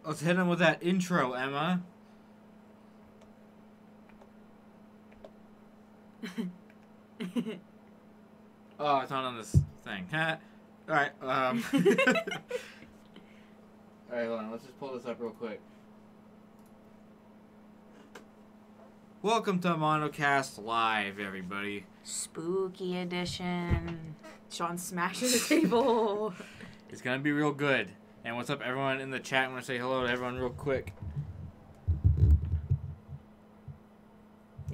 Let's hit him with that intro, Emma. Oh, it's not on this thing. Alright, Alright, hold on. Let's just pull this up real quick. Welcome to MonoCast Live, everybody. Spooky edition. Sean smashing the table. It's gonna be real good. And what's up, everyone in the chat? I'm gonna say hello to everyone real quick.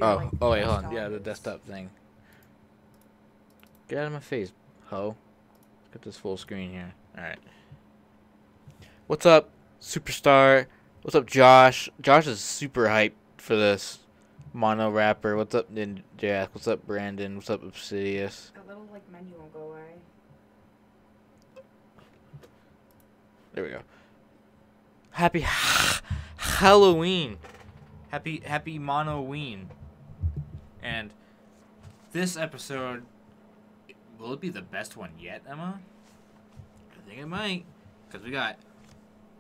Oh, wait, hold on. Yeah, the desktop thing. Get out of my face, ho. Get this full screen here. Alright. What's up, Superstar? What's up, Josh? Josh is super hyped for this. Mono Rapper. What's up, Ninja? What's up, Brandon? What's up, Obsidious? A little, like, menu won't go away. There we go. Happy Halloween. Happy Monoween. And this episode, will it be the best one yet, Emma? I think it might. Because we got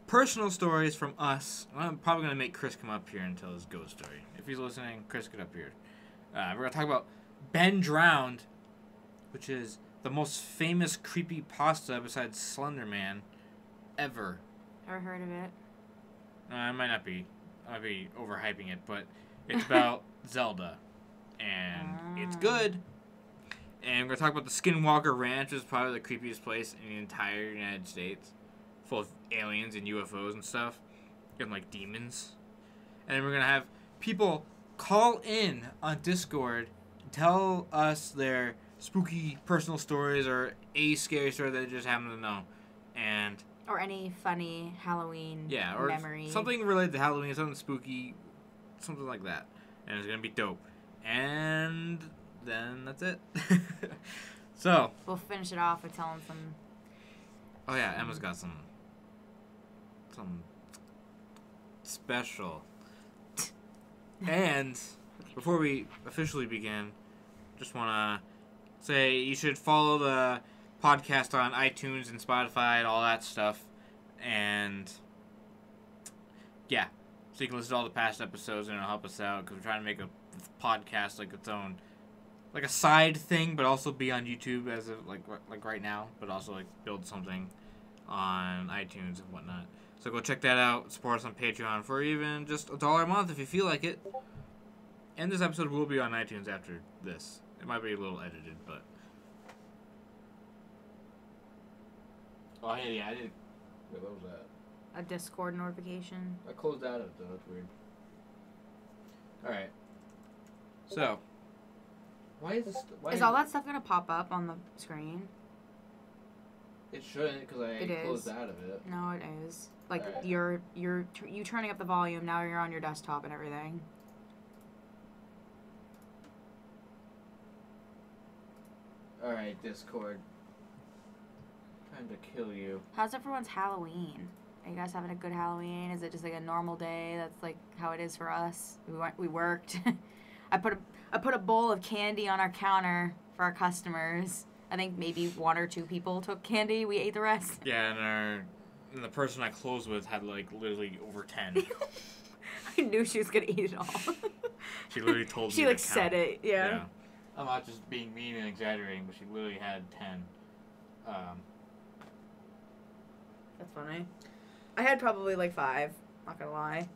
personal stories from us. I'm probably going to make Chris come up here and tell his ghost story. If he's listening, Chris, get up here. We're going to talk about Ben Drowned, which is the most famous creepypasta besides Slender Man ever. Ever heard of it? I might not be. I might be overhyping it, but it's about Zelda. And it's good. And we're going to talk about the Skinwalker Ranch, which is probably the creepiest place in the entire United States. Full of aliens and UFOs and stuff. And, like, demons. And then we're going to have people call in on Discord and tell us their spooky personal stories or a scary story that they just happen to know. And... or any funny Halloween or memory. Something related to Halloween, something spooky, something like that. And it's going to be dope. And then that's it. So. We'll finish it off with telling some... oh, yeah, Emma's got some special. And before we officially begin, just want to say you should follow the podcast on iTunes and Spotify and all that stuff. And yeah, so you can listen to all the past episodes and it'll help us out because we're trying to make a podcast like its own, like a side thing, but also be on YouTube as of like right now, but also like build something on iTunes and whatnot. So go check that out. Support us on Patreon for even just $1 a month if you feel like it. And this episode will be on iTunes after this. It might be a little edited, but... oh, yeah, I did... wait, what was that? A Discord notification. I closed out of it, though. That's weird. Alright. So. Why is this... is all that stuff going to pop up on the screen? It shouldn't, because I closed out of it. No, it is. Like, right. You turning up the volume, now you're on your desktop and everything. Alright, Discord. Time to kill you. How's everyone's Halloween? Are you guys having a good Halloween? Is it just like a normal day? That's like how it is for us. We worked. I put a bowl of candy on our counter for our customers. I think maybe 1 or 2 people took candy. We ate the rest. Yeah, and the person I closed with had like literally over 10. I knew she was gonna eat it all. She literally told me. She like said it. Yeah. I'm not just being mean and exaggerating, but she literally had 10. That's funny. I had probably like 5. Not gonna lie.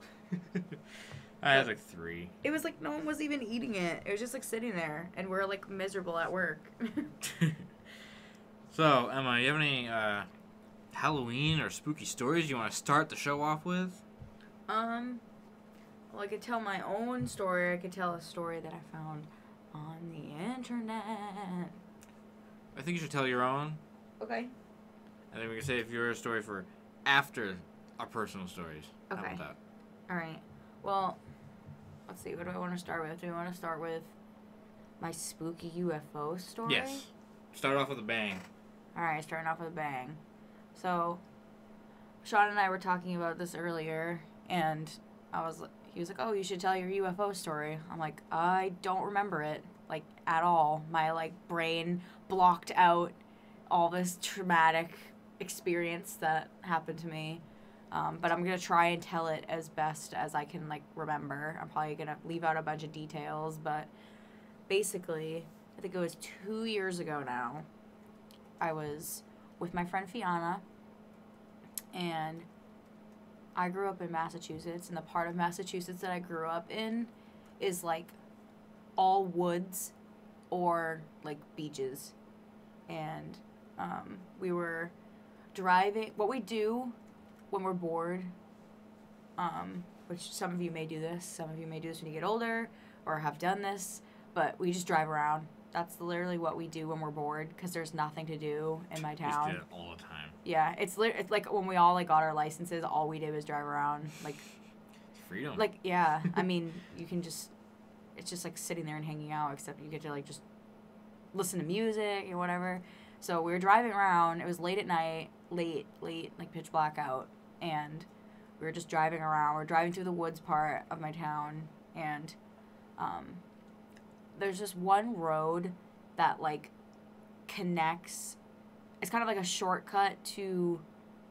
I had like 3. It was like no one was even eating it. It was just like sitting there, and we're like miserable at work. So, Emma, you have any Halloween or spooky stories you want to start the show off with? Well, I could tell my own story. I could tell a story that I found on the internet. I think you should tell your own. Okay. And then we can save your story for after our personal stories. Okay. How about that? All right. Well, let's see. What do I want to start with? Do we want to start with my spooky UFO story? Yes. Start off with a bang. All right, starting off with a bang. So, Sean and I were talking about this earlier, and he was like, oh, you should tell your UFO story. I'm like, I don't remember it, like, at all. My, like, brain blocked out all this traumatic experience that happened to me. But I'm going to try and tell it as best as I can, like, remember. I'm probably going to leave out a bunch of details, but basically, I think it was 2 years ago now, I was with my friend Fiona, and I grew up in Massachusetts, and the part of Massachusetts that I grew up in is, like, all woods or, like, beaches. And we were driving. What we do when we're bored, which some of you may do this, some of you may do this when you get older or have done this, but we just drive around. That's literally what we do when we're bored because there's nothing to do in my town. We do it all the time. Yeah, it's like when we all, like, got our licenses, all we did was drive around. Like, freedom. Like, yeah, I mean, you can just, it's just like sitting there and hanging out, except you get to, like, just listen to music and whatever. So we were driving around. It was late at night, late, like pitch black out, and we were just driving around. We're driving through the woods part of my town, and there's just one road that, like, connects. It's kind of like a shortcut to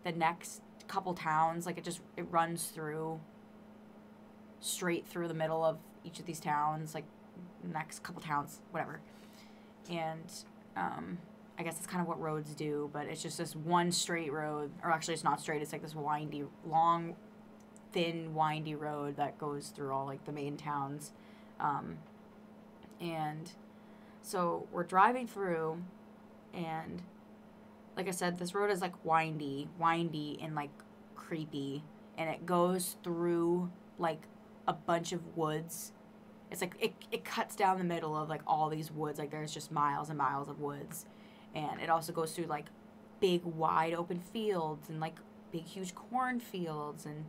the next couple towns. Like, it runs through, straight through the middle of each of these towns, like, next couple towns, whatever. And I guess that's kind of what roads do, but it's just this one straight road, or actually it's not straight, it's like this windy, long, thin, windy road that goes through all, like, the main towns. And so we're driving through, and like I said, this road is, like, windy and, like, creepy, and it goes through, like, a bunch of woods. It's like it cuts down the middle of, like, all these woods. Like, there's just miles and miles of woods. And it also goes through, like, big wide open fields and, like, big huge cornfields and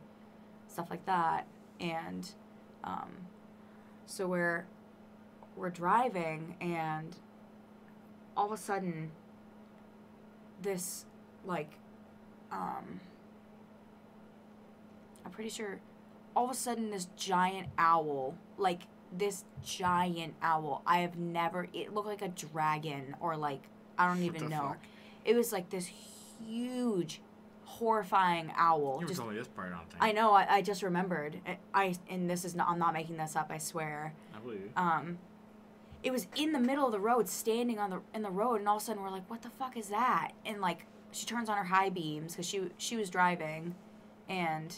stuff like that. And so we're driving, and all of a sudden this, like, I'm pretty sure all of a sudden this giant owl, like, this giant owl, I have never, it looked like a dragon, or, like, I don't even know. Fuck? It was like this huge, horrifying owl. You were telling me this part, I don't think. I know, I just remembered. And this is not, I'm not making this up, I swear. I believe you. It was in the middle of the road, standing in the road, and all of a sudden we're like, what the fuck is that? And, like, she turns on her high beams, because she was driving, and,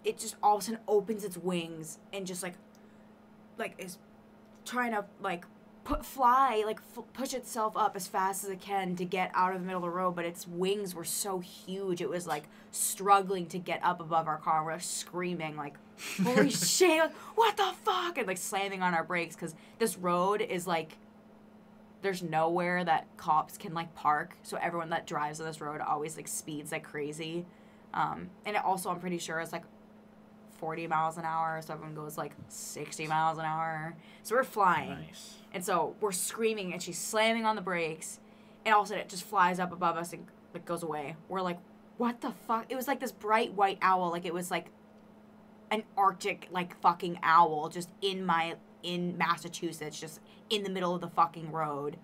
it just all of a sudden opens its wings, and just, like is trying to, like, push itself up as fast as it can to get out of the middle of the road, but its wings were so huge, it was, like, struggling to get up above our car. We're screaming, like, holy shit, like, what the fuck, and, like, slamming on our brakes, because this road is, like, there's nowhere that cops can, like, park, so everyone that drives on this road always, like, speeds like crazy. And it also, I'm pretty sure, is, like, 40 miles an hour, so everyone goes, like, 60 miles an hour. So we're flying. Nice. And so we're screaming, and she's slamming on the brakes, and all of a sudden it just flies up above us and, like, goes away. We're like, what the fuck? It was like this bright white owl, like it was like an Arctic, like, fucking owl just in Massachusetts, just in the middle of the fucking road.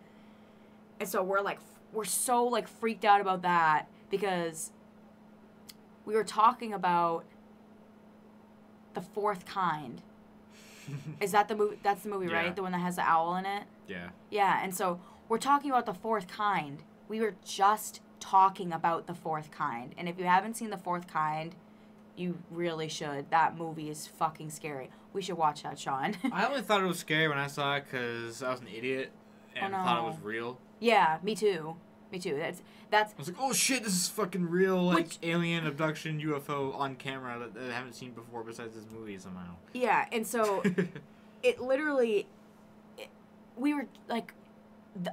And so we're so, like, freaked out about that, because we were talking about The Fourth Kind. Is that the movie? That's the movie, Yeah. right? The one that has the owl in it? Yeah. Yeah, and so we're talking about The Fourth Kind. We were just talking about The Fourth Kind. And if you haven't seen The Fourth Kind, you really should. That movie is fucking scary. We should watch that, Sean. I only thought it was scary when I saw it because I was an idiot and thought it was real. Yeah, me too. Me too. That's. I was like, oh shit, this is fucking real, like, alien abduction UFO on camera that I haven't seen before besides this movie somehow. Yeah, and so it literally, we were, like,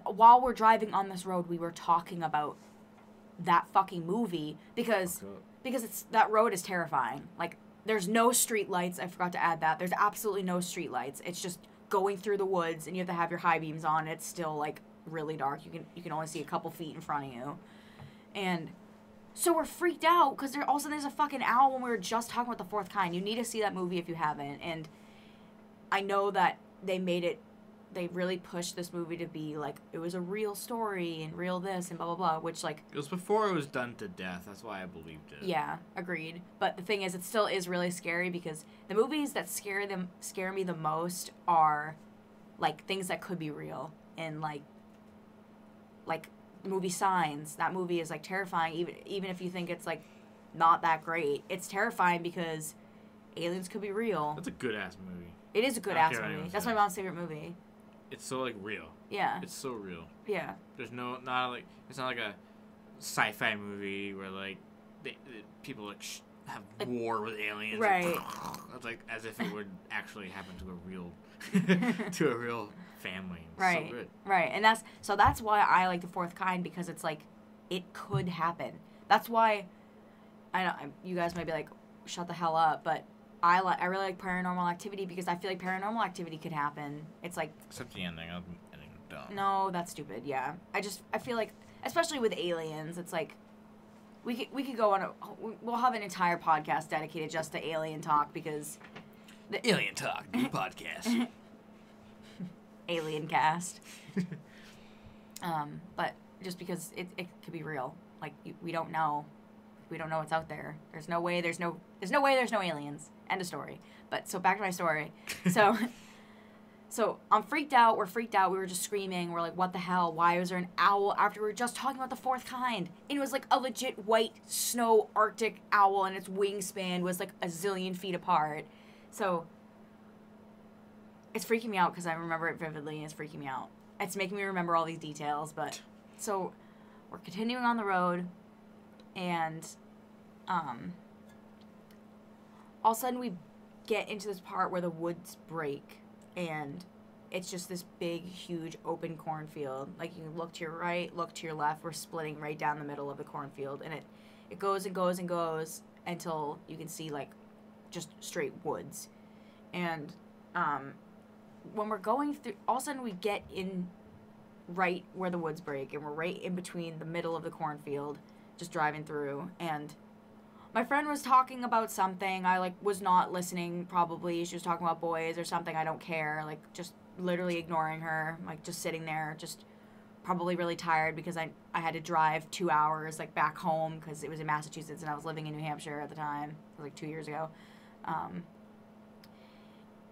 while we're driving on this road, we were talking about that fucking movie because that road is terrifying. Like, there's no street lights. I forgot to add that. There's absolutely no street lights. It's just going through the woods, and you have to have your high beams on. It's still, like, really dark. You can only see a couple feet in front of you. And so we're freaked out because there's a fucking owl when we were just talking about The Fourth Kind. You need to see that movie if you haven't. And I know that they made it they really pushed this movie to be, like, it was a real story and real this and blah, blah, blah, which, like... It was before it was done to death. That's why I believed it. Yeah, agreed. But the thing is, it still is really scary because the movies that scare me the most are, like, things that could be real. And, like the movie Signs. That movie is, like, terrifying, even if you think it's, like, not that great. It's terrifying because aliens could be real. That's a good-ass movie. It is a good-ass movie. That's my mom's favorite movie. It's so, like, real. Yeah. It's so real. Yeah. There's it's not like a sci-fi movie where, like, people, like, have war with aliens. Right. It's like as if it would actually happen to a real, family. It's right. So good. Right. And that's why I like The Fourth Kind, because it's like, it could happen. That's why, I know, you guys might be like, shut the hell up, but I really like Paranormal Activity because I feel like Paranormal Activity could happen. It's like... Except the ending. Ending dumb. No, that's stupid, yeah. I feel like, especially with aliens, it's like, we could go on we'll have an entire podcast dedicated just to alien talk because... Alien Talk, new podcast. Alien Cast. But just because it could be real. Like, we don't know. We don't know what's out there. There's no way there's no aliens. End of story. But, so back to my story. So I'm freaked out. We're freaked out. We were just screaming. We're like, what the hell? Why was there an owl after we were just talking about The Fourth Kind? And it was like a legit white snow Arctic owl, and its wingspan was like a zillion feet apart. So it's freaking me out because I remember it vividly, and it's freaking me out. It's making me remember all these details. But so we're continuing on the road, and all of a sudden we get into this part where the woods break, and it's just this big, huge open cornfield. Like, you can look to your right, look to your left. We're splitting right down the middle of the cornfield, and it goes and goes and goes until you can see, like, just straight woods. And when we're going through, all of a sudden we get in right where the woods break, and we're right in between the middle of the cornfield, just driving through, and my friend was talking about something. I, like, was not listening, probably. She was talking about boys or something. I don't care. Like, just literally ignoring her. Like, just sitting there, just probably really tired because I had to drive 2 hours, like, back home because it was in Massachusetts and I was living in New Hampshire at the time. It was, like, 2 years ago.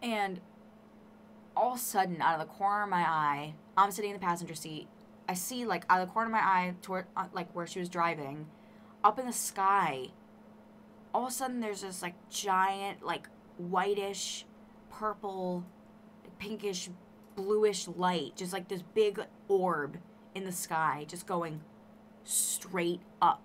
And all of a sudden, out of the corner of my eye, I'm sitting in the passenger seat. I see, like, out of the corner of my eye, toward, like, where she was driving, up in the sky, all of a sudden there's this, like, giant, like, whitish, purple, pinkish, bluish light. Just, like, this big orb in the sky just going straight up.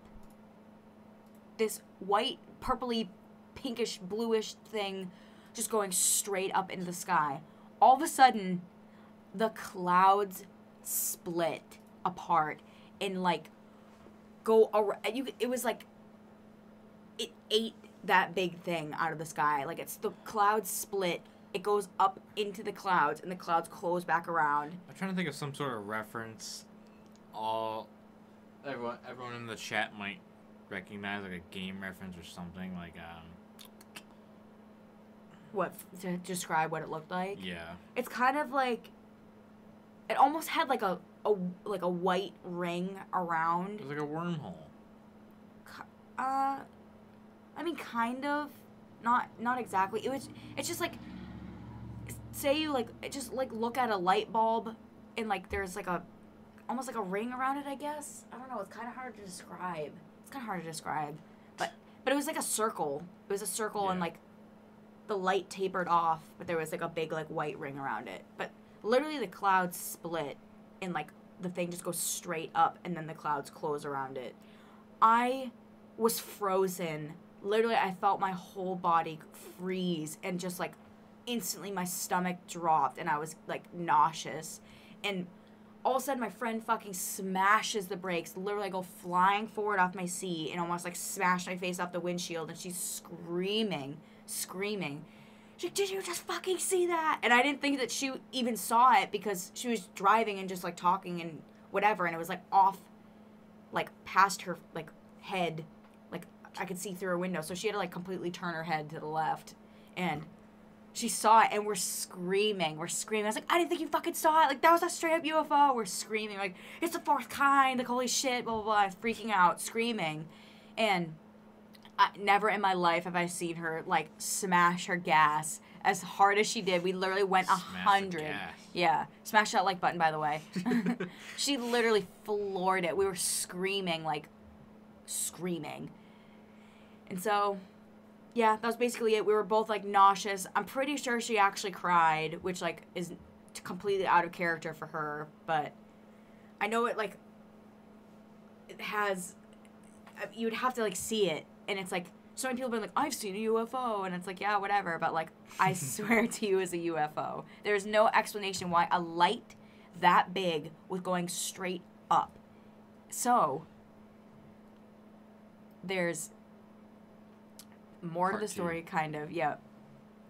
This white, purpley, pinkish, bluish thing just going straight up into the sky. All of a sudden, the clouds split apart and, like, go around. It was like it ate that big thing out of the sky. Like, it's the clouds split, it goes up into the clouds, and the clouds close back around. I'm trying to think of some sort of reference. Everyone in the chat might recognize, like, a game reference or something, like What, to describe what it looked like? Yeah. It's kind of like, it almost had like a white ring around. It was like a wormhole. I mean, kind of. Not exactly. It's just like, say you, like, just, like, look at a light bulb and, like, there's, like, almost like a ring around it, I guess. I don't know. It's kind of hard to describe. But it was like a circle. It was a circle, yeah. And, like, the light tapered off, but there was, like, a big, like, white ring around it. But literally the clouds split and, like, the thing just goes straight up and then the clouds close around it. I was frozen. Literally, I felt my whole body freeze and just, like, instantly my stomach dropped and I was, like, nauseous. And all of a sudden my friend fucking smashes the brakes. Literally, I go flying forward off my seat and almost, like, smash my face off the windshield, and she's screaming. She's like, did you just fucking see that? And I didn't think that she even saw it because she was driving and just, like, talking and whatever, and it was, like, off, like, past her, like, head. Like, I could see through her window, so she had to, like, completely turn her head to the left. And she saw it, and we're screaming. I was like, I didn't think you fucking saw it. Like, that was a straight-up UFO. We're screaming, like, it's the fourth kind. Like, holy shit, blah, blah, blah. Freaking out, screaming. And never in my life have I seen her, like, smash her gas as hard as she did. We literally went 100. Yeah. Smash that like button, by the way. She literally floored it. We were screaming, like, screaming. And so... yeah, that was basically it. We were both, like, nauseous. I'm pretty sure she actually cried, which, like, is completely out of character for her. But I know it, like, it has... you would have to, like, see it. And it's, like, so many people have been like, I've seen a UFO. And it's like, yeah, whatever. But, like, I swear to you it's a UFO. There's no explanation why a light that big was going straight up. So, there's... more to the story, kind of. Yeah.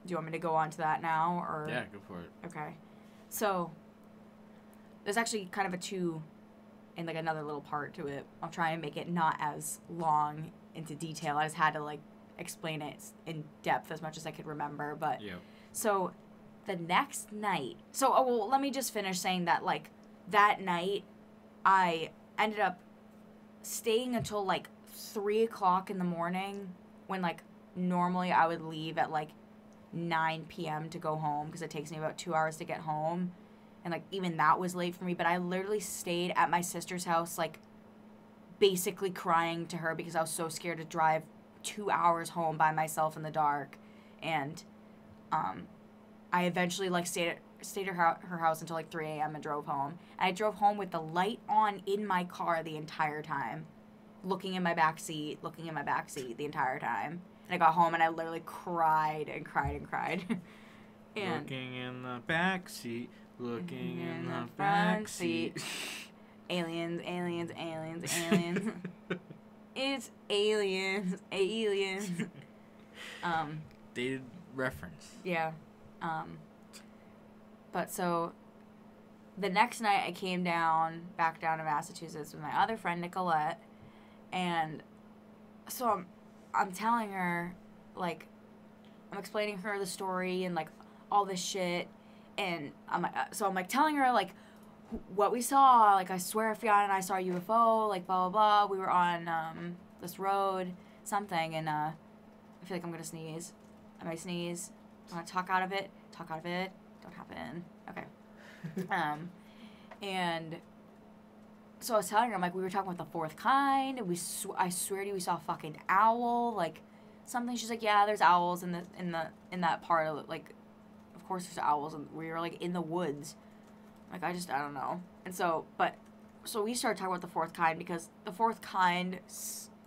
Do you want me to go on to that now, or? Yeah, go for it. Okay. So, there's actually kind of a two, and like another little part to it. I'll try and make it not as long into detail. I just had to like explain it in depth as much as I could remember. But yeah. So, the next night. So, well, let me just finish saying that like that night, I ended up staying until like 3 o'clock in the morning when like. Normally, I would leave at, like, 9 p.m. to go home because it takes me about 2 hours to get home. And, like, even that was late for me. But I literally stayed at my sister's house, like, basically crying to her because I was so scared to drive 2 hours home by myself in the dark. And I eventually, like, stayed at her house until, like, 3 a.m. and drove home. And I drove home with the light on in my car the entire time. Looking in my backseat the entire time. And I got home and I literally cried and cried and cried. And looking in the backseat, looking in the backseat. Aliens. It's aliens. Dated reference. Yeah. But so, the next night I came back down to Massachusetts with my other friend, Nicolette. And so I'm telling her, like, I'm explaining her the story and, like, all this shit. And I'm like telling her, like, what we saw. Like, I swear Fiona and I saw a UFO, like, blah, blah, blah. We were on this road, something. And I feel like I'm going to sneeze. I might sneeze. I want to talk out of it. Don't happen. Okay. And... so I was telling her, I'm like, we were talking about the fourth kind, and I swear to you, we saw a fucking owl, like, something. She's like, yeah, there's owls in that part of it, like, of course there's owls, and we were, like, in the woods. Like, I don't know. And so we started talking about the fourth kind, because the fourth kind,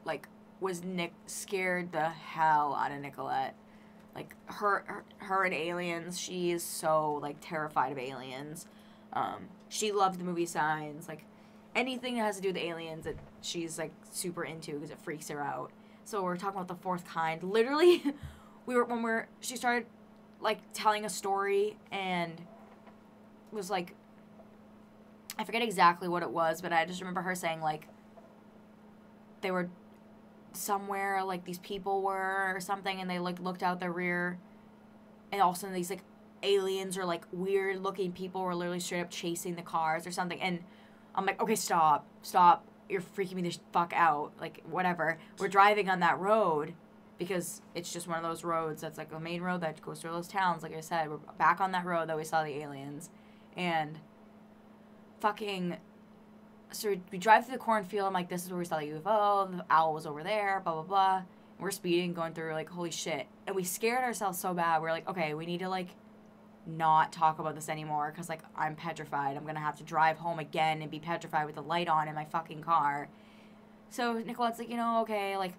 like, scared the hell out of Nicolette. Like, her and aliens, she is so, like, terrified of aliens. She loved the movie Signs, like, anything that has to do with aliens that she's, like, super into because it freaks her out. So we're talking about the fourth kind. Literally, she started, like, telling a story and was, like, I forget exactly what it was, but I just remember her saying, like, they were somewhere, like, these people were or something, and they, like, looked out their rear, and all of a sudden these, like, aliens or, like, weird-looking people were literally straight up chasing the cars or something, and I'm like, okay, stop, you're freaking me the fuck out, like, whatever. We're driving on that road, because it's just one of those roads that's, like, a main road that goes through those towns, like I said. We're back on that road that we saw the aliens, and fucking, so we drive through the cornfield, I'm like, this is where we saw the UFO, the owl was over there, blah, blah, blah. We're speeding, going through, like, holy shit. And we scared ourselves so bad, we're like, okay, we need to, like, not talk about this anymore, because, like, I'm petrified. I'm gonna have to drive home again and be petrified with the light on in my fucking car. So Nicolette's like, okay, like,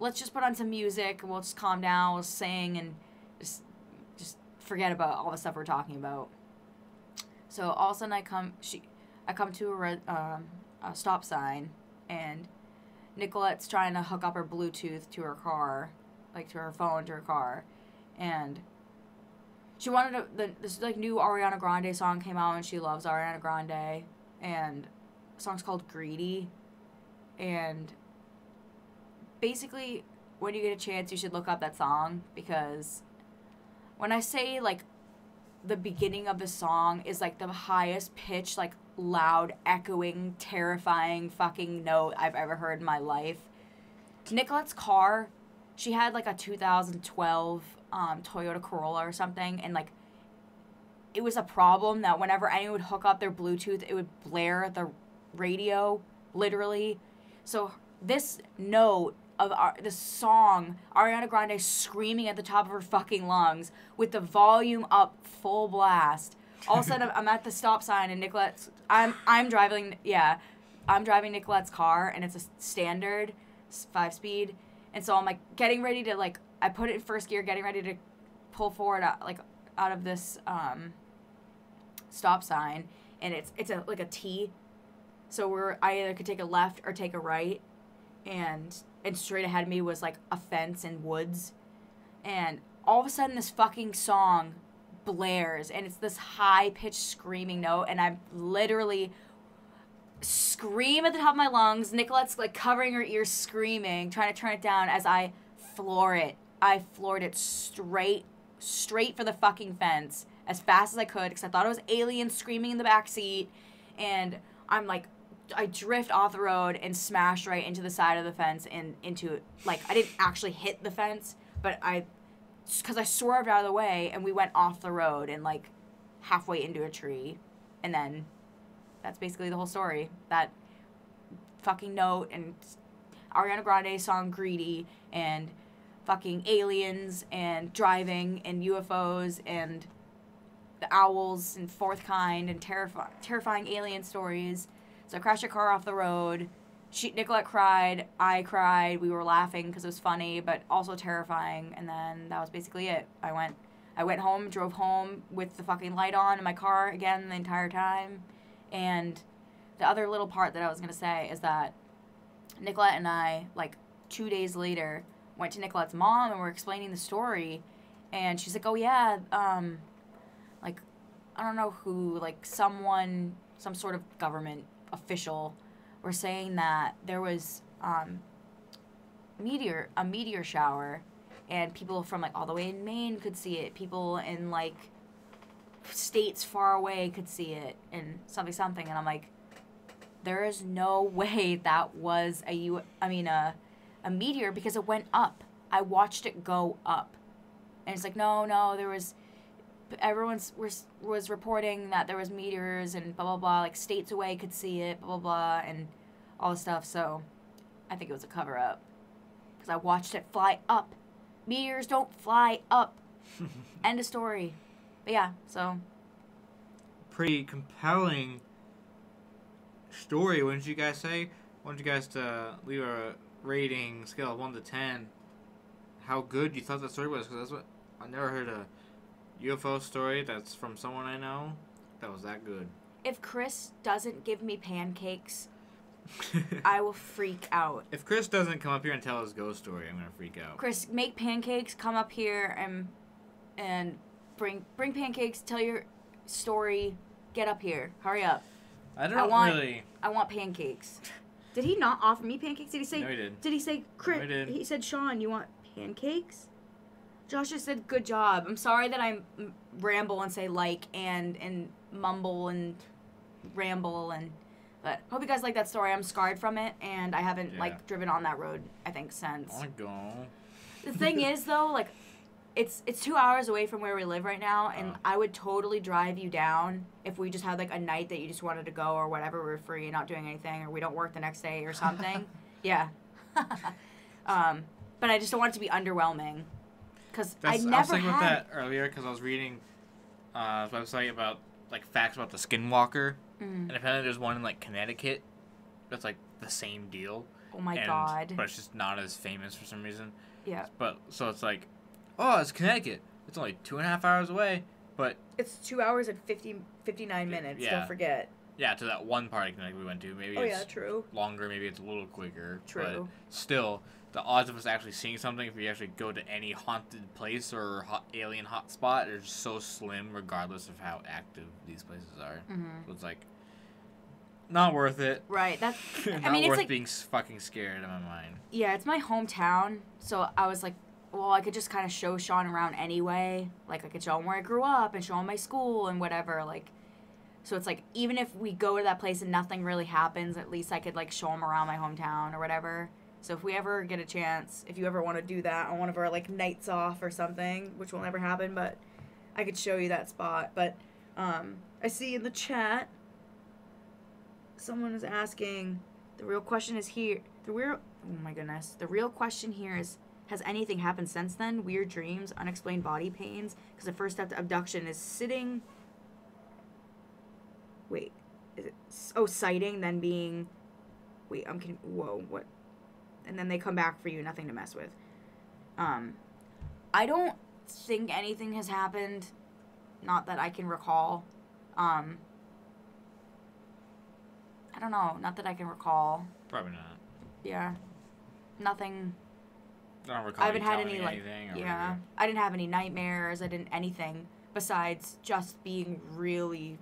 let's just put on some music, and we'll just calm down, we'll sing, and just forget about all the stuff we're talking about. So all of a sudden I come to a stop sign, and Nicolette's trying to hook up her Bluetooth to her car, like, to her phone, to her car, and she wanted this, like, new Ariana Grande song came out, and she loves Ariana Grande, and the song's called Greedy, and basically, when you get a chance, you should look up that song, because when I say, like, the beginning of the song is, like, the highest pitch, like, loud, echoing, terrifying fucking note I've ever heard in my life. Nicolette's car, she had, like, a 2012 Toyota Corolla or something, and, like, it was a problem that whenever anyone would hook up their Bluetooth, it would blare the radio, literally. So this note of the song, Ariana Grande screaming at the top of her fucking lungs with the volume up full blast. All of a sudden, I'm at the stop sign and Nicolette's... I'm driving Nicolette's car, and it's a standard 5-speed. And so I'm, like, getting ready to, like... I put it in first gear, getting ready to pull forward, out of this stop sign. And it's like a T. So I either could take a left or take a right. And straight ahead of me was, like, a fence and woods. And all of a sudden, this fucking song blares. And it's this high-pitched screaming note. And I literally scream at the top of my lungs. Nicolette's, like, covering her ears, screaming, trying to turn it down as I floor it. I floored it straight for the fucking fence as fast as I could because I thought it was aliens screaming in the backseat. And I'm, like... I drift off the road and smash right into the side of the fence and into, like, I didn't actually hit the fence, but because I swerved out of the way and we went off the road and, like, halfway into a tree. And then that's basically the whole story. That fucking note and Ariana Grande's song Greedy and fucking aliens and driving and UFOs and the owls and Fourth Kind and terrifying alien stories. So I crashed a car off the road. Nicolette cried. I cried. We were laughing because it was funny, but also terrifying. And then that was basically it. I went home, drove home with the fucking light on in my car again the entire time. And the other little part that I was going to say is that Nicolette and I, like, 2 days later, went to Nicolette's mom and were explaining the story. And she's like, oh, yeah, like, I don't know who, like, some sort of government official were saying that there was a meteor shower, and people from, like, all the way in Maine could see it. People in, like, states far away could see it, and something. And I'm like, there is no way that was a meteor, because it went up. I watched it go up. And it's like, no, there was... Everyone was reporting that there was meteors and blah, blah, blah. Like, states away could see it, blah, blah, blah, and all this stuff. So I think it was a cover-up. Because I watched it fly up. Meteors don't fly up. End of story. But yeah, so. Pretty compelling story, wouldn't you guys say? I want you guys to leave a rating, scale of 1 to 10, how good you thought that story was. Because that's what I never heard a UFO story that's from someone I know that was that good. If Chris doesn't give me pancakes, I will freak out. If Chris doesn't come up here and tell his ghost story, I'm gonna freak out. Chris, make pancakes, come up here and bring pancakes, tell your story, get up here. Hurry up. I want pancakes. Did he not offer me pancakes? Did he say? No, he did. Did he say, Chris? No, he did. He said, Sean, you want pancakes? Josh just said, good job. I'm sorry that I ramble and say like and mumble and ramble but hope you guys like that story. I'm scarred from it, and I haven't like driven on that road, I think, since. Oh my God. The thing is, though, like, it's 2 hours away from where we live right now, and I would totally drive you down if we just had, like, a night that you just wanted to go or whatever. We're free, not doing anything, or we don't work the next day or something. Yeah. But I just don't want it to be underwhelming. Because I never had... I was thinking about that earlier because I was reading a website about, like, facts about the Skinwalker. And apparently there's one in, like, Connecticut that's, like, the same deal. Oh, my God. But it's just not as famous for some reason. Yeah. But, so it's like, oh, it's Connecticut. It's only 2.5 hours away, but... It's 2 hours and 59 minutes, don't forget. Yeah, to that one part of Connecticut we went to. Maybe it's true. Longer, maybe it's a little quicker. True. But still, the odds of us actually seeing something if we actually go to any haunted place or alien hotspot are just so slim regardless of how active these places are. So it's like, not worth it. Right. That's not worth being fucking scared in my mind. Yeah, it's my hometown, so I was like, well, I could just kind of show Sean around anyway. Like, I could show him where I grew up and show him my school and whatever. Like, so it's like, even if we go to that place and nothing really happens, at least I could, like, show him around my hometown or whatever. So if we ever get a chance, if you ever want to do that on one of our, like, nights off or something, which will never happen, but I could show you that spot. But I see in the chat, someone is asking, the real question is here, oh my goodness, the real question here is, has anything happened since then? Weird dreams, unexplained body pains, because the first step to abduction is sitting, wait, is it, oh, sighting, then being, wait, whoa, what? And then they come back for you, nothing to mess with. I don't think anything has happened, not that I can recall. I don't know, not that I can recall. Probably not. Yeah, nothing. I don't recall. I haven't had any, like, anything or yeah, whatever. I didn't have any nightmares, I didn't anything besides just being really,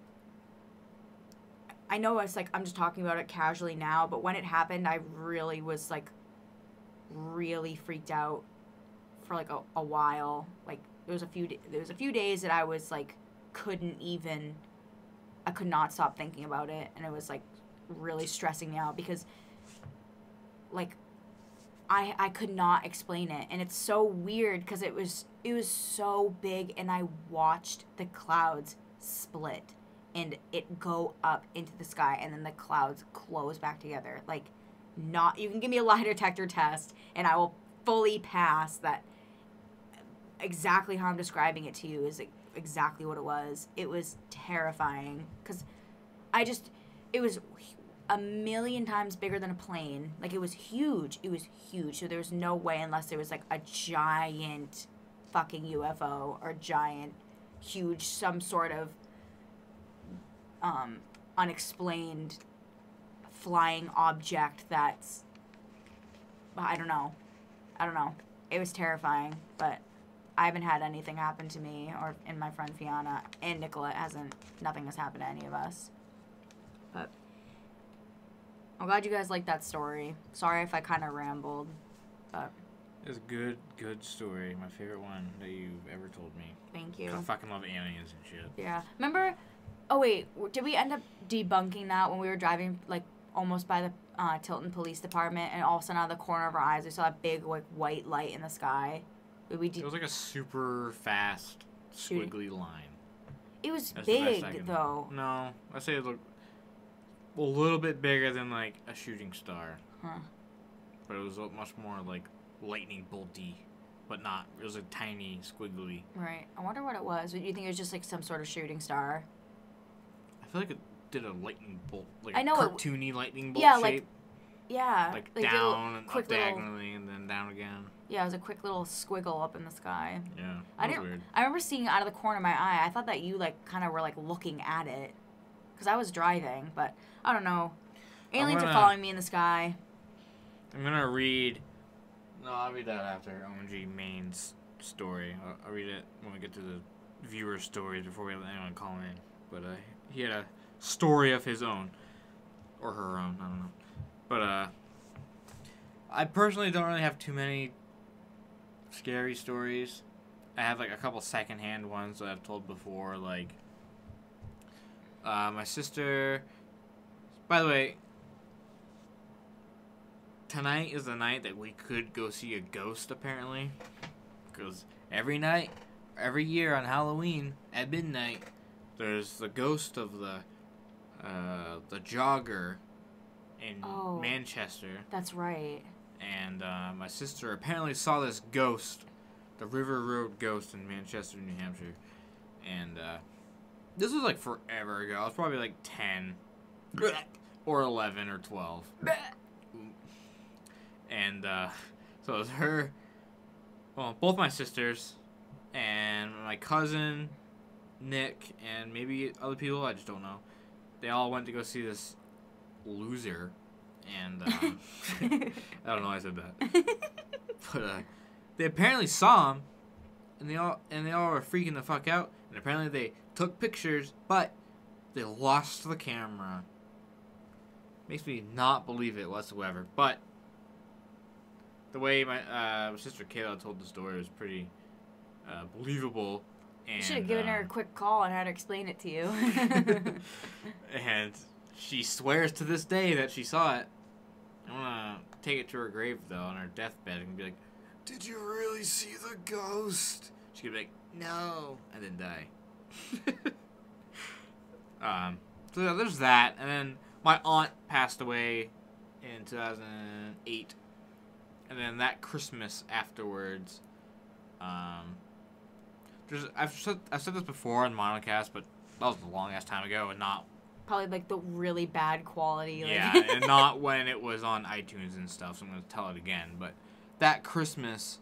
I know it's like, I'm just talking about it casually now, but when it happened, I really was, like, really freaked out for, like, a while. Like, there was a few days that I was, like, I could not stop thinking about it, and it was, like, really stressing me out because, like, I could not explain it, and it's so weird because it was so big, and I watched the clouds split and it go up into the sky, and then the clouds close back together. Like, not, you can give me a lie detector test and I will fully pass that. Exactly how I'm describing it to you is exactly what it was. It was terrifying because it was a million times bigger than a plane. Like, it was huge. It was huge. So there was no way, unless there was, like, a giant fucking UFO or giant, huge, some sort of unexplained flying object that's, I don't know. It was terrifying, but I haven't had anything happen to me or in my friend Fiona, and Nicolette nothing has happened to any of us. But I'm glad you guys liked that story. Sorry if I kind of rambled, but It's a good story. My favorite one that you've ever told me. Thank you. I fucking love aliens and shit. Yeah. Remember, oh wait, did we end up debunking that when we were driving, like, almost by the Tilton Police Department, and all of a sudden out of the corner of our eyes we saw a big, like, white light in the sky? It was like a super fast, squiggly line. It was That's the best big, though. No, I'd say it looked a little bit bigger than, like, a shooting star. Huh. But it was much more, like, lightning bolty, but not. It was a tiny, squiggly. Right. I wonder what it was. Do you think it was just, like, some sort of shooting star? I feel like it did a lightning bolt, like I know a cartoony lightning bolt yeah, shape. Yeah. Like down and up diagonally and then down again. Yeah, it was a quick little squiggle up in the sky. Yeah, that was weird. I remember seeing it out of the corner of my eye. I thought that you, like, kind of were, like, looking at it. Because I was driving, but I don't know. Aliens are following me in the sky. I'm going to read... No, I'll read that after OMG Main's story. I'll read it when we get to the viewer stories before we let anyone call in. But he had a story of his own. Or her own, I don't know. But I personally don't really have too many scary stories. I have, like, a couple secondhand ones that I've told before, like, my sister, by the way, tonight is the night that we could go see a ghost, apparently, because every year on Halloween at midnight, there's the ghost of the jogger in Manchester. That's right. And my sister apparently saw this ghost, the River Road ghost in Manchester, New Hampshire. And this was, like, forever ago. I was probably, like, 10 or 11 or 12. And so it was her, well, both my sisters, and my cousin, Nick, and maybe other people, I just don't know. They all went to go see this loser. And I don't know why I said that. But they apparently saw him, and they all were freaking the fuck out. And apparently they took pictures, but they lost the camera. Makes me not believe it whatsoever. But the way my sister Kayla told the story was pretty believable. And, you should have given her a quick call and had her explain it to you. And she swears to this day that she saw it. I'm gonna take it to her grave, though, on her deathbed, and be like, "Did you really see the ghost?" She could be like, "No," and then die. So there's that, and then my aunt passed away in 2008, and then that Christmas afterwards, I've said this before on MonoCast, but that was a long ass time ago, and not probably like the really bad quality. Like. Yeah, and not when it was on iTunes and stuff. So I'm gonna tell it again. But that Christmas,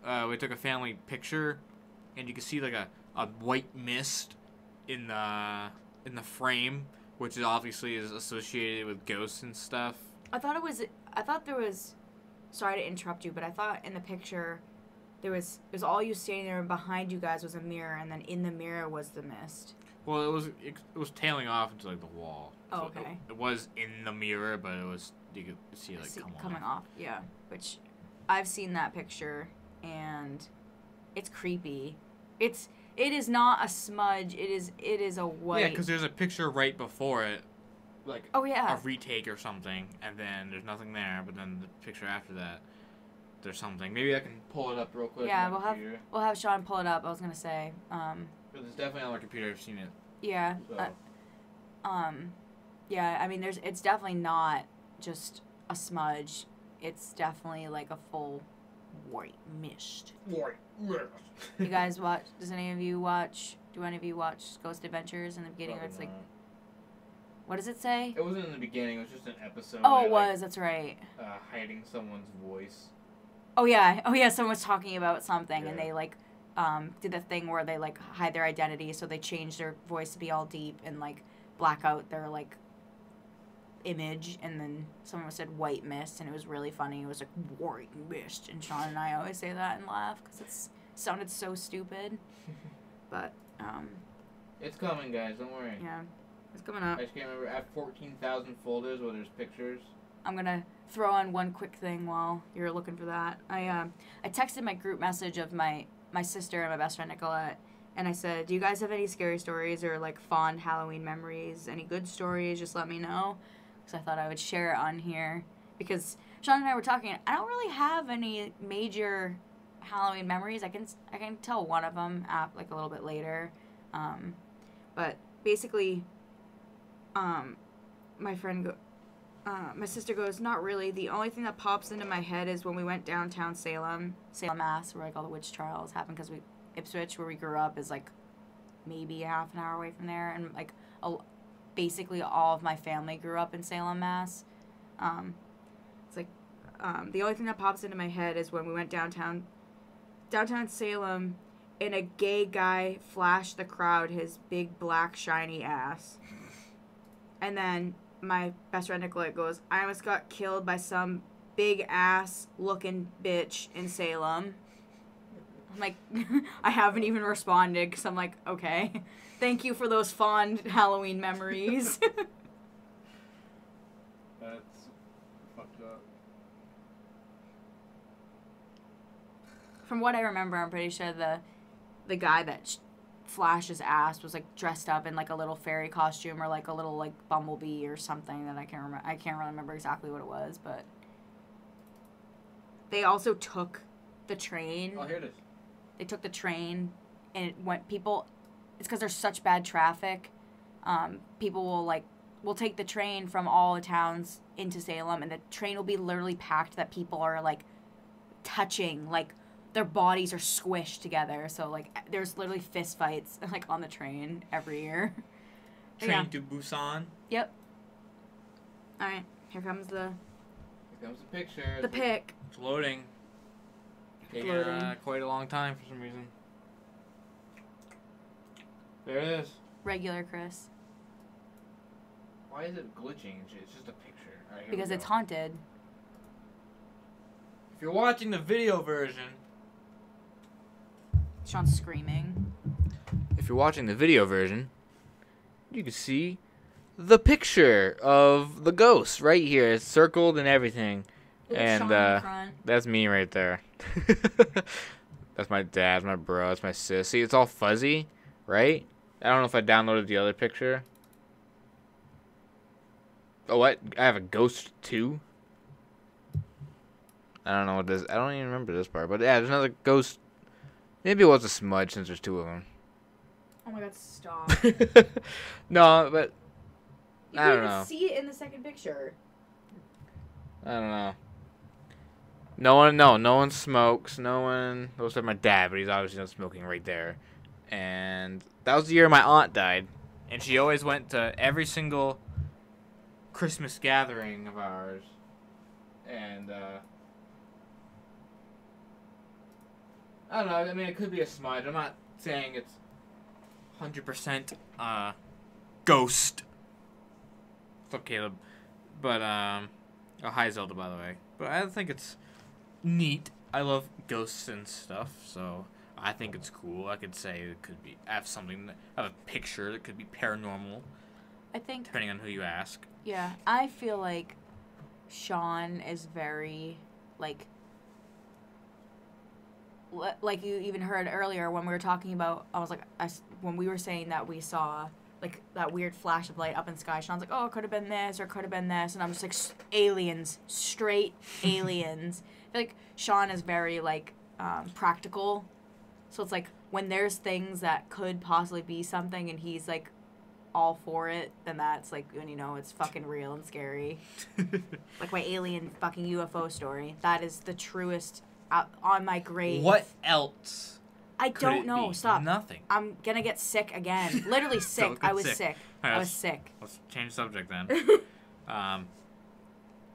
we took a family picture, and you could see like a white mist in the frame, which obviously is associated with ghosts and stuff. I thought there was. Sorry to interrupt you, but I thought in the picture. It was all you standing there, and behind you guys was a mirror, and then in the mirror was the mist. Well, it was tailing off into like the wall. Oh, so okay. It was in the mirror, but it was you could see it coming off. Yeah, which I've seen that picture, and it's creepy. It is not a smudge. It is a white. Yeah, because there's a picture right before it, like a retake or something, and then there's nothing there. But then the picture after that. There's something. Maybe I can pull it up real quick. Yeah, we'll have Sean pull it up. I was gonna say. But it's definitely on my computer. I've seen it. Yeah. So. Yeah. I mean, it's definitely not just a smudge. It's definitely like a full white mist. White mist. You guys watch? Do any of you watch Ghost Adventures in the beginning? Where it's like. What does it say? It wasn't in the beginning. It was just an episode. Oh, it was. That's right. Hiding someone's voice. Oh yeah, someone was talking about something, yeah. And they, like, did the thing where they, like, hide their identity, so they change their voice to be all deep and, like, black out their, like, image, and then someone said white mist, and it was really funny. It was like, white mist, and Sean and I always say that and laugh, because it sounded so stupid, but, It's coming, guys, don't worry. Yeah, it's coming up. I just can't remember, I have 14,000 folders where there's pictures. I'm gonna throw on one quick thing while you're looking for that. I texted my group message of my sister and my best friend Nicolette, and I said, "Do you guys have any scary stories or like fond Halloween memories? Any good stories? Just let me know." Because I thought I would share it on here. Because Sean and I were talking. I don't really have any major Halloween memories. I can tell one of them like a little bit later, but basically, my sister goes, "Not really. The only thing that pops into my head is when we went downtown Salem, Mass, where like all the witch trials happened, because Ipswich, where we grew up, is like maybe a half an hour away from there, and like basically all of my family grew up in Salem, Mass. It's like the only thing that pops into my head is when we went downtown Salem, and a gay guy flashed the crowd his big black shiny ass, and then." My best friend Nicolette goes, "I almost got killed by some big ass looking bitch in Salem." I'm like, I haven't even responded because I'm like, okay, thank you for those fond Halloween memories. That's fucked up. From what I remember, I'm pretty sure the guy that Flash's ass was like dressed up in like a little fairy costume or like a little like bumblebee or something that I can't really remember exactly what it was, but they also took the train. Oh, here it is. They took the train, and it's because there's such bad traffic. People will take the train from all the towns into Salem, and the train will be literally packed that people are like touching, like their bodies are squished together. So like there's literally fist fights like on the train every year. Train to Busan. Yep. All right, here comes the picture. The pic. It's loading. Taking quite a long time for some reason. There it is. Regular Chris. Why is it glitching? It's just a picture. All right, because it's haunted. If you're watching the video version. Sean's screaming. If you're watching the video version, you can see the picture of the ghost right here. It's circled and everything. And that's me right there. That's my dad, my bro, that's my sis. See, it's all fuzzy, right? I don't know if I downloaded the other picture. Oh, what? I have a ghost too? I don't know what this... I don't even remember this part. But yeah, there's another ghost. Maybe it was a smudge since there's two of them. Oh my god, stop. No, but... I don't know. You can see it in the second picture. I don't know. No one smokes. No one... Well, except my dad, but he's obviously not smoking right there. And that was the year my aunt died. And she always went to every single Christmas gathering of ours. And, I don't know. I mean, it could be a smudge. I'm not saying it's 100% ghost. What's up, Caleb? But, oh, hi, Zelda, by the way. But I think it's neat. I love ghosts and stuff, so I think it's cool. I could say it could be... I have a picture that could be paranormal. I think... Depending on who you ask. Yeah, I feel like Sean is very, like you even heard earlier when we were talking about, I was like, when we were saying that we saw, like, that weird flash of light up in the sky, Sean's like, oh, it could have been this, or it could have been this, and I'm just like, aliens, straight aliens. I feel like Sean is very, like, practical, so it's like, when there's things that could possibly be something, and he's, like, all for it, then that's, like, when you know it's fucking real and scary. Like my alien fucking UFO story. That is the truest on my grave. What else? I don't know. Stop. Nothing. I'm gonna get sick again. Literally sick. I was sick. Right, I was sick. Let's change subject then. Emma,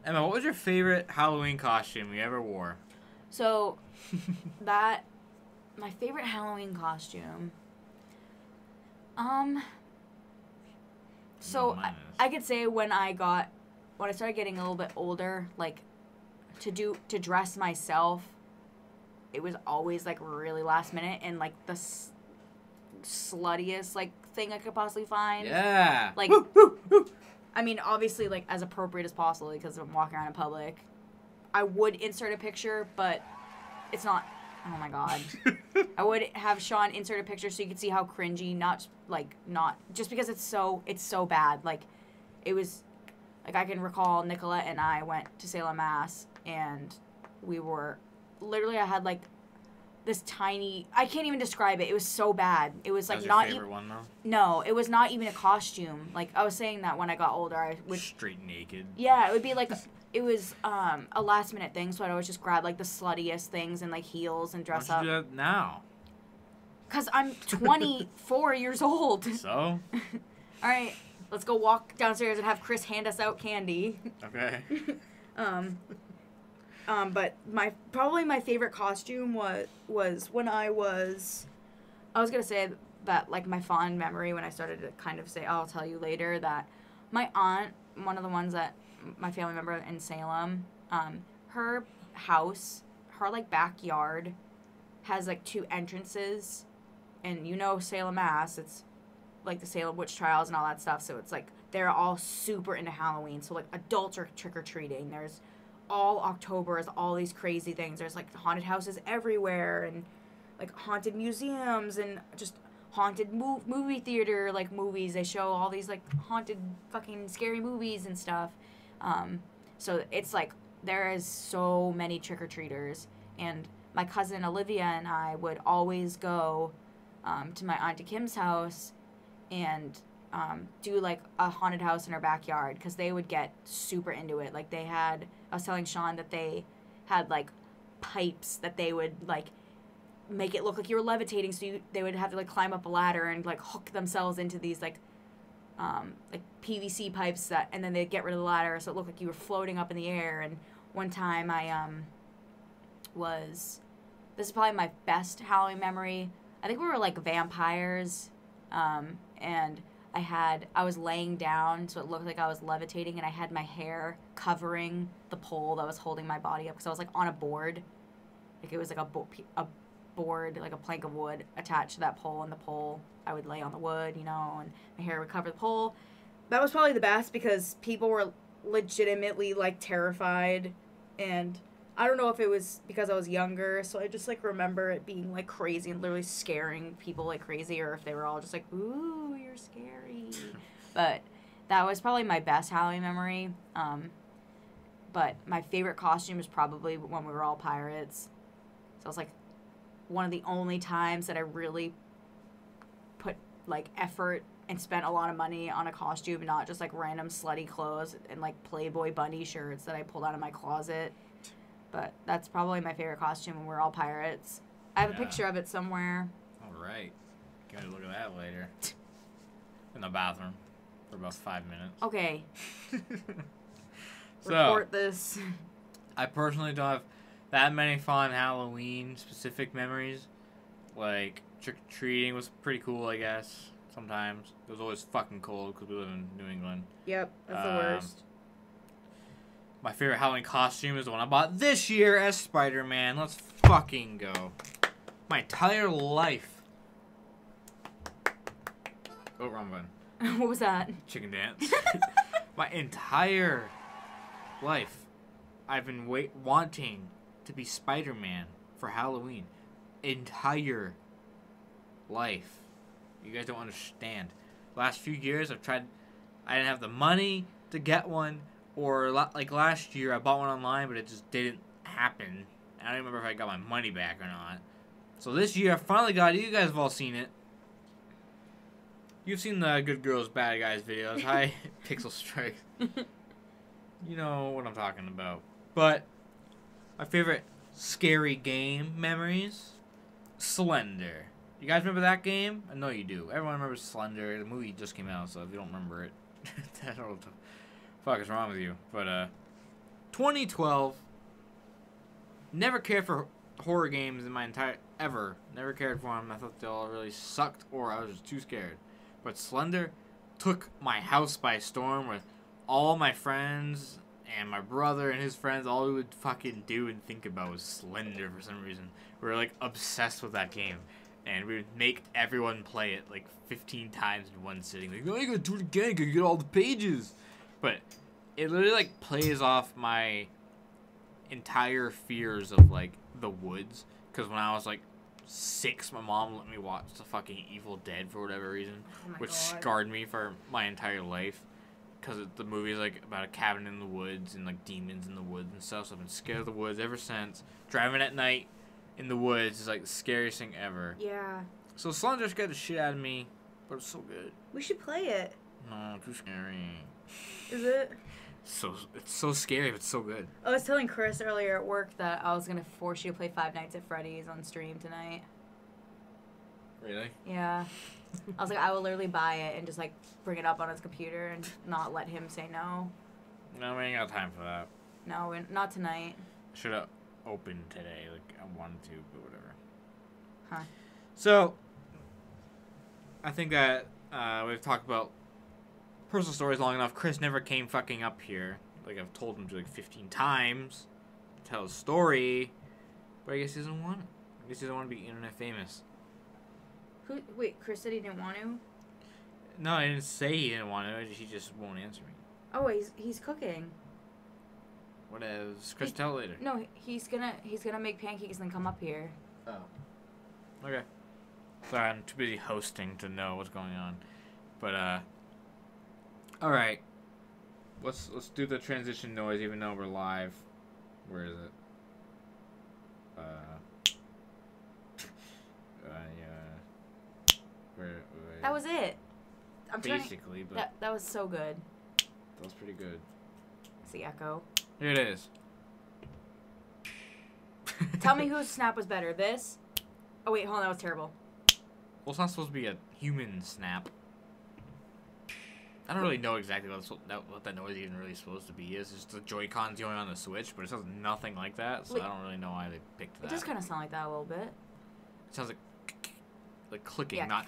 what was your favorite Halloween costume you ever wore? So, my favorite Halloween costume, so I could say when I started getting a little bit older, like, to dress myself, it was always, like, really last minute and, like, the sluttiest, like, thing I could possibly find. Yeah. Like, I mean, obviously, like, as appropriate as possible because I'm walking around in public. I would insert a picture, but it's not... Oh my god. I would have Sean insert a picture so you could see how cringy, not just because it's so bad. Like, it was, like, I can recall Nicolette and I went to Salem, Mass, and we were, literally I had, like, this tiny, I can't even describe it. It was so bad. It was, like, not even... That was your favorite one, though? No, it was not even a costume. Like, I was saying that when I got older, I would... Straight naked. Yeah, it would be, like... It was a last minute thing, so I'd always just grab, like, the sluttiest things and, like, heels and dress up. Why don't you do that now? Because I'm 24 years old. So? All right, let's go walk downstairs and have Chris hand us out candy. Okay. But probably my favorite costume was when I was going to say that, like, my fond memory when I started to kind of say, oh, I'll tell you later, that my aunt, one of the ones that my family member in Salem, her house, her, like, backyard has, like, 2 entrances, and you know Salem, Mass, it's, like, the Salem witch trials and all that stuff, so it's, like, they're all super into Halloween, so, like, adults are trick-or-treating, there's all October is all these crazy things, there's, like, haunted houses everywhere, and, like, haunted museums, and just haunted movie theater, like, movies, they show all these, like, haunted fucking scary movies and stuff. So it's like, there is so many trick-or-treaters, and my cousin Olivia and I would always go, to my Auntie Kim's house and, do, like, a haunted house in her backyard, because they would get super into it. Like, I was telling Sean that they had, like, pipes that they would, like, make it look like you were levitating, so they would have to, like, climb up a ladder and, like, hook themselves into these, like PVC pipes and then they'd get rid of the ladder so it looked like you were floating up in the air. And one time this is probably my best Halloween memory. I think we were, like, vampires, and I was laying down so it looked like I was levitating, and I had my hair covering the pole that was holding my body up because I was, like, on a board. Like, it was like a board, like a plank of wood attached to that pole, and the pole, I would lay on the wood, you know, and my hair would cover the pole. That was probably the best because people were legitimately, like, terrified, And I don't know if it was because I was younger, so I just, like, remember it being, like, crazy and literally scaring people like crazy, or if they were all just like, ooh, you're scary. But that was probably my best Halloween memory. But my favorite costume is probably when we were all pirates. So it was, like, one of the only times that I really put, like, effort and spent a lot of money on a costume, not just, like, random slutty clothes and, like, Playboy bunny shirts that I pulled out of my closet. But that's probably my favorite costume when we're all pirates. I have a picture of it somewhere. All right. Gotta look at that later. In the bathroom for about 5 minutes. Okay. So, report this. I personally don't have that many fun Halloween-specific memories. Like, trick-or-treating was pretty cool, I guess, sometimes. It was always fucking cold because we live in New England. Yep, that's the worst. My favorite Halloween costume is the one I bought this year as Spider-Man. Let's fucking go. My entire life. Oh, wrong button. What was that? Chicken dance. My entire life, I've been wanting to be Spider-Man for Halloween. Entire life. You guys don't understand. Last few years, I've tried. I didn't have the money to get one, or like last year, I bought one online, but it just didn't happen. I don't remember if I got my money back or not. So this year, I finally got it. You guys have all seen it. You've seen the Good Girls, Bad Guys videos. Hi, Pixel Strike. You know what I'm talking about. But my favorite scary game memories, Slender. You guys remember that game? I know you do. Everyone remembers Slender. The movie just came out, so if you don't remember it, I don't know what the fuck is wrong with you. But 2012. Never cared for horror games in my entire ever. Never cared for them. I thought they all really sucked, or I was just too scared. But Slender took my house by storm with all my friends and my brother and his friends. All we would fucking do and think about was Slender for some reason. We were like obsessed with that game. And we would make everyone play it like 15 times in one sitting. Like, oh, you gotta do it again, you gotta get all the pages. But it literally like plays off my entire fears of like the woods. Because when I was like 6, my mom let me watch the fucking Evil Dead for whatever reason, which scarred me for my entire life. Because the movie is like about a cabin in the woods and like demons in the woods and stuff. So I've been scared of the woods ever since. Driving at night in the woods is like the scariest thing ever. Yeah. So Slender scared the shit out of me, but it's so good. We should play it. No, too scary. Is it? It's so scary, but it's so good. I was telling Chris earlier at work that I was gonna force you to play Five Nights at Freddy's on stream tonight. Really? Yeah. I was like, I will literally buy it and just like bring it up on his computer and not let him say no. No, we ain't got time for that. No, not tonight. Should have opened today, like I wanted to, but whatever. Huh. So, I think that we've talked about personal stories long enough. Chris never came fucking up here. Like I've told him to like 15 times to tell a story, but I guess he doesn't want it. I guess he doesn't want to be internet famous. Wait, Chris said he didn't want to? No, I didn't say he didn't want to. He just won't answer me. Oh, he's cooking. What is Chris? Tell later. No, he's gonna make pancakes and then come up here. Oh. Okay. Sorry, I'm too busy hosting to know what's going on. But all right. Let's do the transition noise, even though we're live. Where is it? Yeah. Where? That was it. Basically, but that was so good. That was pretty good. It's the echo. Here it is. Tell me whose snap was better. This? Oh wait, hold on, that was terrible. Well, it's not supposed to be a human snap. I don't really know exactly what that noise even really supposed to be. It's just the Joy-Cons going on the Switch, but it sounds nothing like that, so I don't really know why they picked that. It does kind of sound like that a little bit. It sounds like clicking, yeah. not...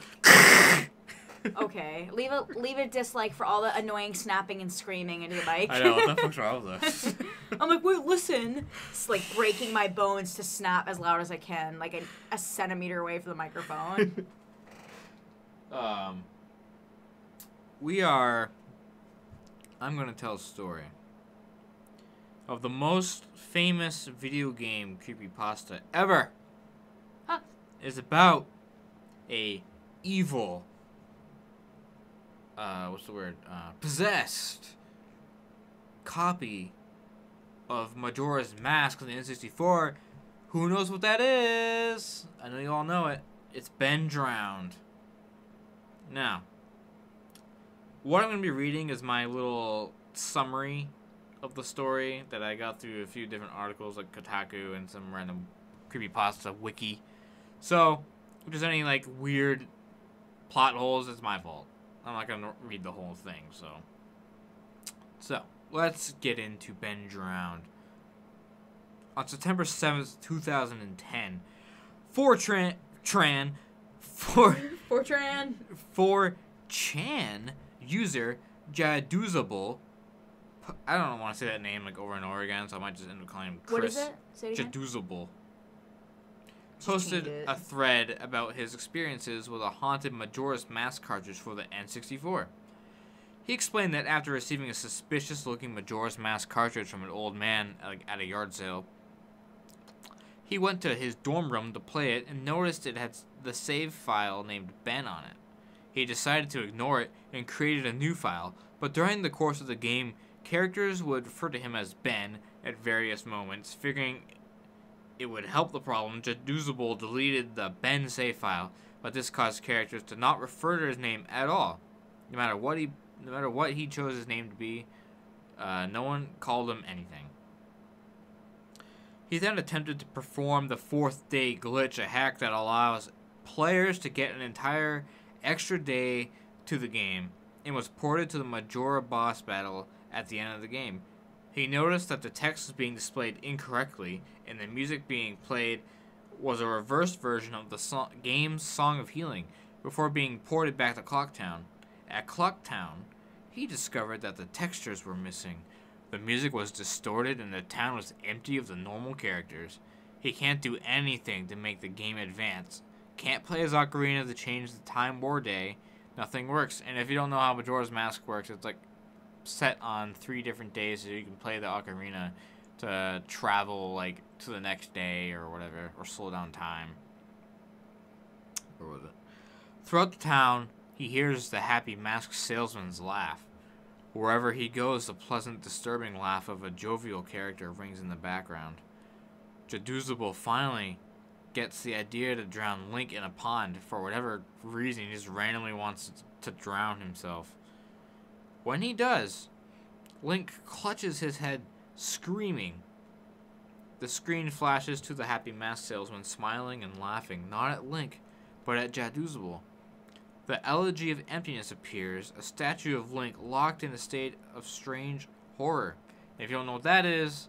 Okay, leave a dislike for all the annoying snapping and screaming into the mic. I know, what the fuck's wrong with us? I'm like, wait, listen. It's like breaking my bones to snap as loud as I can, like a centimeter away from the microphone. I'm gonna tell a story. of the most famous video game creepypasta ever. Huh. Is about a evil, possessed copy of Majora's Mask on the N64. Who knows what that is? I know you all know it. It's been drowned. Now, what I'm going to be reading is my little summary of the story that I got through a few different articles like Kotaku and some random creepypasta wiki. So, if there's any like weird plot holes, it's my fault. I'm not going to read the whole thing, So, let's get into Ben Drowned. On September 7th, 2010, 4chan user Jaduzable, I don't want to say that name like over and over again, so I might just end up calling him Chris. What is it? Say it again. Jaduzable posted a thread about his experiences with a haunted Majora's Mask cartridge for the N64. He explained that after receiving a suspicious-looking Majora's Mask cartridge from an old man at a yard sale, he went to his dorm room to play it and noticed it had the save file named Ben on it. He decided to ignore it and created a new file, but during the course of the game, characters would refer to him as Ben at various moments. Figuring it would help the problem, Jaduzable deleted the Ben save file, but this caused characters to not refer to his name at all. No matter what he chose his name to be, no one called him anything. He then attempted to perform the fourth day glitch, a hack that allows players to get an entire extra day to the game, and was ported to the Majora boss battle at the end of the game. He noticed that the text was being displayed incorrectly, and the music being played was a reversed version of the game's Song of Healing, before being ported back to Clocktown. At Clocktown, he discovered that the textures were missing. The music was distorted and the town was empty of the normal characters. He can't do anything to make the game advance. Can't play as Ocarina to change the time or day. Nothing works. And if you don't know how Majora's Mask works, it's like set on 3 different days so you can play the Ocarina to travel like to the next day or whatever, or slow down time. Or was it? Throughout the town, he hears the happy masked salesman's laugh. Wherever he goes, the pleasant, disturbing laugh of a jovial character rings in the background. Jaduzable finally gets the idea to drown Link in a pond. For whatever reason, he just randomly wants to drown himself. When he does, Link clutches his head, screaming. The screen flashes to the happy mask salesman smiling and laughing, not at Link, but at Jaduzable. The Elegy of Emptiness appears, a statue of Link locked in a state of strange horror. If you don't know what that is,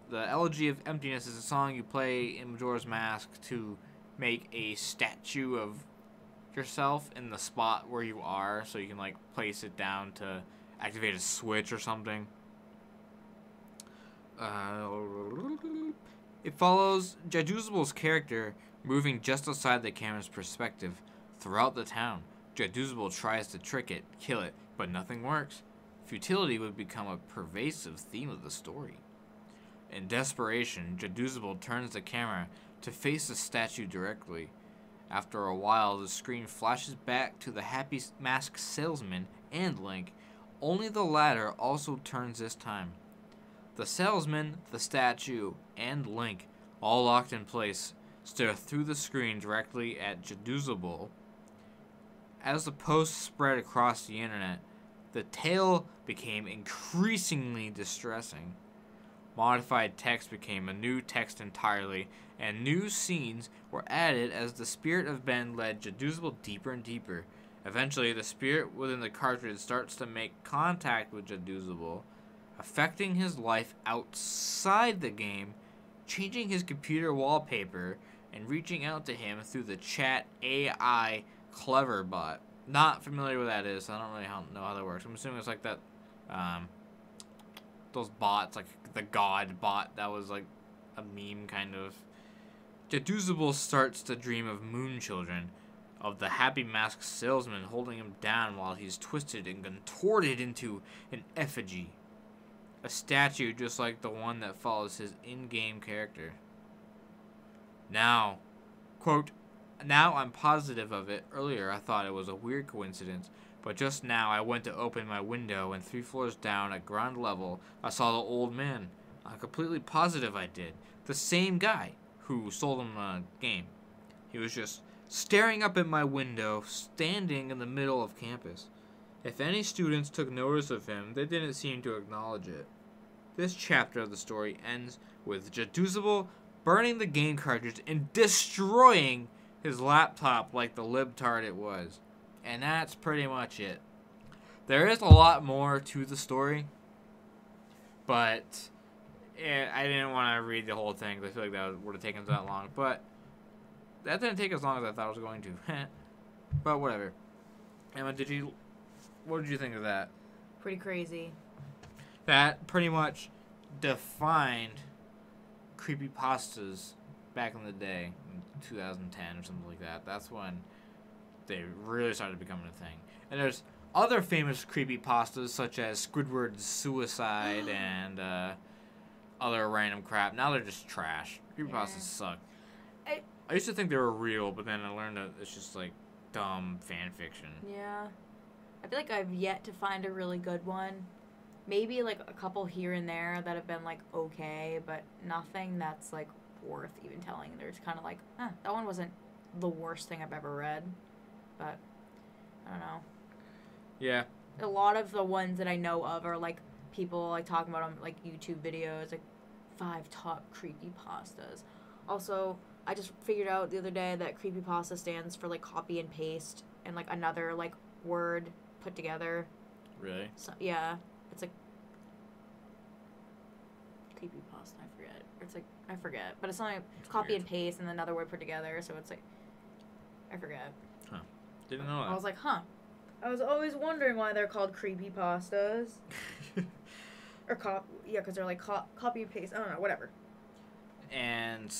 the Elegy of Emptiness is a song you play in Majora's Mask to make a statue of yourself in the spot where you are, so you can like place it down to activate a switch or something. It follows Jaduzable's character moving just outside the camera's perspective throughout the town. Jaduzable tries to trick it, kill it, but nothing works. Futility would become a pervasive theme of the story. In desperation, Jaduzable turns the camera to face the statue directly. After a while, the screen flashes back to the happy masked salesman and Link. Only the latter also turns this time. The salesman, the statue, and Link, all locked in place, stare through the screen directly at Jaduzable. As the post spread across the internet, the tale became increasingly distressing. Modified text became a new text entirely, and new scenes were added as the spirit of Ben led Jaduzable deeper and deeper. Eventually, the spirit within the cartridge starts to make contact with Jaduzable, affecting his life outside the game, changing his computer wallpaper, and reaching out to him through the chat AI Cleverbot. Not familiar with what that is, so I don't really know how that works. I'm assuming it's like that, those bots, like the God bot that was like a meme kind of. Jaduzable starts to dream of moon children, of the happy masked salesman holding him down while he's twisted and contorted into an effigy. a statue just like the one that follows his in-game character. Now, quote, now I'm positive of it. Earlier I thought it was a weird coincidence, but just now I went to open my window and 3 floors down at ground level I saw the old man. I'm completely positive I did. The same guy who sold him a game. He was just staring up at my window, standing in the middle of campus. If any students took notice of him, they didn't seem to acknowledge it. This chapter of the story ends with Jaduzable burning the game cartridge and destroying his laptop like the libtard it was. And that's pretty much it. There is a lot more to the story, but I didn't want to read the whole thing because I feel like that would have taken that long. But that didn't take as long as I thought it was going to. But whatever. Emma, what did you think of that? Pretty crazy. That pretty much defined creepypastas back in the day, in 2010 or something like that. That's when they really started becoming a thing. And there's other famous creepypastas such as Squidward's suicide and other random crap. Now they're just trash. Creepypastas suck. I used to think they were real, but then I learned that it's just like dumb fan fiction. Yeah. I feel like I've yet to find a really good one. Maybe like a couple here and there that have been like okay, but nothing that's like worth even telling. They're just kind of like, that one wasn't the worst thing I've ever read. But I don't know. Yeah. A lot of the ones that I know of are like people like talking about on like YouTube videos, like 5 top creepypastas. Also, I just figured out the other day that creepypasta stands for like copy and paste and like another like word put together. Really? So, yeah. It's like creepypasta, I forget. It's like I forget. But it's something like copy and paste and another word put together, so it's like I forget. Huh. Didn't know that. I was like, I was always wondering why they're called creepypastas. Or because they're like copy and paste. I don't know, whatever. And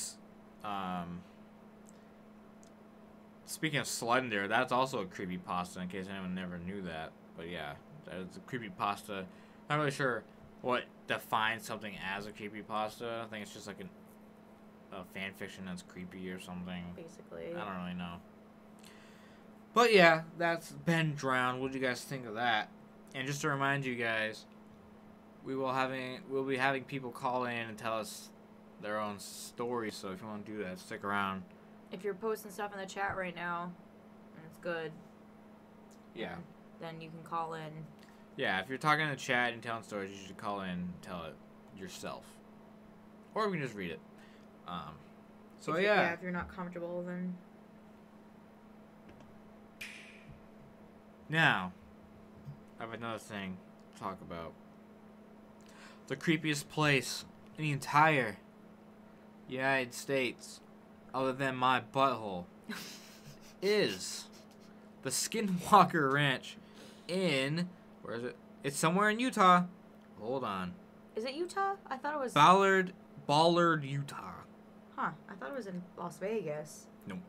speaking of Slender, that's also a creepypasta in case anyone never knew that. But yeah, that is a creepypasta. Not really sure what defines something as a creepypasta. I think it's just like a fan fiction that's creepy or something. Basically. I don't really know. But yeah, that's Ben Drowned. What do you guys think of that? And just to remind you guys, we'll be having people call in and tell us their own stories. So if you want to do that, stick around. If you're posting stuff in the chat right now, and it's good. Yeah. Then you can call in. Yeah, if you're talking in the chat and telling stories, you should call in and tell it yourself. Or we can just read it. If you're not comfortable, then. Now, I have another thing to talk about. The creepiest place in the entire United States, other than my butthole, is the Skinwalker Ranch in, where is it? It's somewhere in Utah. Hold on. Is it Utah? I thought it was... Ballard, Utah. Huh. I thought it was in Las Vegas. Nope.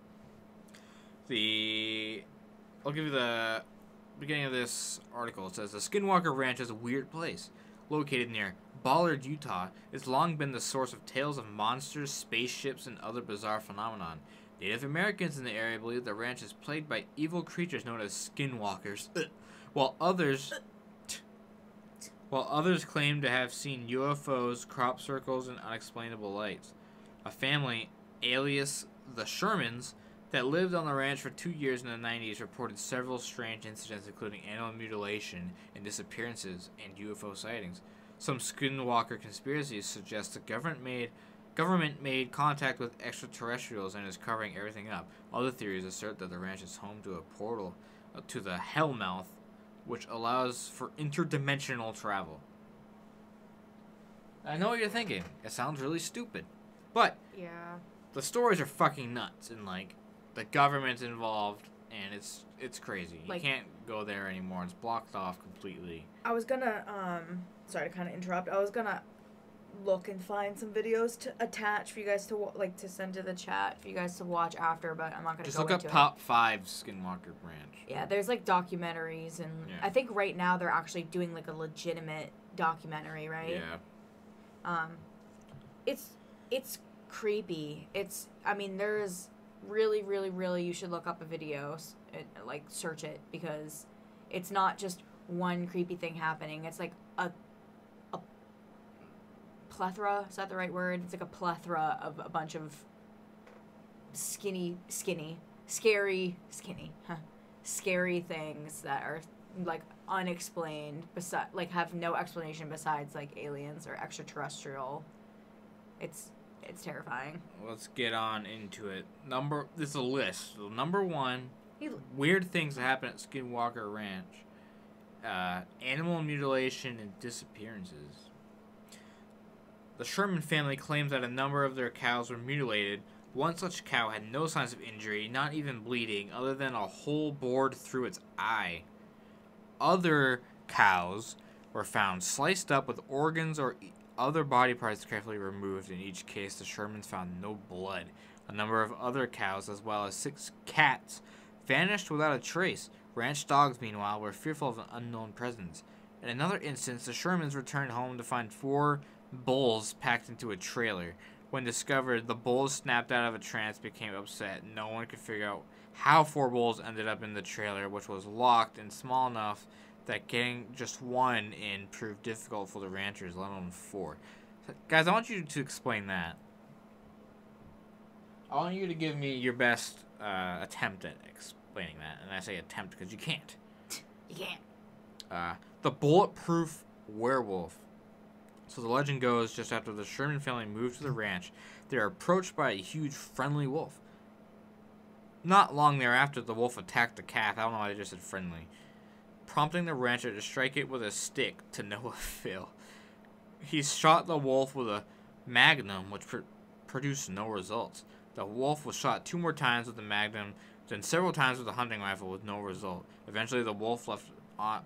I'll give you the beginning of this article. It says, the Skinwalker Ranch is a weird place. Located near Ballard, Utah, it's long been the source of tales of monsters, spaceships, and other bizarre phenomenon. Native Americans in the area believe the ranch is plagued by evil creatures known as skinwalkers, while others claim to have seen UFOs, crop circles, and unexplainable lights. A family, alias the Shermans, that lived on the ranch for 2 years in the 90s reported several strange incidents including animal mutilation and disappearances and UFO sightings. Some Skinwalker conspiracies suggest the government made contact with extraterrestrials and is covering everything up. Other theories assert that the ranch is home to a portal to the Hellmouth, which allows for interdimensional travel. I know what you're thinking. It sounds really stupid. But yeah, the stories are fucking nuts, and like the government's involved, and it's crazy. You can't go there anymore. It's blocked off completely. I was gonna sorry to kind of interrupt. I was gonna look and find some videos to attach for you guys to to send to the chat for you guys to watch after, but I'm not gonna just go look into up top 5 Skinwalker Ranch. Yeah, there's like documentaries, and I think right now they're actually doing like a legitimate documentary, right? Yeah. It's creepy. I mean, there's really, you should look up a video, like, search it, because it's not just one creepy thing happening. It's like a plethora, is that the right word? It's like a plethora of a bunch of scary things that are, like, unexplained, like, have no explanation besides, like, aliens or extraterrestrial. It's terrifying. Let's get on into it. This is a list. So number 1, weird things that happen at Skinwalker Ranch. Animal mutilation and disappearances. The Sherman family claims that a number of their cows were mutilated. One such cow had no signs of injury, not even bleeding, other than a hole bored through its eye. Other cows were found sliced up with organs or other body parts carefully removed. In each case, the Shermans found no blood. A number of other cows, as well as 6 cats, vanished without a trace. Ranch dogs, meanwhile, were fearful of an unknown presence. In another instance, the Shermans returned home to find 4 bulls packed into a trailer. When discovered, the bulls snapped out of a trance, became upset. No one could figure out how 4 bulls ended up in the trailer, which was locked and small enough that getting just one in proved difficult for the ranchers, let alone 4. Guys, I want you to explain that. I want you to give me your best attempt at explaining that. And I say attempt because you can't. You can't. The bulletproof werewolf. So the legend goes, just after the Sherman family moved to the ranch, they are approached by a huge friendly wolf. Not long thereafter, the wolf attacked the calf. I don't know why I just said friendly, prompting the rancher to strike it with a stick to no avail. He shot the wolf with a magnum, which produced no results. The wolf was shot 2 more times with the magnum, then several times with a hunting rifle with no result. Eventually, the wolf left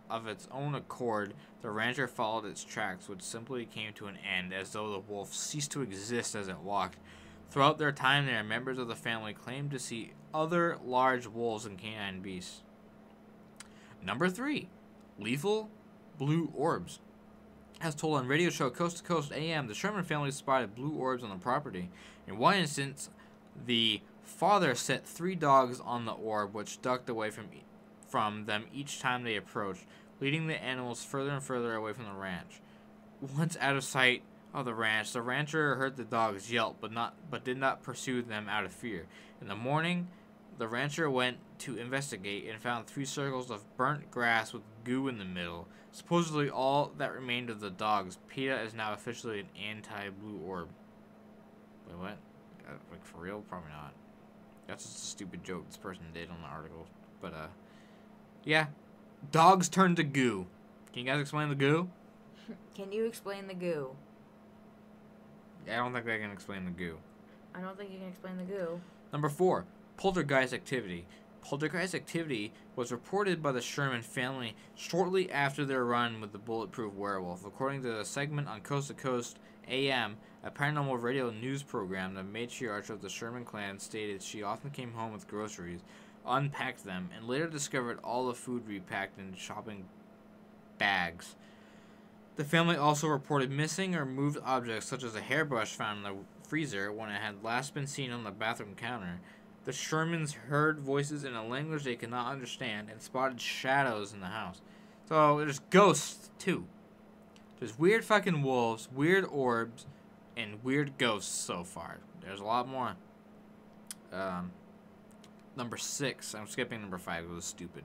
of its own accord. The rancher followed its tracks, which simply came to an end, as though the wolf ceased to exist as it walked. Throughout their time there, members of the family claimed to see other large wolves and canine beasts. Number 3, lethal blue orbs. As told on radio show Coast to Coast AM, the Sherman family spotted blue orbs on the property. In one instance, the father set 3 dogs on the orb, which ducked away from them each time they approached, leading the animals further and further away from the ranch. Once out of sight of the ranch, the rancher heard the dogs yelp, but did not pursue them out of fear. In the morning, the rancher went to investigate and found 3 circles of burnt grass with goo in the middle, supposedly all that remained of the dogs. PETA is now officially an anti-blue orb. Wait, what? Like, for real? Probably not. That's just a stupid joke this person did on the article. But, yeah. Dogs turn to goo. Can you guys explain the goo? Can you explain the goo? I don't think I can explain the goo. I don't think you can explain the goo. Number 4, poltergeist activity. Poltergeist activity was reported by the Sherman family shortly after their run with the bulletproof werewolf. According to a segment on Coast to Coast AM, a paranormal radio news program, the matriarch of the Sherman clan stated she often came home with groceries, unpacked them, and later discovered all the food repacked in shopping bags. The family also reported missing or moved objects such as a hairbrush found in the freezer when it had last been seen on the bathroom counter. The Shermans heard voices in a language they could not understand and spotted shadows in the house. So there's ghosts too. There's weird fucking wolves, weird orbs, and weird ghosts so far. There's a lot more. Number 6. I'm skipping number 5. It was stupid.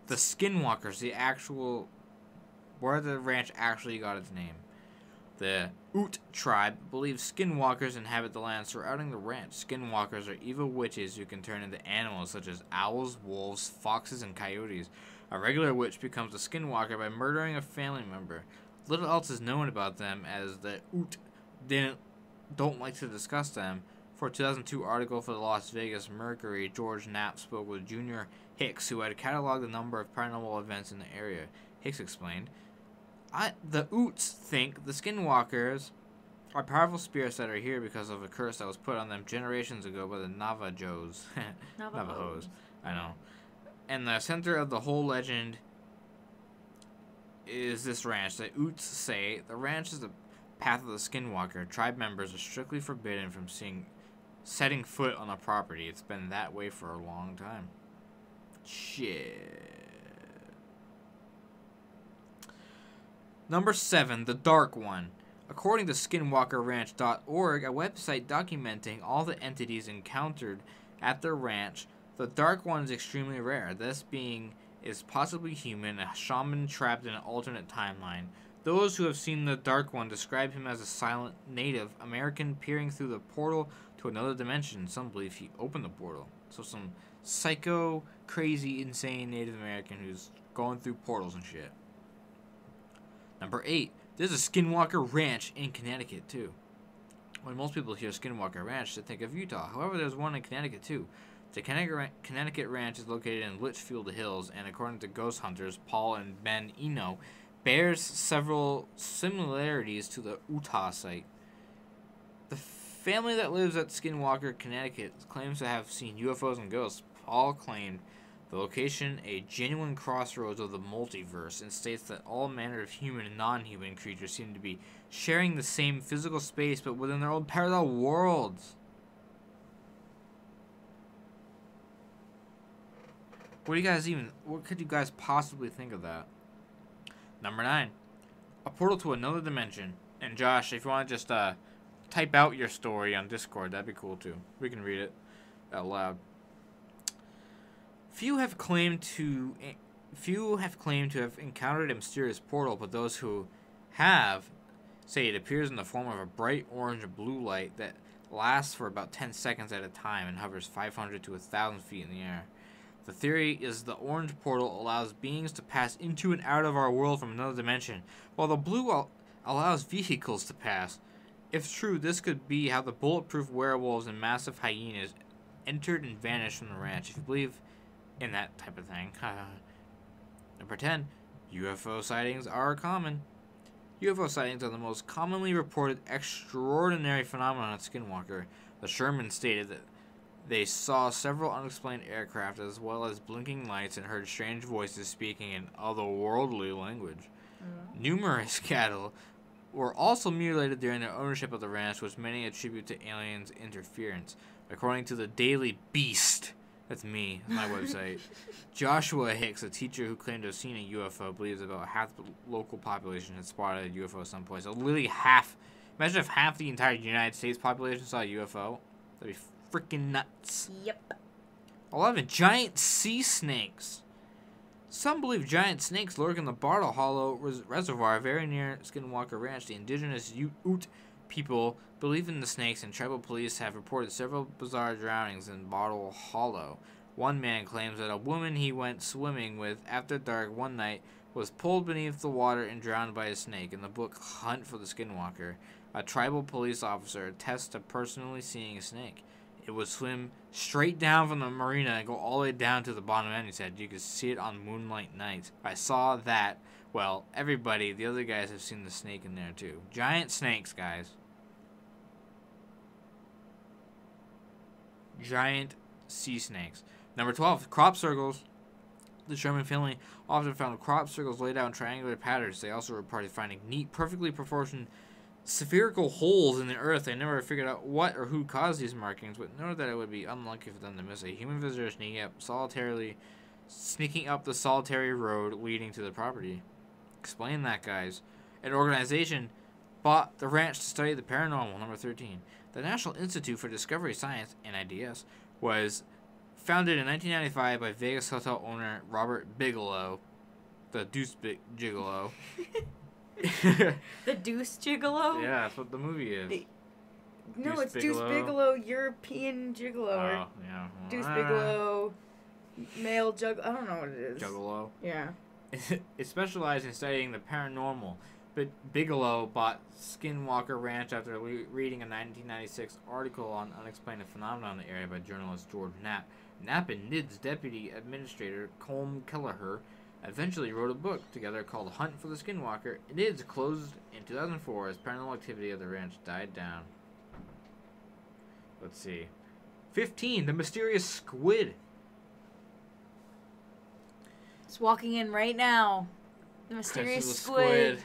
The Skinwalkers, where the ranch actually got its name. The Ute tribe believes skinwalkers inhabit the land surrounding the ranch. Skinwalkers are evil witches who can turn into animals such as owls, wolves, foxes, and coyotes. A regular witch becomes a skinwalker by murdering a family member. Little else is known about them, as the Ute don't like to discuss them. For a 2002 article for the Las Vegas Mercury, George Knapp spoke with Junior Hicks, who had cataloged a number of paranormal events in the area. Hicks explained, the Utes think the Skinwalkers are powerful spirits that are here because of a curse that was put on them generations ago by the Navajos. Navajos. I know. And the center of the whole legend is this ranch. The Oots say the ranch is the path of the Skinwalker. Tribe members are strictly forbidden from setting foot on the property. It's been that way for a long time. Shit. Number 7, the Dark One. According to SkinwalkerRanch.org, a website documenting all the entities encountered at the ranch, the Dark One is extremely rare. This being is possibly human, a shaman trapped in an alternate timeline. Those who have seen the Dark One describe him as a silent Native American peering through the portal to another dimension. Some believe he opened the portal. So some psycho, crazy, insane Native American who's going through portals and shit. Number 8. There's a Skinwalker Ranch in Connecticut, too. When most people hear Skinwalker Ranch, they think of Utah. However, there's one in Connecticut, too. The Connecticut Ranch is located in Litchfield Hills, and according to ghost hunters Paul and Ben Eno, bears several similarities to the Utah site. The family that lives at Skinwalker, Connecticut, claims to have seen UFOs and ghosts. Paul claimed the location a genuine crossroads of the multiverse, and states that all manner of human and non-human creatures seem to be sharing the same physical space but within their own parallel worlds. What could you guys possibly think of that? Number 9, a portal to another dimension. And Josh, if you want to just type out your story on Discord, that'd be cool too. We can read it out loud. Few have claimed to have encountered a mysterious portal, but those who have say it appears in the form of a bright orange or blue light that lasts for about 10 seconds at a time and hovers 500 to 1,000 feet in the air. The theory is the orange portal allows beings to pass into and out of our world from another dimension, while the blue allows vehicles to pass. If true, this could be how the bulletproof werewolves and massive hyenas entered and vanished from the ranch. If you believe in that type of thing. Number 10, UFO sightings are common. UFO sightings are the most commonly reported extraordinary phenomenon at Skinwalker. The Sherman stated that they saw several unexplained aircraft as well as blinking lights and heard strange voices speaking in otherworldly language. Numerous cattle were also mutilated during their ownership of the ranch, which many attribute to aliens' interference. According to the Daily Beast, that's me, my website, Joshua Hicks, a teacher who claimed to have seen a UFO, believes about half the local population had spotted a UFO someplace. So literally half. Imagine if half the entire United States population saw a UFO. That'd be freaking nuts. Yep. 11. Giant sea snakes. Some believe giant snakes lurk in the Bottle Hollow Reservoir, very near Skinwalker Ranch. The indigenous Ute people believe in the snakes, and tribal police have reported several bizarre drownings in Bottle Hollow. One man claims that a woman he went swimming with after dark one night was pulled beneath the water and drowned by a snake. In the book Hunt for the Skinwalker, a tribal police officer attests to personally seeing a snake. It would swim straight down from the marina and go all the way down to the bottom end, he said. You could see it on moonlight nights. I saw that. Well, everybody, the other guys have seen the snake in there too. Giant snakes, guys. Giant sea snakes. Number 12, crop circles. The Sherman family often found crop circles laid out in triangular patterns. They also reported finding neat, perfectly proportioned spherical holes in the earth. They never figured out what or who caused these markings, but noted that it would be unlucky for them to miss a human visitor sneaking up the solitary road leading to the property. Explain that, guys. An organization bought the ranch to study the paranormal. Number 13. The National Institute for Discovery Science, NIDS, was founded in 1995 by Vegas hotel owner Robert Bigelow, the Deuce Gigolo. The Deuce Gigolo? Yeah, that's what the movie is. No, Deuce it's Bigalow. Deuce Bigelow, European Gigolo. Oh, yeah. Deuce Bigelow, male juggalo. I don't know what it is. Juggalo. Yeah. It specialized in studying the paranormal, but Bigelow bought Skinwalker Ranch after reading a 1996 article on unexplained phenomena in the area by journalist George Knapp. Knapp and NID's deputy administrator, Colm Kelleher, eventually wrote a book together called Hunt for the Skinwalker. NIDS closed in 2004 as paranormal activity of the ranch died down. Let's see. 15. The mysterious squid. It's walking in right now. The mysterious Chris squid.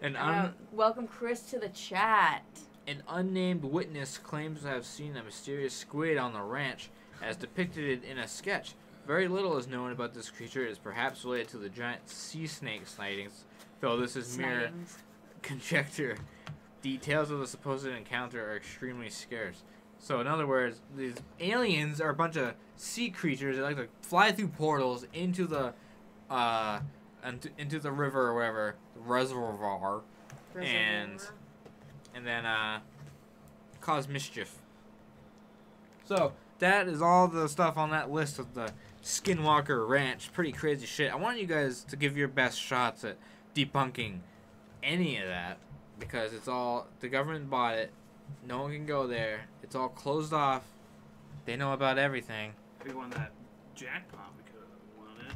And welcome Chris to the chat. An unnamed witness claims to have seen a mysterious squid on the ranch, as depicted in a sketch. Very little is known about this creature. It is perhaps related to the giant sea snake sightings, though this is mere conjecture. Details of the supposed encounter are extremely scarce. So, in other words, these aliens are a bunch of sea creatures that like to fly through portals into the river or whatever, the reservoir. And then cause mischief. So that is all the stuff on that list of the Skinwalker Ranch. Pretty crazy shit. I want you guys to give your best shots at debunking any of that, because it's all, the government bought it. No one can go there. It's all closed off. They know about everything. If we won that jackpot, we could have won it.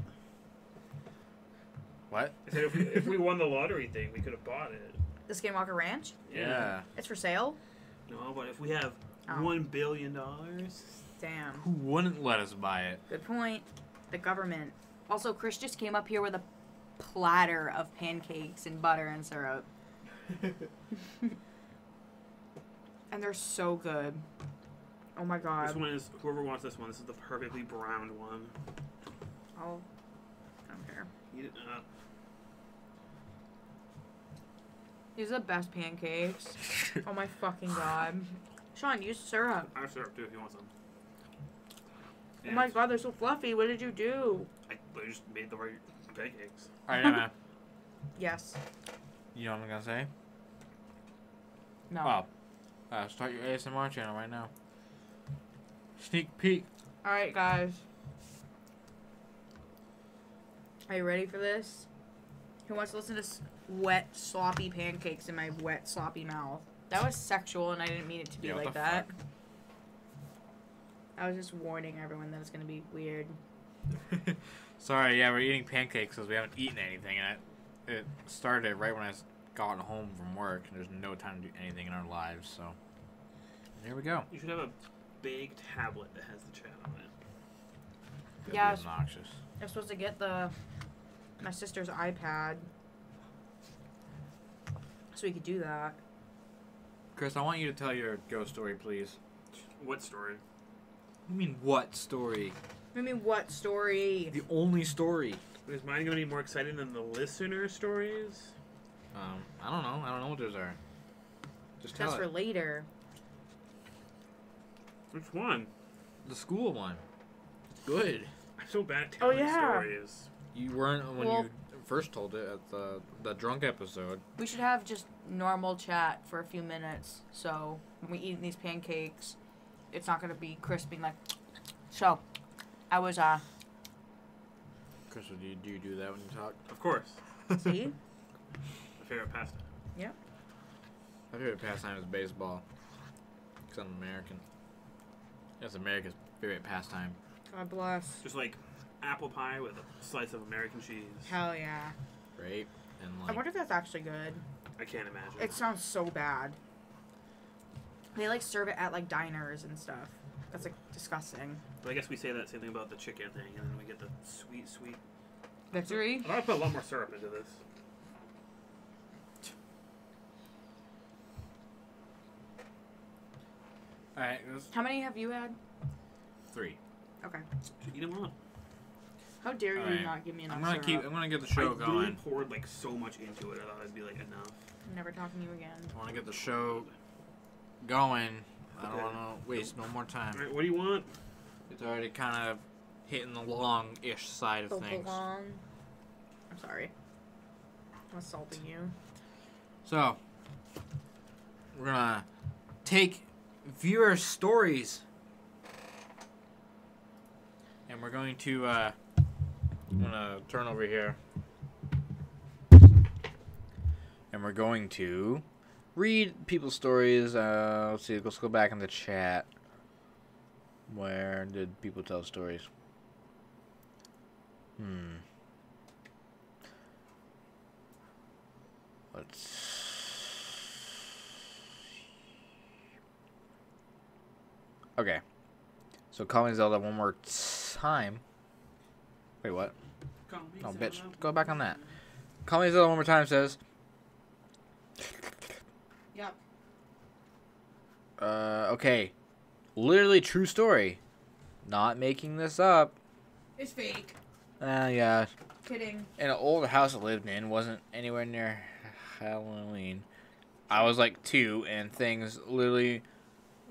What? I said if we won the lottery thing, we could have bought it. The Skinwalker Ranch? Yeah. It's for sale? No, but if we have $1 billion... Damn. Who wouldn't let us buy it? Good point. The government. Also, Chris just came up here with a platter of pancakes and butter and syrup. And they're so good. Oh my god. This one is, whoever wants this one, this is the perfectly browned one. Oh. I don't care. Eat it up. These are the best pancakes. Oh my fucking god. Sean, use syrup. I have syrup too if you want some. Oh my god, they're so fluffy. What did you do? I just made the right pancakes. Alright, man. Yes. You know what I'm gonna say? No. Oh. Start your ASMR channel right now. Sneak peek. Alright, guys. Are you ready for this? Who wants to listen to wet, sloppy pancakes in my wet, sloppy mouth? That was sexual, and I didn't mean it to be like that. Fuck? I was just warning everyone that it's going to be weird. Sorry, yeah, we're eating pancakes because we haven't eaten anything, and it started right when I got home from work, and there's no time to do anything in our lives, so here we go. You should have a big tablet that has the chat on it. That'd Yeah, be obnoxious. I'm supposed to get my sister's iPad so we could do that. Chris, I want you to tell your ghost story, please. What story? You mean what story? I mean, what story? The only story. Is mine going to be more exciting than the listener stories? I don't know. I don't know what those are. Just tell That's for it. later. Which one? The school one. It's good. I'm so bad at telling stories. You weren't when you first told it at the drunk episode. We should have just normal chat for a few minutes, so when we eat these pancakes, it's not going to be Chris being like, so, I was, Chris, do you do that when you talk? Of course. See? My favorite pastime. Yep. My favorite pastime is baseball. Because I'm American. That's America's favorite pastime. God bless. Just like apple pie with a slice of American cheese. Hell yeah. Right? And I like, wonder if that's actually good. I can't imagine. It sounds so bad. They, like, serve it at, like, diners and stuff. That's, like, disgusting. But I guess we say that same thing about the chicken thing, and then we get the sweet, sweet... Victory? I want to put a lot more syrup into this. alright, How many have you had? 3. Okay. Eat them up. How dare you Alright. not give me enough I'm gonna syrup? I'm gonna get the show I really going. poured like so much into it. I thought it'd be like enough. I'm never talking to you again. I wanna get the show going. I don't Okay. wanna waste no more time. Alright, what do you want? It's already kind of hitting the long-ish side of So things. long. I'm sorry. I'm assaulting you. So, we're gonna take viewer stories, and we're going to, I'm gonna turn over here, and we're going to read people's stories. Let's see, let's go back in the chat. Where did people tell stories? Let's... Okay. So call me Zelda one more time. Wait, what? No, bitch. Go back on that. Call me Zelda one more time, says. Yep. Okay. Literally true story. Not making this up. It's fake. Yeah. Kidding. In an old house I lived in, wasn't anywhere near Halloween. I was like 2, and things literally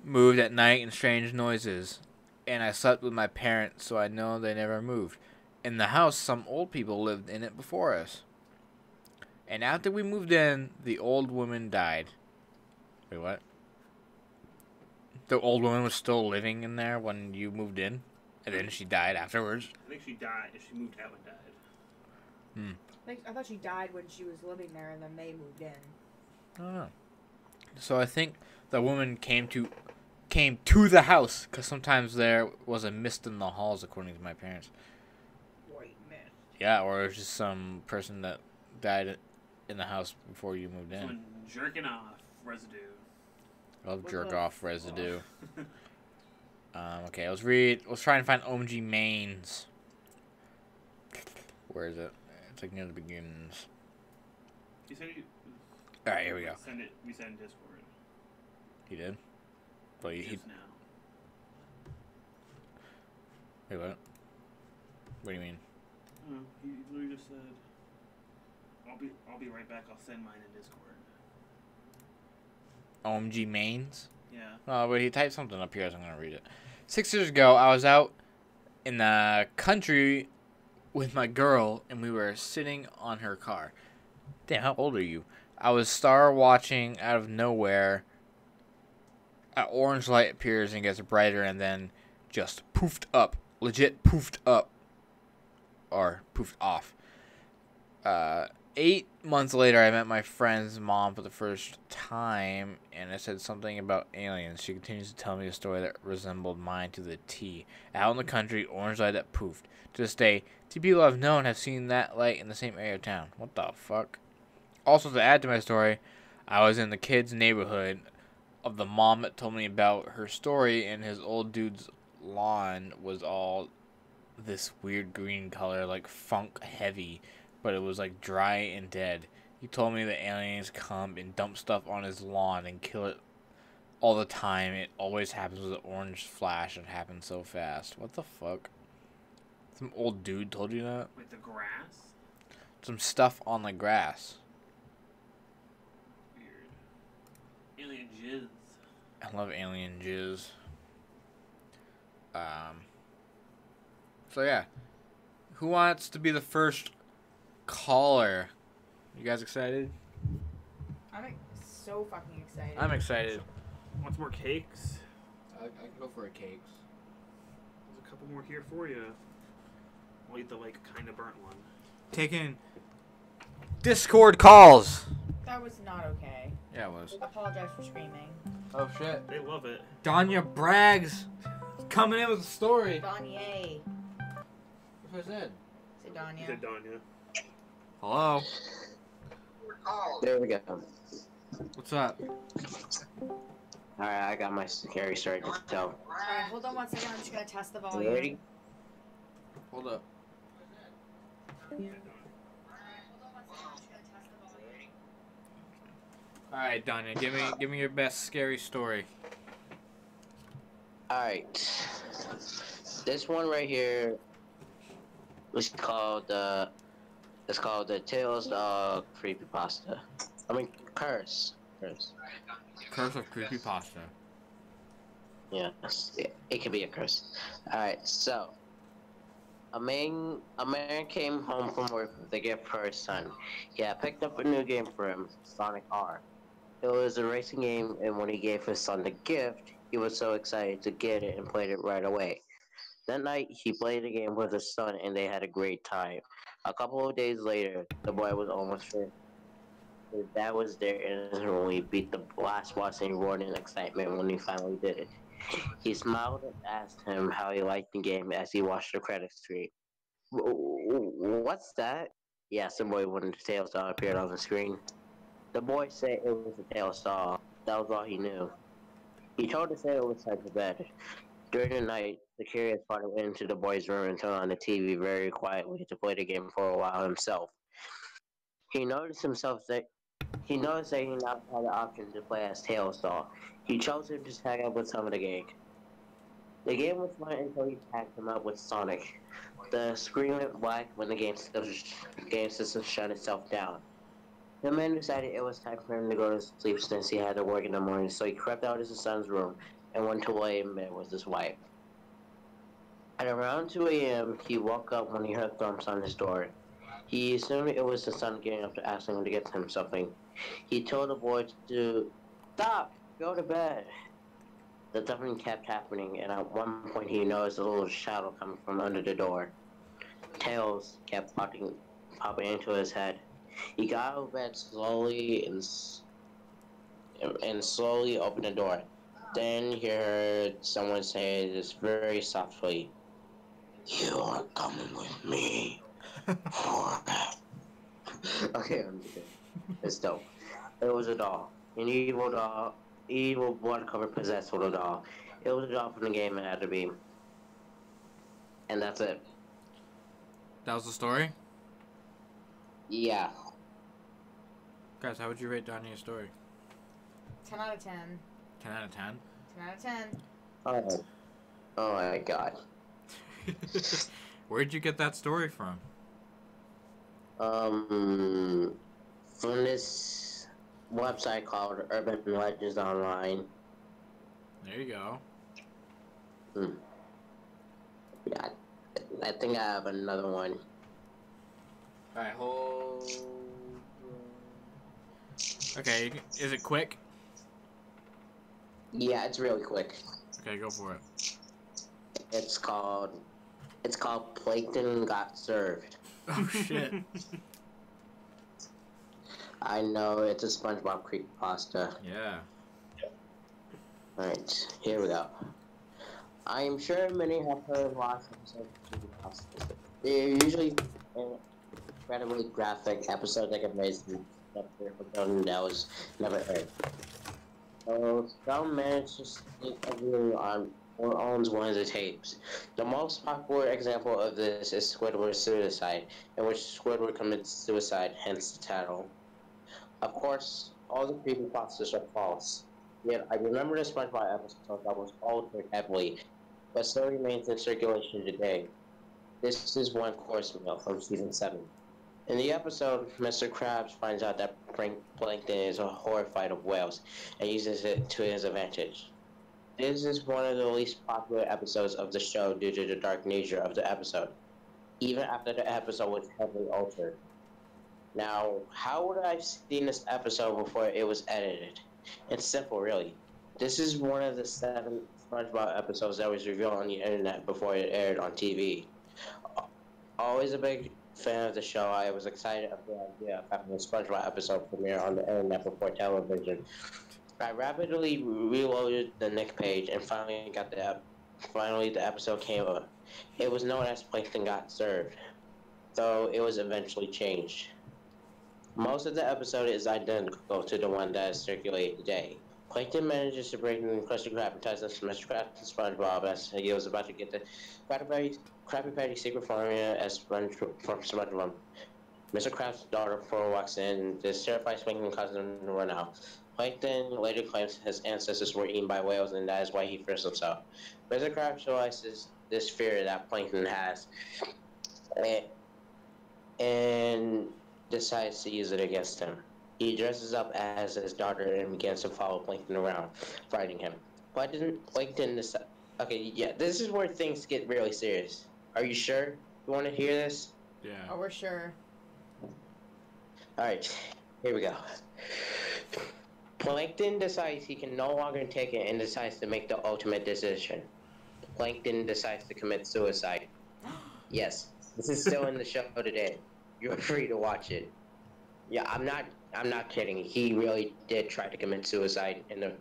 moved at night and strange noises. And I slept with my parents, so I know they never moved. In the house, some old people lived in it before us. And after we moved in, the old woman died. Wait, what? The old woman was still living in there when you moved in? And then she died afterwards? I think she died. She moved out and died. I thought she died when she was living there and then they moved in. I don't know. So I think the woman came to the house, because sometimes there was a mist in the halls, according to my parents. White mist. Yeah, or it was just some person that died in the house before you moved in. Someone jerking off residue. I love jerk off residue. Okay, let's try and find OMG mains. Where is it? It's like near the beginnings. You said you... Alright, here we go. We sent Discord. He did? Well, he Just now. Wait, what? What do you mean? Oh, he literally just said, I'll be right back. I'll send mine in Discord. OMG mains? Yeah. Oh, but he typed something up here, so I'm going to read it. 6 years ago, I was out in the country with my girl, and we were sitting on her car. Damn, how old are you? I was star watching out of nowhere. An orange light appears and gets brighter, and then just poofed up. Legit poofed up. Or poofed off. 8 months later, I met my friend's mom for the first time, and I said something about aliens. She continues to tell me a story that resembled mine to the T. Out in the country, orange light that poofed. To this day, 2 people I've known have seen that light in the same area of town. What the fuck? Also, to add to my story, I was in the kid's neighborhood of the mom that told me about her story, and his old dude's lawn was all this weird green color, like funk heavy, but it was like dry and dead. He told me that aliens come and dump stuff on his lawn and kill it all the time. It always happens with an orange flash. It happens so fast. What the fuck? Some old dude told you that? With the grass? Some stuff on the grass. Weird. Alien jizz. I love alien jizz. So yeah. Who wants to be the first caller? You guys excited? I'm so fucking excited. I'm excited. Want some more cakes? I can go for a cakes. There's a couple more here for you. I'll eat the, like, kind of burnt one. Taking Discord calls. That was not okay. Yeah, it was. I apologize for screaming. Oh shit. They love it. Danya Braggs coming in with a story. Danye. What's that? Say Danya. He said Danya. Hello. There we go. What's up? Alright, I got my scary story to tell. Alright, hold on 1 second. I'm just gonna test the You volume. ready? Hold up. All right, Danya, give me your best scary story. Alright. This one right here was called it's called the Tales of Creepypasta. I mean Curse. Curse of Creepypasta. Yes. It could be a curse. Alright, so a man came home from work with a gift for his son. He had picked up a new game for him, Sonic R. It was a racing game, and when he gave his son the gift, he was so excited to get it and played it right away. That night, he played the game with his son, and they had a great time. A couple of days later, the boy was almost finished. His dad was there in his room when he beat the last boss and he roared in excitement when he finally did it. He smiled and asked him how he liked the game as he watched the credits screen. What's that? He asked the boy when the tail star appeared on the screen. The boy said it was the tail star. That was all he knew. He told the sailor it was time for bed. During the night, the curious father went into the boy's room and turned on the TV very quietly to play the game for a while himself. He noticed himself that he noticed that he now had the option to play as Tails doll. He chose to just tag up with some of the gang. The game was fun until he tagged him up with Sonic. The screen went black when the game system shut itself down. The man decided it was time for him to go to sleep since he had to work in the morning, so he crept out of his son's room and went to lay in bed with his wife. At around 2 a.m., he woke up when he heard thumps on his door. He assumed it was the son getting up to ask him to get him something. He told the boy to stop, go to bed. The thumping kept happening, and at one point he noticed a little shadow coming from under the door. Tails kept popping into his head. He got out of bed slowly and slowly opened the door. Then he heard someone say this very softly, "You are coming with me forever." Okay, I'm just kidding. It's dope. It was a doll. An evil blood-covered possessed little doll. It was a doll from the game it had to be. And that's it. That was the story? Yeah. Guys, how would you rate Donnie's story? 10 out of 10. 10 out of 10? 10 out of 10. Oh my god. Where'd you get that story from? From this website called Urban Legends Online. There you go. Yeah, I think I have another one. Alright, hold... Okay, is it quick? Yeah, it's really quick. Okay, go for it. It's called Plankton Got Served. Oh shit. I know, it's a SpongeBob creepypasta. Yeah. Alright, here we go. I am sure many have heard of lots of episodes of creepypastas. They're usually incredibly graphic episodes that get raised in stuff that was never heard. So some managed to sneak a view on or owns one of the tapes. The most popular example of this is Squidward's suicide, in which Squidward commits suicide, hence the title. Of course, all the creepypastas are false. Yet I remember the SpongeBob episode that was altered heavily, but still remains in circulation today. This is one course meal from season 7. In the episode, Mr. Krabs finds out that Plankton is horrified of whales and uses it to his advantage. This is one of the least popular episodes of the show due to the dark nature of the episode, even after the episode was heavily altered. Now, how would I have seen this episode before it was edited? It's simple, really. This is one of the 7 SpongeBob episodes that was revealed on the internet before it aired on TV. Always a big fan of the show, I was excited about the idea of having a SpongeBob episode premiere on the internet before television. I rapidly reloaded the Nick page and finally the episode came up. It was known as Plankton Got Served, though it was eventually changed. Most of the episode is identical to the one that is circulated today. Plankton manages to break in Krusty Krab and ties up to Mr. Krabs and SpongeBob as he was about to get the Krabby Patty secret formula as from SpongeBob. Mr. Krabs' daughter Flora walks in. This terrifies Plankton and causes him to run out. Plankton later claims his ancestors were eaten by whales and that is why he fears himself. Mr. Krabs realizes this fear that Plankton has and decides to use it against him. He dresses up as his daughter and begins to follow Plankton around, fighting him. Plankton decides... Okay, yeah, this is where things get really serious. Are you sure you want to hear this? Yeah. Oh, we're sure. Alright, here we go. Plankton decides he can no longer take it and decides to make the ultimate decision. Plankton decides to commit suicide. Yes, this is still in the show today. You're free to watch it. Yeah, I'm not kidding. He really did try to commit suicide in the...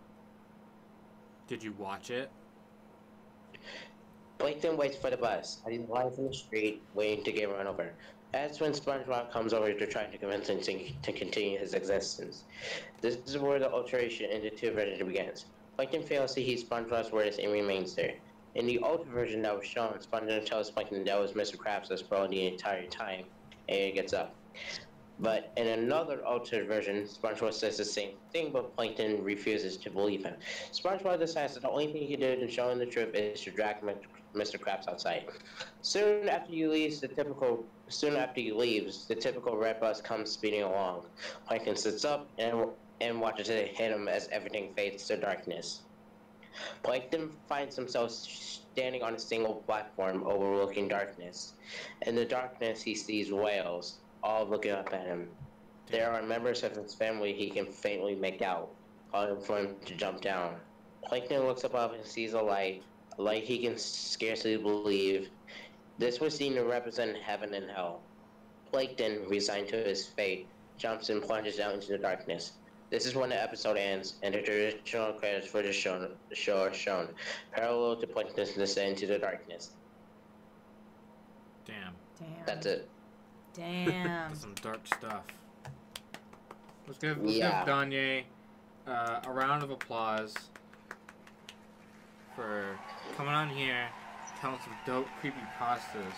Did you watch it? Plankton waits for the bus. He lies in the street, waiting to get run over. That's when SpongeBob comes over to try to convince him to continue his existence. This is where the alteration into 2 versions begins. Plankton fails to heed SpongeBob's words and remains there. In the old version that was shown, SpongeBob tells Plankton that was Mr. Krabs that's probably the entire time, and it gets up. But in another altered version, SpongeBob says the same thing, but Plankton refuses to believe him. SpongeBob decides that the only thing he can do to show him the truth is to drag Mr. Krabs outside. Soon after he leaves, the typical red bus comes speeding along. Plankton sits up and watches it hit him as everything fades to darkness. Plankton finds himself standing on a single platform overlooking darkness. In the darkness, he sees whales, all looking up at him. There are members of his family he can faintly make out, calling for him to jump down. Plankton looks above and sees a light he can scarcely believe. This was seen to represent heaven and hell. Plankton, resigned to his fate, jumps and plunges out into the darkness. This is when the episode ends, and the traditional credits for the show are shown, parallel to Plankton's descent into the darkness. Damn. That's it. Damn. That's some dark stuff. Let's give Danye a round of applause for coming on here, telling some dope creepypastas.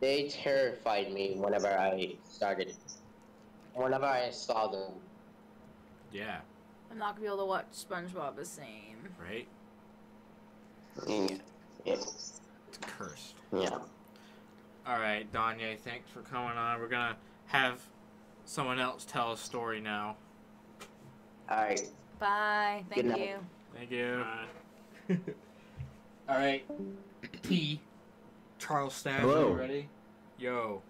They terrified me whenever I saw them. Yeah. I'm not gonna be able to watch SpongeBob the same. Right? Yeah. It's cursed. Yeah. Alright, Danye, thanks for coming on. We're gonna have someone else tell a story now. Alright. Bye. Thank Good you. night. Thank you. Alright. T. Charles Stabs, Hello. you ready? Yo.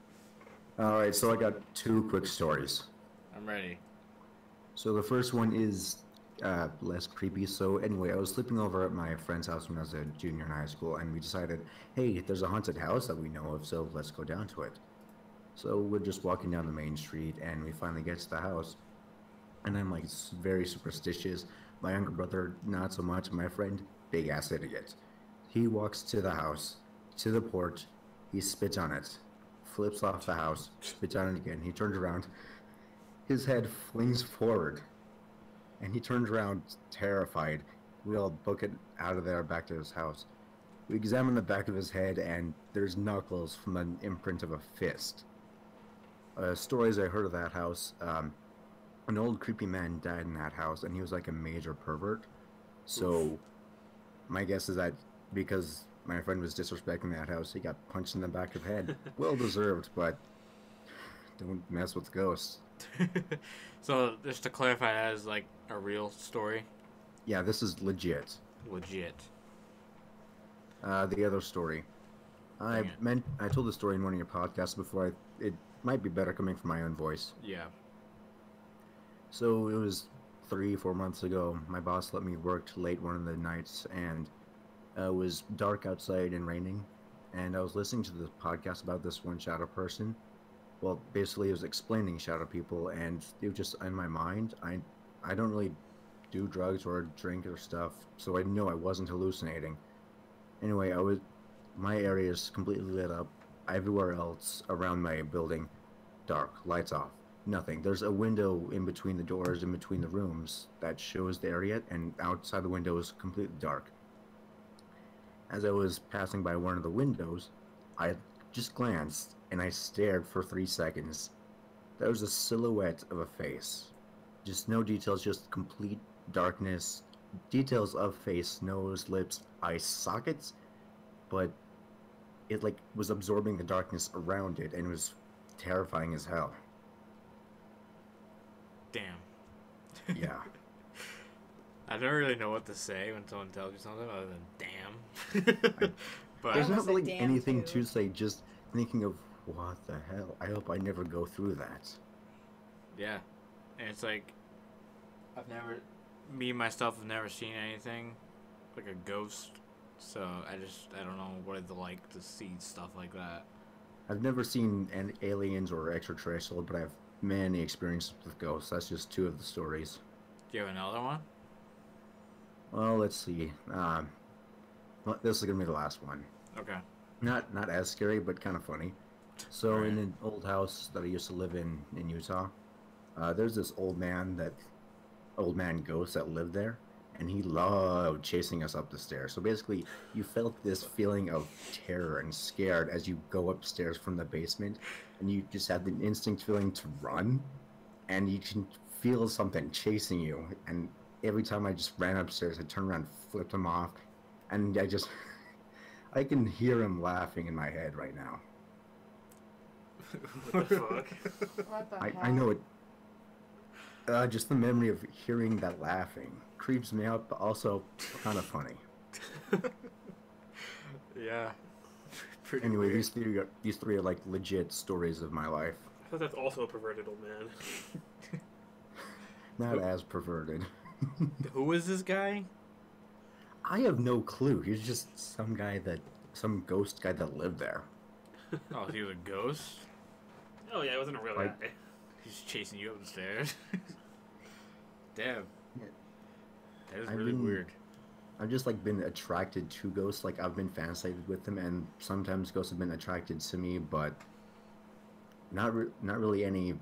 Alright, so I got two quick stories. I'm ready. So the first one is less creepy. So anyway, I was sleeping over at my friend's house when I was a junior in high school, and we decided, hey, there's a haunted house that we know of, so let's go down to it. So we're just walking down the main street, and we finally get to the house. And I'm like very superstitious. My younger brother, not so much. My friend, big ass idiot. He walks to the house, to the porch, he spits on it, flips off the house, spits on it again. He turns around, his head flings forward, and he turns around terrified. We all book it out of there back to his house. We examine the back of his head, and there's knuckles from an imprint of a fist. Stories I heard of that house, an old creepy man died in that house, and he was like a major pervert. So my guess is that because my friend was disrespecting that house, he got punched in the back of the head. Well deserved, but don't mess with ghosts. So, just to clarify, that is like a real story? Yeah, this is legit. Legit. The other story. I told the story in one of your podcasts before. It might be better coming from my own voice. Yeah. So it was 3-4 months ago. My boss let me work late one of the nights, and it was dark outside and raining. And I was listening to the podcast about this one shadow person. Well, basically, it was explaining shadow people, and it was just in my mind. I don't really do drugs or drink or stuff, so I know I wasn't hallucinating. Anyway, my area is completely lit up. Everywhere else around my building, dark, lights off, nothing. There's a window in between the doors, in between the rooms, that shows the area, and outside the window is completely dark. As I was passing by one of the windows, I just glanced, and I stared for 3 seconds. There was a silhouette of a face. Just no details, just complete darkness. Details of face, nose, lips, eye sockets, but it like was absorbing the darkness around it, and it was terrifying as hell. Damn. Yeah. I don't really know what to say when someone tells you something other than damn. But There's not almost really like damn anything too. to say, just thinking of what the hell. I hope I never go through that. yeah. And it's like, me myself have never seen anything like a ghost. So I don't know what it's like to see stuff like that. I've never seen aliens or extraterrestrial, but I have many experiences with ghosts. That's just 2 of the stories. Do you have another one? Well, let's see. Well, this is gonna be the last one. Okay. Not as scary, but kind of funny. So Alright. in an old house that I used to live in Utah, there's this old man ghost that lived there, and he loved chasing us up the stairs. So basically, you felt this feeling of terror and scared as you go upstairs from the basement, and you just had the instinct feeling to run, and you can feel something chasing you. And every time I just ran upstairs, I turned around, flipped him off, and I can hear him laughing in my head right now. What the fuck? What the I know it. Just the memory of hearing that laughing creeps me out, but also kind of funny. Yeah. Pretty Anyway, weird. these three are like legit stories of my life. I thought that's also a perverted old man. Not as perverted. Who is this guy? I have no clue. He's just some ghost guy that lived there. Oh, he was a ghost? Oh yeah, it wasn't a real Like- guy. He's chasing you up the stairs. Damn. Yeah. That is I've really been- weird. I've just like been attracted to ghosts. Like I've been fantasized with them, and sometimes ghosts have been attracted to me, but not really any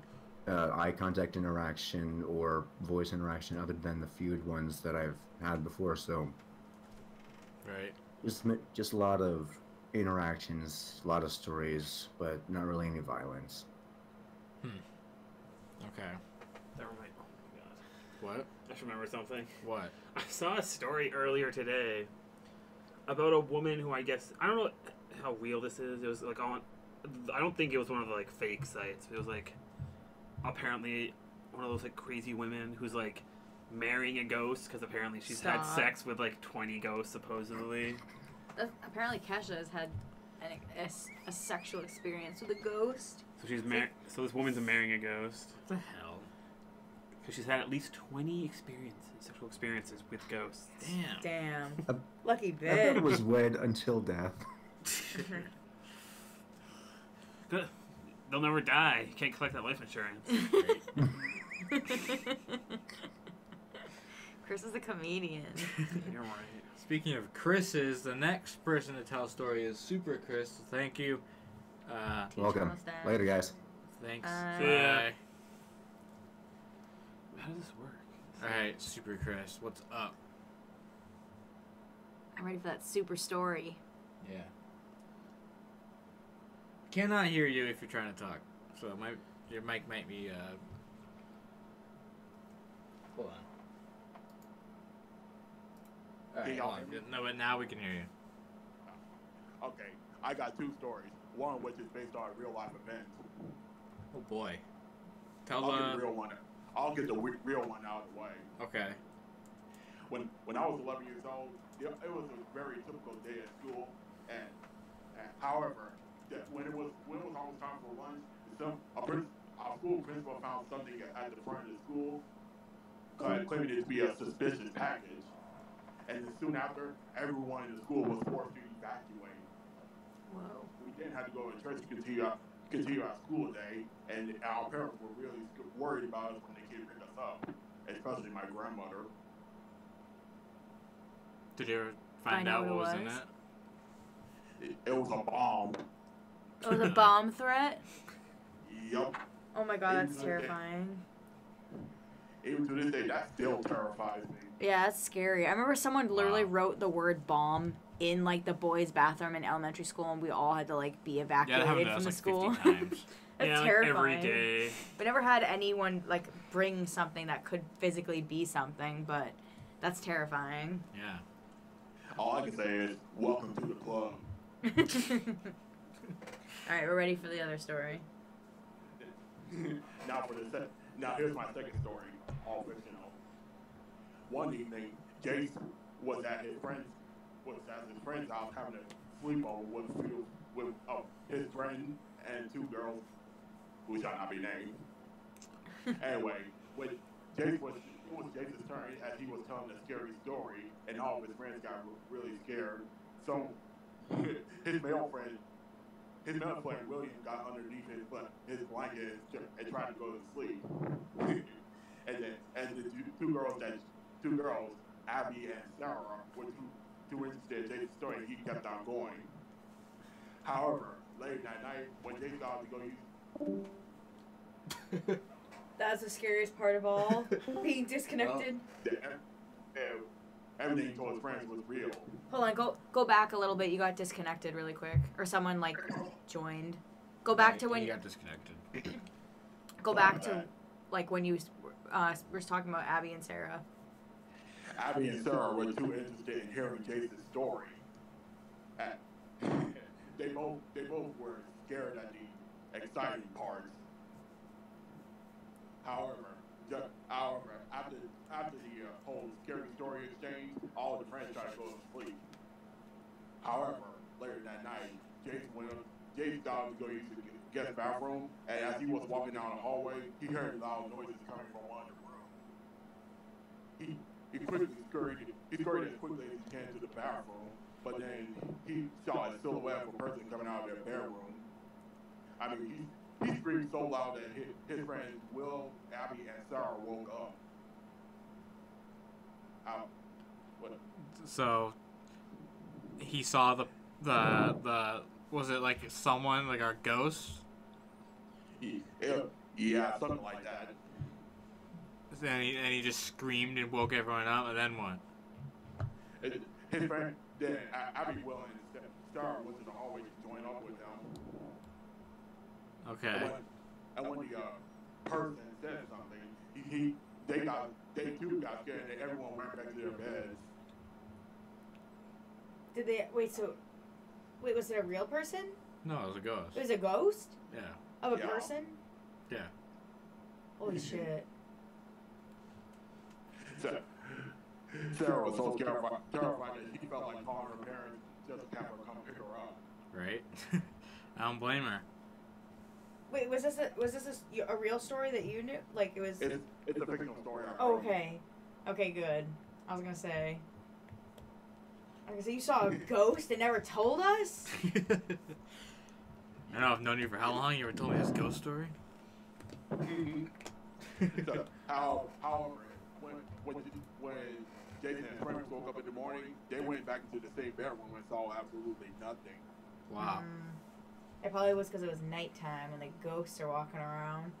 eye contact interaction or voice interaction other than the few ones that I've had before. So Right. just a lot of interactions, a lot of stories, but not really any violence. Okay. Never mind. Oh my god. What? I just remembered something. What? I saw a story earlier today about a woman who I don't know how real this is. It was like I don't think it was one of the like fake sites. It was like apparently one of those like crazy women who's like marrying a ghost because apparently she's had Stop. sex with like 20 ghosts supposedly. Apparently, Kesha has had a sexual experience with a ghost. So so this woman's marrying a ghost What the hell? because she's had at least 20 sexual experiences with ghosts. Damn. Damn. Lucky I thought it bitch. was wed until death. Good. They'll never die. You can't collect that life insurance. Chris is a comedian. You're right. Speaking of Chris's, the next person to tell a story is Super Chris. So thank you. Teacher Welcome. mustache. Later, guys. Thanks. See ya. Bye. How does this work? Alright, Super Chris, what's up? I'm ready for that super story. Yeah. Cannot hear you if you're trying to talk. So your mic might be hold on. Alright, y'all hold on. hear me? No, but now we can hear you. Okay, I got two stories. One of which is based on real life events. Oh boy. Tell I'll get the real one. I'll get the real one out of the way. Okay. When I was 11 years old, it was a very typical day at school, and however, when it was almost time for lunch, our school principal found something at the front of the school, claiming it to be a suspicious package, and then soon after, everyone in the school was forced to evacuate. Whoa. We then had to go to church to continue our school day, and our parents were really worried about us when they came to pick us up, especially my grandmother. Did you ever find out what was in was? it? It was a bomb. It was a bomb threat? Yup. Oh my god, that's Even terrifying. Even to this day, that still terrifies me. Yeah, that's scary. I remember someone literally Wow. wrote the word bomb in like the boys' bathroom in elementary school, and we all had to like be Yeah, that evacuated happened to from us the like school. 50 times. That's yeah, like terrifying. every day. We never had anyone like bring something that could physically be something, but that's terrifying. Yeah. All I can say is, welcome to the club. Alright, we're ready for the other story. Now here's my second story, all fictional. One evening, Jace was at his friend's house having a sleepover with his friend and two girls who shall not be named. Anyway, it was Jace's turn as he was telling a scary story, and all of his friends got really scared. So his male friend William got underneath his blanket and tried to go to sleep. and the two girls, Abby and Sarah, were too interested in Jace's story, and he kept on going. However, late that night, when Jace got to go That's the scariest part of all. Being disconnected. everything he told his friends was real. Hold on, go back a little bit. You got disconnected really quick, or someone like joined. Go back to when you got disconnected. Go back to like when you were talking about Abby and Sarah. Abby and Sarah were too interested in hearing Jason's story. They both were scared at the exciting parts. However, after the whole scary story exchange, all the friends tried to go to sleep. However, later that night, Jason got to go use the guest bathroom, and as he was walking down the hallway, he heard loud noises coming from one of the rooms. He quickly scurried as quickly as he can to the bathroom, but then he saw a silhouette of a person coming out of their bedroom. I mean, he screamed so loud that his friends Will, Abby, and Sarah woke up. So he saw the was it like someone, like our ghost? Yeah, something like that. And he just screamed and woke everyone up, and then what? His friend, then Abby, Will, and Sarah went to the hallway to join up with them. Okay. And when the person said something, they too got scared, and everyone went back to their beds. Did they wait, was it a real person? No, it was a ghost. It was a ghost? Yeah. Of a person? Yeah. Holy shit. Sarah was so terrified that she felt like calling her parents just to have her come pick her up. Right? I don't blame her. Wait, was this a real story that you knew? Like, it was... It's a fictional story. Oh, okay. Okay, good. I was gonna say... you saw a ghost and never told us? I know, I've known you for how long? You ever told me this ghost story? So, however, when Jason and his friends woke up in the morning, they went back into the same bedroom and saw absolutely nothing. Wow. It probably was because it was nighttime and the ghosts are walking around.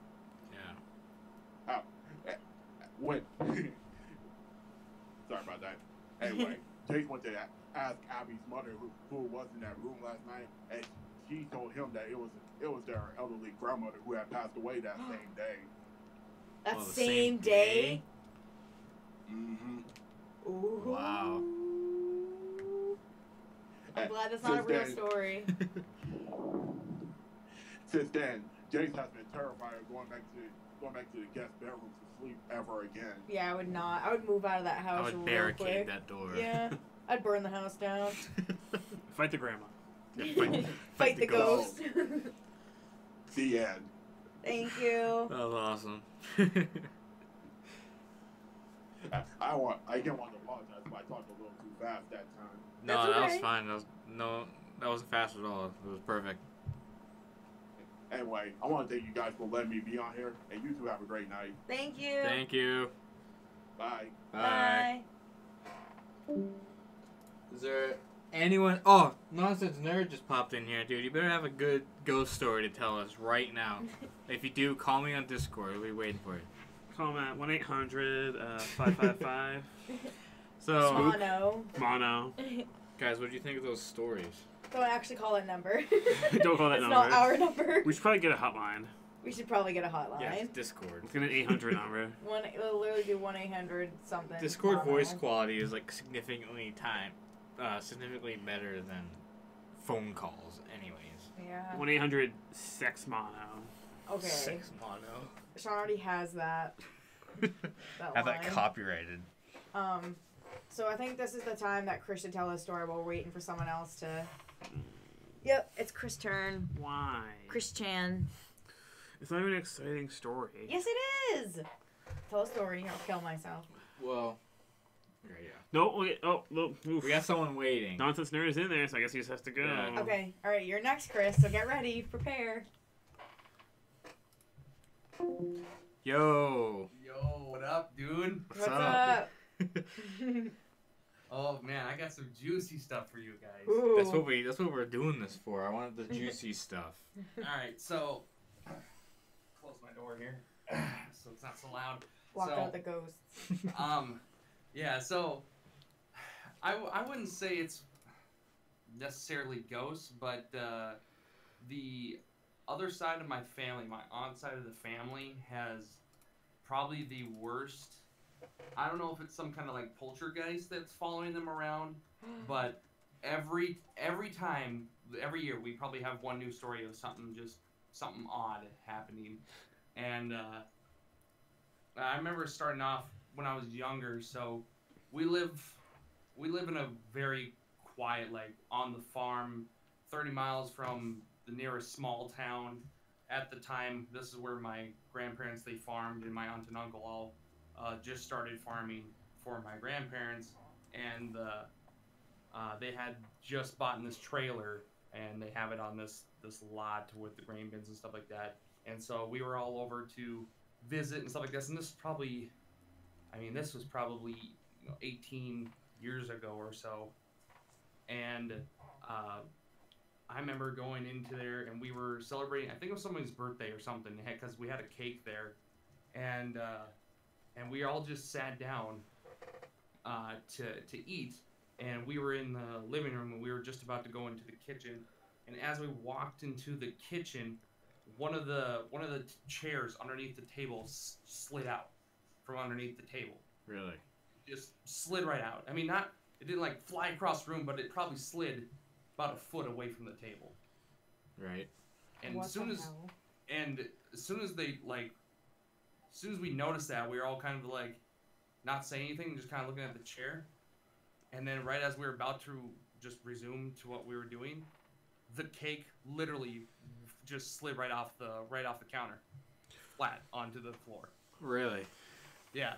Yeah. Sorry about that. Anyway, Jason went to ask Abby's mother who was in that room last night, and she told him that it was their elderly grandmother who had passed away that same day. That same day? Mm-hmm. Ooh. Wow. I'm glad that's not a real story. Since then, Jace has been terrified of going back to the guest bedroom to sleep ever again. Yeah, I would not. I would move out of that house I would barricade that door. Yeah. I'd burn the house down. Fight the grandma. Yeah, fight the ghost. The end. Thank you. That was awesome. I didn't want to apologize, but I talked a little too fast that time. No, That's that okay. was fine. That wasn't fast at all. It was perfect. Anyway, I want to thank you guys for letting me be on here, and you two have a great night. Thank you. Thank you. Bye. Bye. Is there anyone? Oh, NonsenseNerd just popped in here, dude. You better have a good ghost story to tell us right now. If you do, call me on Discord. We'll be waiting for you. Call them at 1-800-555. So, Mono. guys, what do you think of those stories? Don't actually call that number. Don't call that it's number. It's not our number. We should probably get a hotline. We should probably get a hotline. Yeah, it's Discord. Let's get an 800 number. It'll literally do 1-800 something. Discord voice quality is like significantly better than phone calls, anyways. Yeah. 1-800-SEX-MONO. Okay. Sex mono. Sean already has that. Have that copyrighted. So I think this is the time that Chris should tell his story while we're waiting for someone else to. Yep, it's Chris' turn. Why? Chris Chan. It's not even an exciting story. Yes, it is. Tell a story. I'll kill myself. Well, yeah. No, okay. Oh, look. Oof. We got someone waiting. NonsenseNerd is in there, so I guess he just has to go. Yeah. Okay. All right. You're next, Chris. So get ready. Prepare. Yo. Yo, what up, dude? What's up? Oh man, I got some juicy stuff for you guys. Ooh. That's what we're doing this for. I wanted the juicy stuff. All right, so close my door here so it's not so loud. Walk So, out the ghosts. Yeah, so I wouldn't say it's necessarily ghosts, but the other side of my family, my aunt's side of the family, has probably the worst. I don't know if it's some kind of like poltergeist that's following them around, but every time, every year, we probably have one new story of something odd happening. And I remember starting off when I was younger. So we live in a very quiet, like on the farm, 30 miles from the nearest small town. At the time, this is where my grandparents, they farmed, and my aunt and uncle all just started farming for my grandparents, and they had just bought this trailer, and they have it on this lot with the grain bins and stuff like that. And so we were all over to visit and stuff like this. And this was probably 18 years ago or so. And I remember going into there, and we were celebrating. I think it was somebody's birthday or something, because we had a cake there, and we all just sat down to eat. And we were in the living room, and we were just about to go into the kitchen. And as we walked into the kitchen, one of the chairs underneath the table slid out from underneath the table. Really? Just slid right out. I mean, it didn't like fly across the room, but it probably slid about a foot away from the table. Right. And as soon as we noticed that, we were all kind of like not saying anything, just kind of looking at the chair. And then right as we were about to just resume to what we were doing, the cake literally just slid right off the counter, flat onto the floor. Really? Yeah,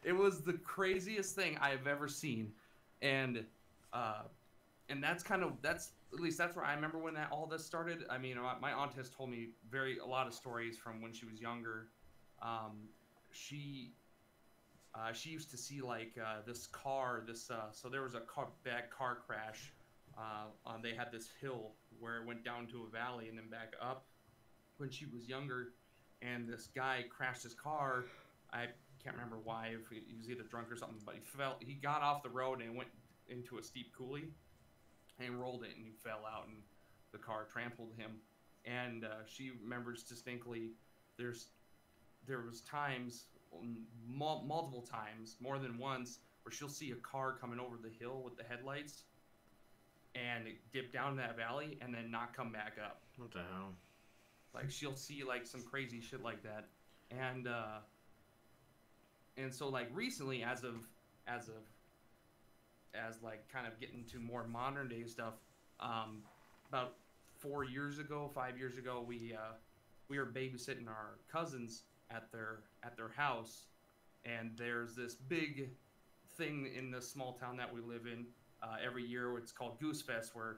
it was the craziest thing I have ever seen, and that's at least that's where I remember when all this started. I mean, my aunt has told me a lot of stories from when she was younger. She used to see like this car, so there was a bad car crash. They had this hill where it went down to a valley and then back up when she was younger, and this guy crashed his car. I can't remember why, if he was either drunk or something, but he got off the road and went into a steep coulee and rolled it, and he fell out, and the car trampled him. And she remembers distinctly there was times, multiple times, more than once, where she'll see a car coming over the hill with the headlights and it dip down that valley and then not come back up. What the hell? Like, she'll see like some crazy shit like that. And so like recently, as like kind of getting to more modern day stuff, about 5 years ago, we were babysitting our cousins at their house, and there's this big thing in the small town that we live in every year. It's called Goose Fest, where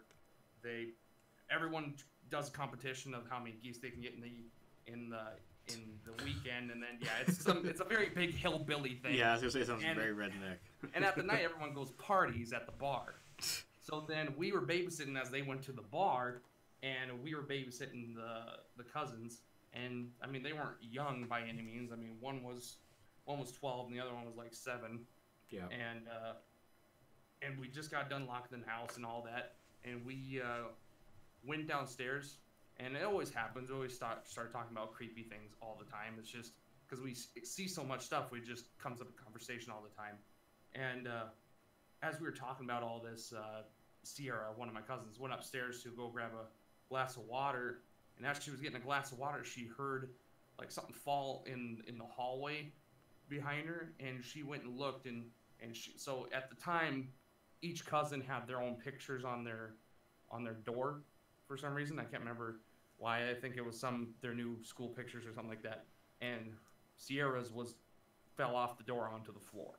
everyone does a competition of how many geese they can get in the weekend, and then it's a very big hillbilly thing. Yeah, I was gonna say something very redneck. And at the night, everyone goes parties at the bar. So then we were babysitting as they went to the bar, and we were babysitting the cousins. And I mean, they weren't young by any means. I mean, one was 12, and the other one was like 7. Yeah. And we just got done locking the house and all that, and we went downstairs. And it always happens. We always start talking about creepy things all the time. It's just because we see so much stuff, we just comes up in conversation all the time. And as we were talking about all this, Sierra, one of my cousins, went upstairs to go grab a glass of water. And as she was getting a glass of water, she heard like something fall in the hallway behind her. And she went and looked. So at the time, each cousin had their own pictures on their door. For some reason, I can't remember why. I think it was their new school pictures or something like that. And Sierra's fell off the door onto the floor.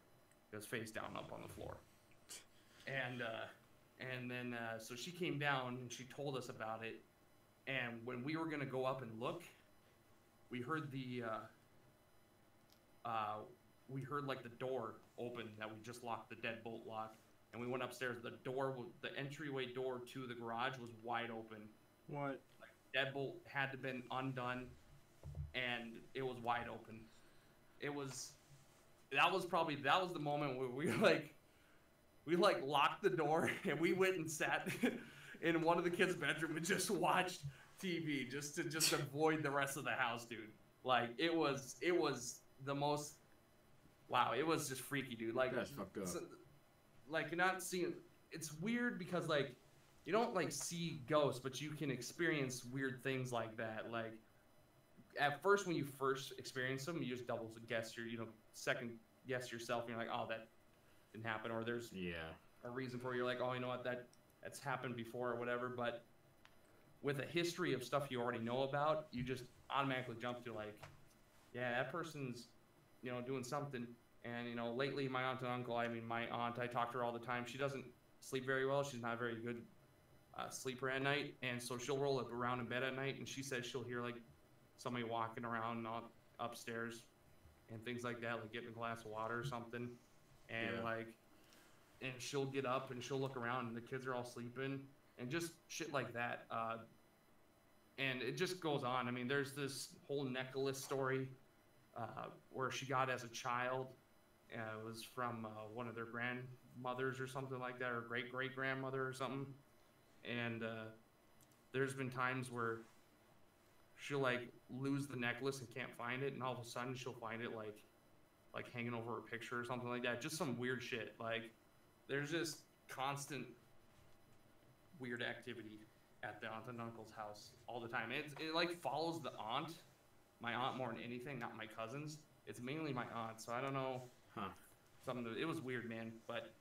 It was face down up on the floor. And then so she came down and she told us about it. And when we were gonna go up and look, we heard like the door open that we just locked, the deadbolt lock. And we went upstairs. The entryway door to the garage was wide open. What? Like, deadbolt had to been undone, and it was wide open. That was the moment where we were like, we like locked the door and we went and sat in one of the kids' bedroom and just watched TV just to avoid the rest of the house, dude. Like it was the most. Wow, it was just freaky, dude. Like that's fucked up. Like you're not seeing. It's weird because like you don't like see ghosts, but you can experience weird things like that. Like at first, when you first experience them, you just double guess second guess yourself, and you're like, oh, that didn't happen, or there's a reason for it. You're like, oh, you know what, that's happened before or whatever. But with a history of stuff you already know about, you just automatically jump to like, yeah, that person's doing something. And lately my aunt and uncle, my aunt, I talk to her all the time. She doesn't sleep very well. She's not a very good sleeper at night, and so she'll roll up around in bed at night, and she says she'll hear like somebody walking around upstairs and things like that, like getting a glass of water or something, and and she'll get up and she'll look around and the kids are all sleeping and just shit like that. And it just goes on. I mean, there's this whole necklace story where she got as a child. It was from one of their grandmothers or something like that, or great-great-grandmother or something. And there's been times where she'll like lose the necklace and can't find it, and all of a sudden she'll find it like hanging over a picture or something like that. Just some weird shit. Like there's just constant weird activity at the aunt and uncle's house all the time. It like follows the aunt, my aunt more than anything, not my cousins. It's mainly my aunt, so I don't know. It was weird, man. But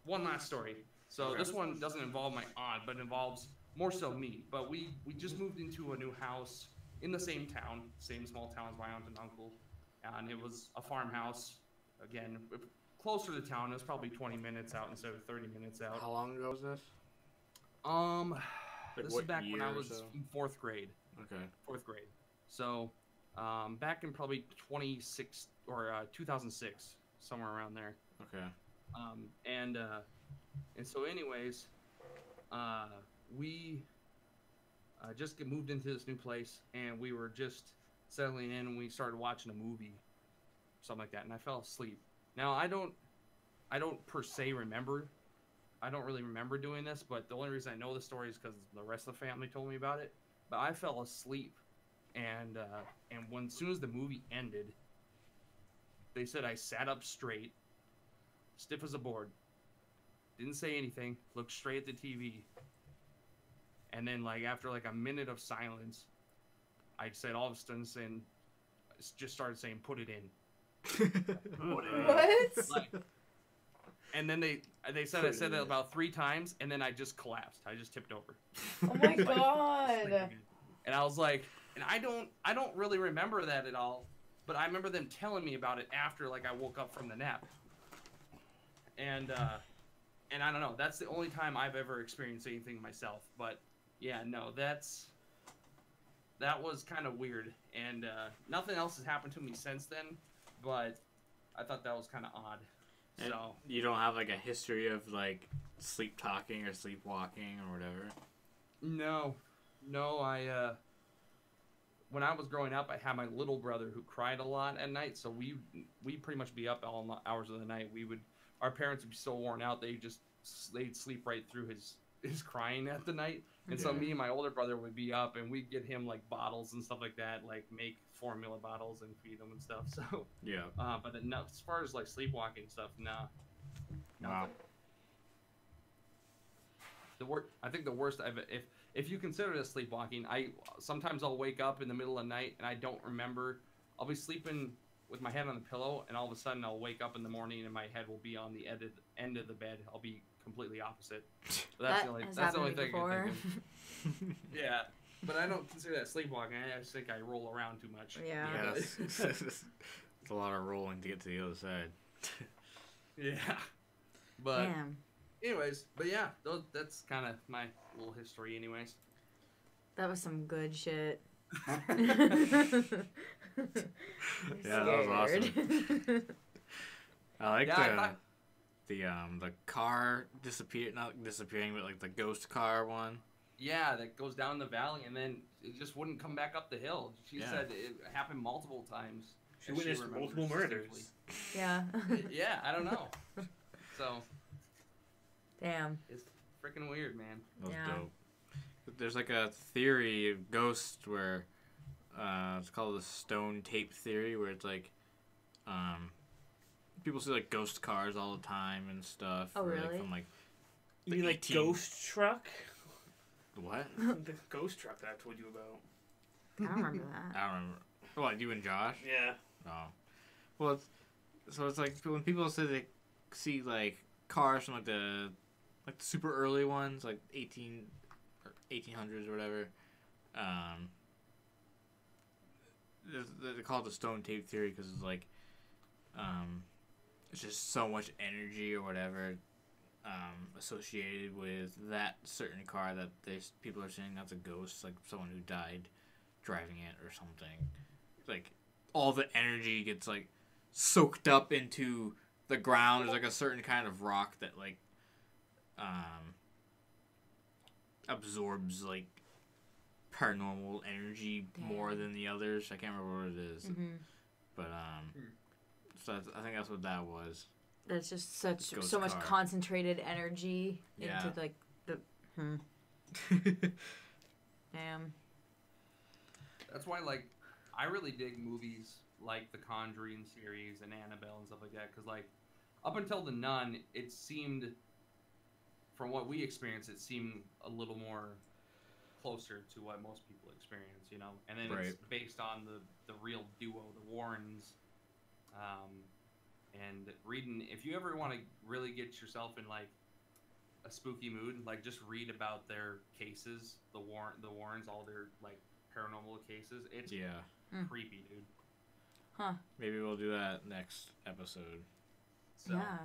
one last story. So this one doesn't involve my aunt, but involves more so me. But we just moved into a new house in the same town, same small town as my aunt and uncle, and it was a farmhouse. Again, closer to town. It was probably 20 minutes out instead of 30 minutes out. How long ago was this? This is back when I was in 4th grade. Okay. 4th grade. So, back in probably 2006, somewhere around there. Okay. And so anyways, we just moved into this new place, and we were just settling in, and we started watching a movie, something like that, and I fell asleep. Now, I don't per se remember. I don't really remember doing this, but the only reason I know the story is because the rest of the family told me about it. But I fell asleep, and as soon as the movie ended, they said I sat up straight, stiff as a board, didn't say anything, looked straight at the TV, and then like after like a minute of silence, I said all of a sudden just started saying, "Put it in." What? Like, and then they said I said it about 3 times, and then I just collapsed. I just tipped over. Oh my god! And I was like, and I don't really remember that at all, but I remember them telling me about it after like I woke up from the nap. And I don't know. That's the only time I've ever experienced anything myself. But yeah, no, that was kind of weird, and nothing else has happened to me since then. But I thought that was kind of odd. And so you don't have like a history of like sleep talking or sleepwalking or whatever? No, I when I was growing up, I had my little brother who cried a lot at night, so we'd pretty much be up all hours of the night. Our parents would be so worn out, they'd sleep right through his crying at the night. And so me and my older brother would be up, and we'd get him like bottles and stuff like that, like make formula bottles and feed him and stuff. So yeah. But no, as far as like sleepwalking stuff, nah. Wow. I think the worst if you consider it sleepwalking, sometimes I'll wake up in the middle of the night and I don't remember. I'll be sleeping with my head on the pillow, and all of a sudden I'll wake up in the morning and my head will be on the end of the bed. I'll be completely opposite. So that's the only thing I can think of. Yeah, but I don't consider that sleepwalking. I just think I roll around too much. Yeah. It's a lot of rolling to get to the other side. Yeah. But Damn. anyways, but yeah, that's kind of my little history anyways. That was some good shit. Yeah, that was awesome. I like the car not disappearing, but like the ghost car one. Yeah, that goes down the valley and then it just wouldn't come back up the hill. She said it happened multiple times. She as witnessed remembers multiple murders. distinctly. Yeah. Yeah, I don't know. So Damn. it's freaking weird, man. That was Yeah. dope. There's like a theory of ghosts where it's called the stone tape theory, where it's like people see like ghost cars all the time and stuff. Oh, or, like, really? from like You mean like 18 Ghost Truck? what? The Ghost Truck that I told you about. I don't remember that. I don't remember. What, you and Josh? Yeah. Oh. Well, it's like when people say they see like cars from like the super early ones, like 1800s or whatever. They call it the stone tape theory because it's like it's just so much energy or whatever associated with that certain car that people are saying that's a ghost, like someone who died driving it or something. Like all the energy gets like soaked up into the ground. There's like a certain kind of rock that like absorbs like paranormal energy more than the others. I can't remember what it is. But so I think that's what that was. That's just Ghost so much car. concentrated energy Yeah. into like the. Damn. That's why, like, I really dig movies like the Conjuring series and Annabelle and stuff like that, because, like, up until The Nun, it seemed, from what we experienced, it seemed a little more closer to what most people experience, you know? And then it's based on the real duo, the Warrens, and reading, if you ever want to really get yourself in, like, a spooky mood, like, just read about their cases, the Warrens, all their, like, paranormal cases. It's creepy, dude. Huh. Maybe we'll do that next episode. So, Yeah.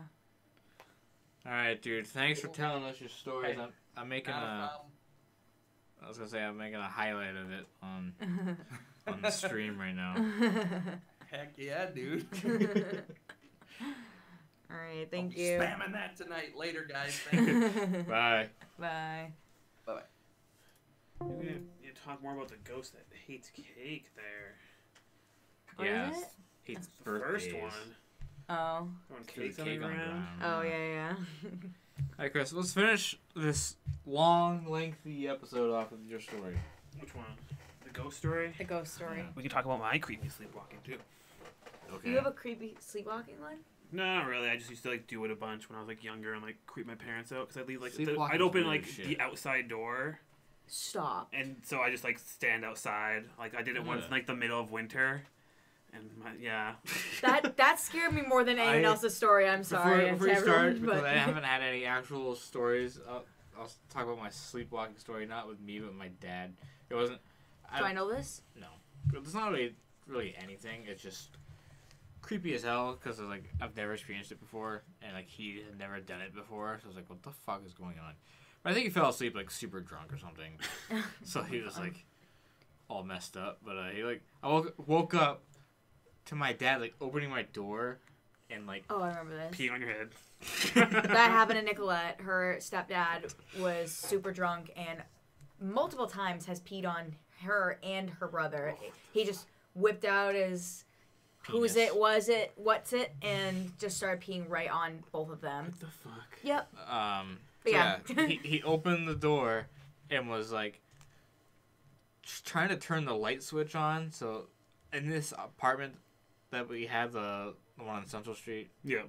All right, dude. Thanks for telling us your stories. Hey, I'm making not a a. problem. I was gonna say I'm making a highlight of it on the stream right now. Heck yeah, dude. All right. I'll Thank be you. Spamming that tonight. Later, guys. Thank you. Bye. Bye. Bye-bye. You talk more about the ghost that hates cake there. What yeah. is it? Hates The first birthdays. one. Oh. Throwing Threw cakes cake on the ground. Oh yeah. Alright, Chris, let's finish this long, lengthy episode off with your story. Which one? The ghost story? The ghost story. We can talk about my creepy sleepwalking too. Okay. You have a creepy sleepwalking one? No, not really. I just used to like do it a bunch when I was like younger and like creep my parents out because I'd leave like Sleepwalking's I'd open weird like shit. the outside door Stop. and so I just like stand outside. Like I did it once in like the middle of winter, and yeah. That scared me more than anyone else's story. I'm sorry. Before you to start, everyone, because but- I haven't had any actual stories, I'll talk about my sleepwalking story, not with me, but my dad. It wasn't... Do I know this? No. It's not really anything. It's just creepy as hell, because like, I've never experienced it before, and like he had never done it before, so I was like, what the fuck is going on? But I think he fell asleep like super drunk or something. So he was like all messed up. But he like I woke up to my dad like opening my door and like Oh, I remember this. Peeing on your head. That happened to Nicolette. Her stepdad was super drunk and multiple times has peed on her and her brother. He just whipped out his who's Penis. it, was it, what's it, and just started peeing right on both of them. What the fuck? Yep. So Yeah. he opened the door and was like just trying to turn the light switch on. So in this apartment that we have, the one on Central Street, Yeah.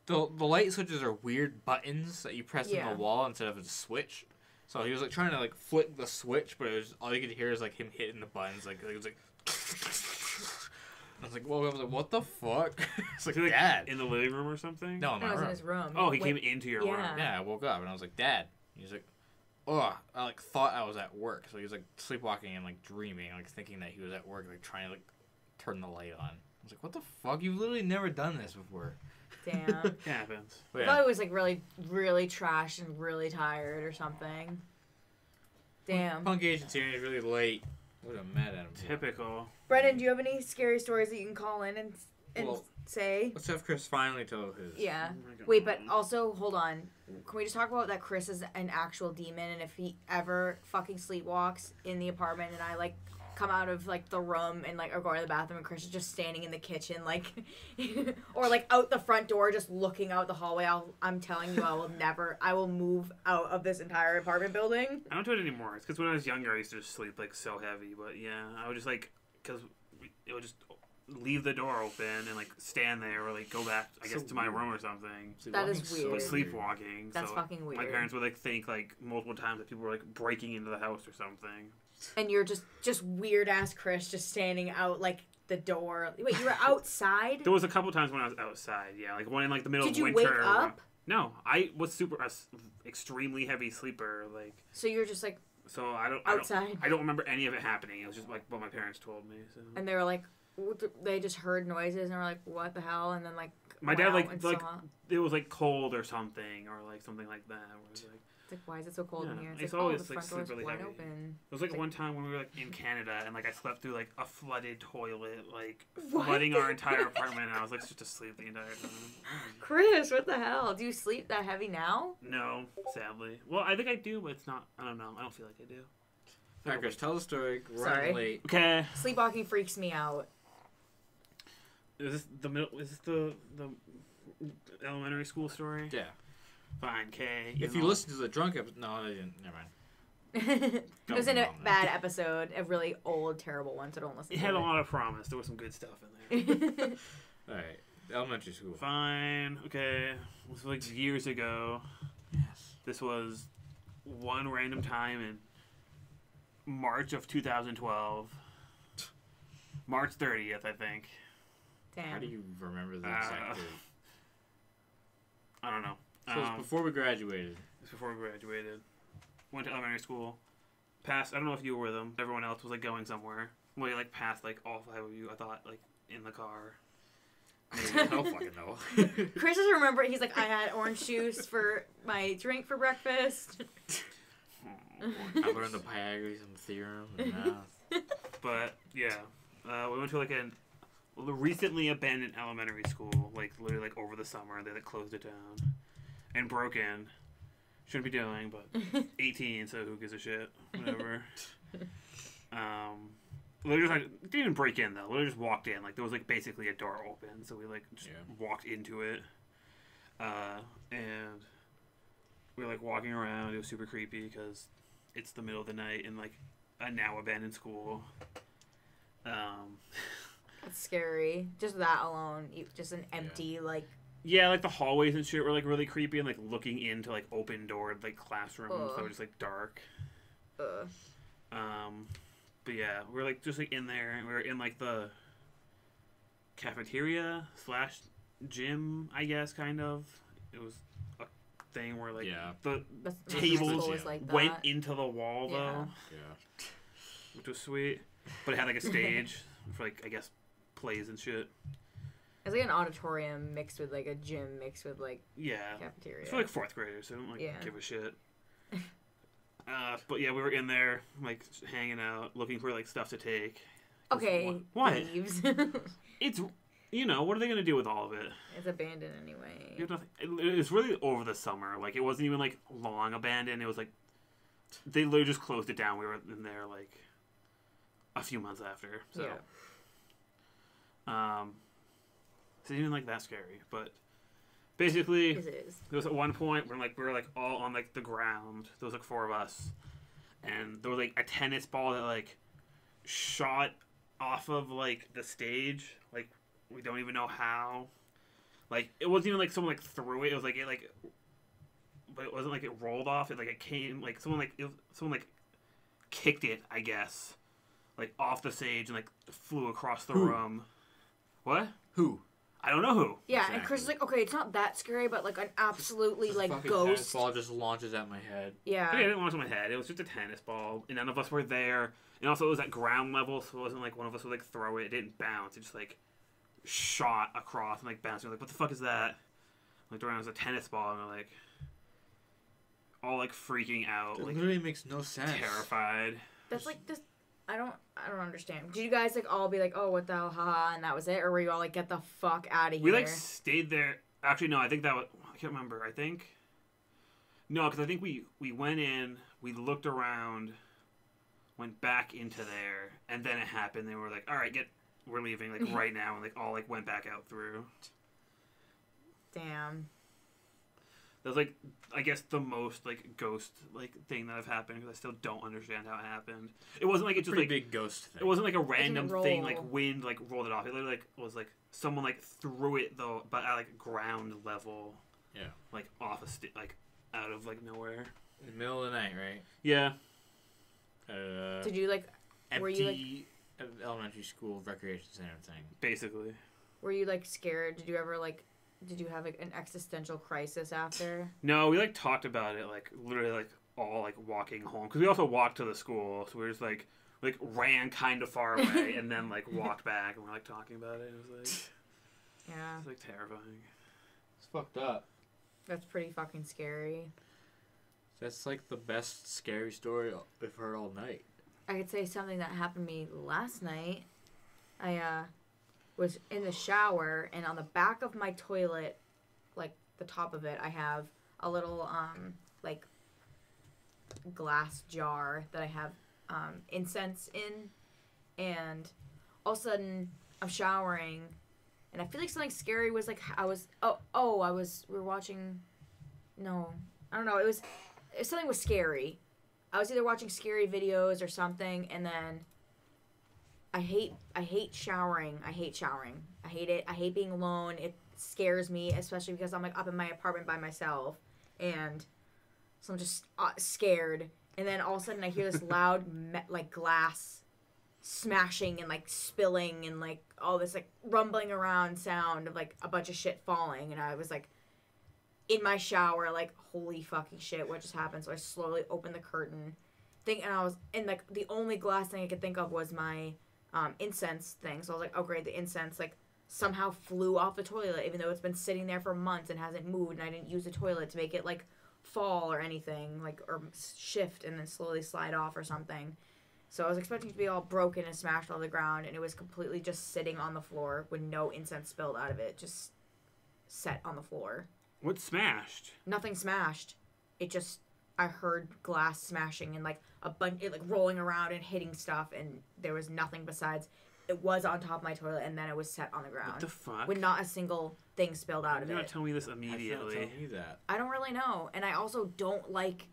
the light switches are weird buttons that you press in Yeah. the wall instead of a switch. So he was like trying to like flick the switch, but it was all you could hear is like him hitting the buttons. Like it was like. I was like, well, I was like, what the fuck? It's like, Was he, like, Dad. in the living room or something? No, in No, my it was in room. his room. Oh, he Went- came into your Yeah. room. Yeah, I woke up and I was like, Dad. He's like, oh, I like thought I was at work. So he was like sleepwalking and like dreaming, like thinking that he was at work, like trying to like turn the light on. I was like, what the fuck? You've literally never done this before. Damn. It happens. But I thought it was like really, really trash and really tired or something. Damn. Punk Agent's here and he's really late. What am mad at him for? Typical. Brendan, do you have any scary stories that you can call in and Well- say? Let's have Chris finally tell his. Yeah. Oh my God. Wait, but also, hold on. Can we just talk about that Chris is an actual demon and if he ever fucking sleepwalks in the apartment and I, like, come out of like the room and like or go to the bathroom and Chris is just standing in the kitchen like or like out the front door just looking out the hallway, I'm telling you I will move out of this entire apartment building. I don't do it anymore. It's because when I was younger I used to just sleep like so heavy, but yeah, I would just like because it would just leave the door open and like stand there or like go back I guess to my room or something. That is weird. Like sleepwalking. That's so fucking weird. My parents would like think like multiple times that people were like breaking into the house or something. And you're just weird ass Chris just standing out like the door. Wait, you were outside? There was a couple times when I was outside. Yeah, like one in like the middle Did of you winter. wake up? No, I was extremely heavy sleeper. Like So you're just like so outside. I don't remember any of it happening. It was just like what my parents told me. So. And they were like, they just heard noises and were like, what the hell? And then like my dad like it was like cold or something like that. Where it was, like, it's like, why is it so cold in here? It's like, always the like front sleep really wide heavy. open. It was like It's one time when we were like in Canada and like I slept through like a flooded toilet, like What? flooding our entire apartment, and I was like just asleep the entire time. Chris, what the hell? Do you sleep that heavy now? No, sadly. Well, I think I do, but it's not. I don't know. I don't feel like I do. Alright, Chris, tell the story. We're Sorry. running late. Okay. Sleepwalking freaks me out. Is this the middle? Is this the elementary school story? Yeah. Fine, K. If you listen to the drunk episode, no, I didn't. Never mind. It was in a bad episode, a really old, terrible one, so don't listen It to had it. a lot of promise. There was some good stuff in there. Alright, elementary school. Fine. Okay. This was like years ago. Yes. This was one random time in March of 2012. March 30th, I think. Damn. How do you remember the exact date? I don't know. So it's before we graduated. It's before we graduated. Went to elementary school. Passed. I don't know if you were with them. Everyone else was like going somewhere. Well, like passed like all five of you. I thought like in the car. I don't fucking know. Chris just remember he's like, I had orange juice for my drink for breakfast. I learned the Pythagorean theorem and math. But yeah, we went to like a recently abandoned elementary school. Like literally like over the summer, they like closed it down and broke in. Shouldn't be doing, but 18, so who gives a shit? Whatever. Literally just like didn't even break in though. Literally just walked in. Like there was like basically a door open, so we like just walked into it, and we were like walking around. It was super creepy because it's the middle of the night in like a now abandoned school. That's scary. Just that alone, just an empty like. Yeah, like the hallways and shit were like really creepy and like looking into like open doored like classrooms that were just like dark. But yeah, we were like just like in there and we were in like the cafeteria / gym, I guess, kind of. It was a thing where like the tables went into the wall though. Yeah. Which was sweet. But it had like a stage for like I guess plays and shit. It's like an auditorium mixed with like a gym mixed with like cafeteria. It's for like fourth graders, so I don't like give a shit. But yeah, we were in there like hanging out, looking for like stuff to take. Okay, what? Thieves. It's what are they gonna do with all of it? It's abandoned anyway. You have nothing. It was really over the summer. Like it wasn't even like long abandoned. It was like they literally just closed it down. We were in there like a few months after. So it's even like that scary, but basically it is. There was at one point where we were like all on like the ground. There was like four of us, and there was like a tennis ball that like shot off of like the stage. Like we don't even know how. Like it wasn't even like someone like threw it. It was like but it wasn't like it rolled off. It like it came like someone kicked it, I guess, like off the stage and like flew across the room. What? Who? I don't know who. Yeah, exactly. And Chris is like, okay, it's not that scary, but like an absolutely like ghost. Tennis ball just launches at my head. Yeah. Okay, it didn't launch at my head. It was just a tennis ball, and none of us were there. And also, it was at ground level, so it wasn't like one of us would like throw it. It didn't bounce. It just like shot across and like bounced. We're like, what the fuck is that? Looked around, it was a tennis ball, and we're like, all like freaking out. It like, literally makes no sense. Terrified. That's like this. I don't understand. Did you guys like all be like, oh, what the hell, haha, and that was it, or were you all like, get the fuck out of here? We like stayed there. Actually, no, I think that was. I can't remember. I think. No, because I think we went in. We looked around. went back into there, and then it happened. They were like, all right, we're leaving, like, right now, and, like, all, like, went back out through. Damn. That was, like, I guess the most, like, ghost, like, thing that have happened, because I still don't understand how it happened. It wasn't, like, it just, Pretty like... big ghost thing. It wasn't, like, a random thing, roll. like, wind, like, rolled it off. It literally, like, was, like, someone, like, threw it, though, but at, like, ground level. Yeah. Like, off a like, out of, like, nowhere. In the middle of the night, right? Yeah. Did you, like... Empty Were you, like... elementary school recreation center thing. Basically. Were you, like, scared? Did you ever, like... Did you have, like, an existential crisis after? No, we, like, talked about it, like, literally, like, all, like, walking home. Because we also walked to the school, so we were just, like, ran kind of far away, and then, like, walked back, and we're, like, talking about it. It was, like... Yeah. It was, like, terrifying. It's fucked up. That's pretty fucking scary. That's, like, the best scary story we've heard all night. I could say something that happened to me last night. I, was in the shower, and on the back of my toilet, like, the top of it, I have a little, like, glass jar that I have, incense in, and all of a sudden, I'm showering, and I feel like something scary was, like, we were watching, no, I don't know, something was scary. I was either watching scary videos or something, and then I hate showering. I hate showering. I hate it. I hate being alone. It scares me, especially because I'm, like, up in my apartment by myself, and so I'm just scared. And then all of a sudden I hear this loud, like, glass smashing and, like, spilling and, like, all this, like, rumbling around sound of, like, a bunch of shit falling, and I was, like, in my shower, like, holy fucking shit, what just happened? So I slowly opened the curtain, and like, the only glass thing I could think of was my incense thing. So I was like, oh great, the incense, like, somehow flew off the toilet, even though it's been sitting there for months and hasn't moved, and I didn't use the toilet to make it, like, fall or anything, like, or shift and then slowly slide off or something. So I was expecting it to be all broken and smashed on the ground, and it was completely just sitting on the floor with no incense spilled out of it, just set on the floor. What smashed? Nothing smashed. It just, I heard glass smashing and, like, a bunch, like, rolling around and hitting stuff, and there was nothing besides, it was on top of my toilet, and then it was set on the ground. What the fuck? With not a single thing spilled out of You're it. not telling me this I immediately. feel you that. I don't really know, and I also don't like,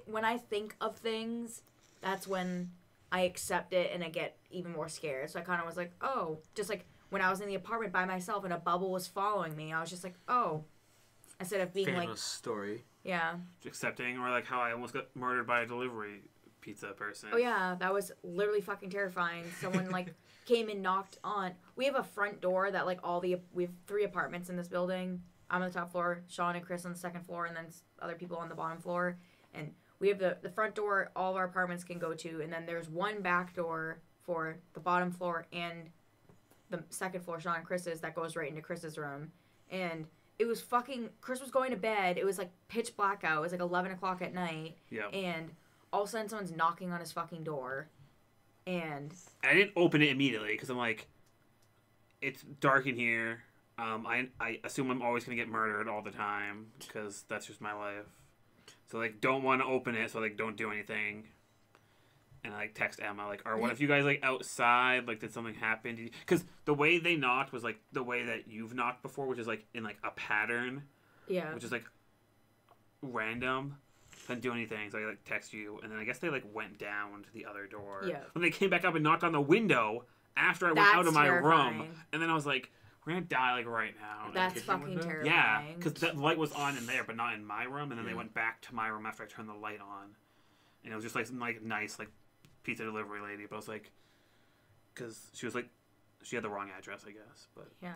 when I think of things, that's when I accept it and I get even more scared. So I kind of was like, oh, just like, when I was in the apartment by myself and a bubble was following me, I was just like, oh. Instead of being Famous like... story. Yeah. Accepting, or like how I almost got murdered by a delivery pizza person. Oh yeah, that was literally fucking terrifying. Someone, like, came and knocked on... We have a front door that, like, we have 3 apartments in this building. I'm on the top floor, Sean and Chris on the second floor, and then other people on the bottom floor. And we have the front door all of our apartments can go to, and then there's one back door for the bottom floor and the second floor, Sean and Chris's, that goes right into Chris's room. And it was fucking... Chris was going to bed. It was, like, pitch black out. It was, like, 11 o'clock at night. Yeah. And all of a sudden, someone's knocking on his fucking door. And I didn't open it immediately, because I'm like, it's dark in here. I assume I'm always going to get murdered all the time, because that's just my life. So, like, don't want to open it, so, like, don't do anything. And I, like, text Emma, like, or what if you guys, like, outside, like, did something happen? Because the way they knocked was, like, the way that you've knocked before, which is, like, in, like, a pattern. yeah. Which is, like, random. Didn't do anything, so I, like, text you. And then I guess they, like, went down to the other door. Yeah. When they came back up and knocked on the window after I went out of my room. And then I was like, we're going to die, like, right now. That's fucking terrifying. Yeah, because that light was on in there, but not in my room. And then they went back to my room after I turned the light on. And it was just, like, some, like, nice, like, pizza delivery lady. But I was like, because she was, like, she had the wrong address, I guess. But Yeah.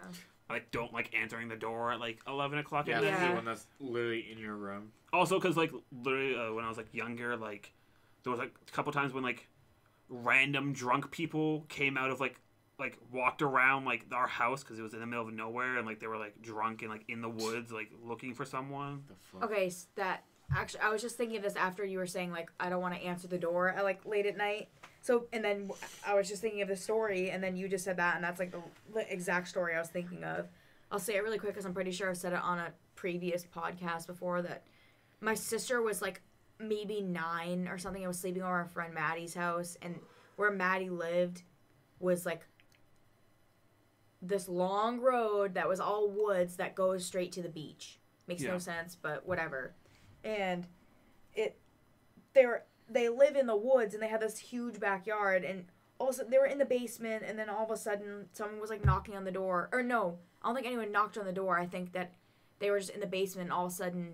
I, like, don't like answering the door at, like, 11 o'clock Yeah, at that's night. the one that's literally in your room. Also, because, like, literally, when I was, like, younger, like, there was, like, a couple times when, like, random drunk people came out of, like walked around, like, our house, because it was in the middle of nowhere, and, like, they were, like, drunk and, like, in the woods, like, looking for someone. The fuck? Okay, so that... Actually, I was just thinking of this after you were saying, like, I don't want to answer the door at, like, late at night. So, and then I was just thinking of the story, and then you just said that, and that's, like, the exact story I was thinking of. I'll say it really quick, because I'm pretty sure I've said it on a previous podcast before, that my sister was, like, maybe 9 or something. I was sleeping over our friend Maddie's house, and where Maddie lived was like this long road that was all woods that goes straight to the beach. Makes no sense, but whatever. And they live in the woods, and they have this huge backyard, and also they were in the basement, and then all of a sudden someone was like knocking on the door. Or no, I don't think anyone knocked on the door. I think that they were just in the basement, and all of a sudden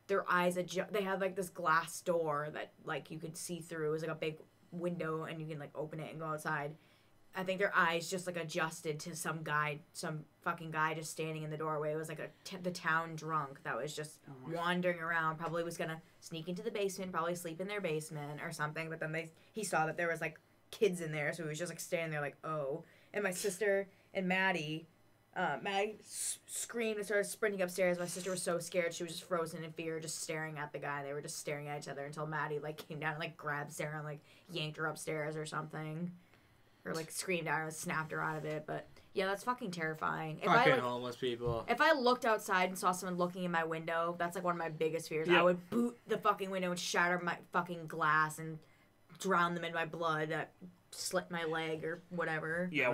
their eyes they had like this glass door that like you could see through. It was like a big window, and you can like open it and go outside. I think their eyes just like adjusted to some fucking guy just standing in the doorway. It was like the town drunk that was just wandering around. Probably was gonna sneak into the basement, probably sleep in their basement or something. But then he saw that there was like kids in there, so he was just like standing there like, oh. And my sister and Maddie screamed and started sprinting upstairs. My sister was so scared, she was just frozen in fear, just staring at the guy. They were just staring at each other until Maddie like came down and like grabbed Sarah and like yanked her upstairs or something. Or, like, screamed at her and snapped her out of it. But, yeah, that's fucking terrifying. Fucking homeless people. If I looked outside and saw someone looking in my window, that's, like, one of my biggest fears. Yep. I would boot the fucking window and shatter my fucking glass and drown them in my blood, slit my leg or whatever. Yeah,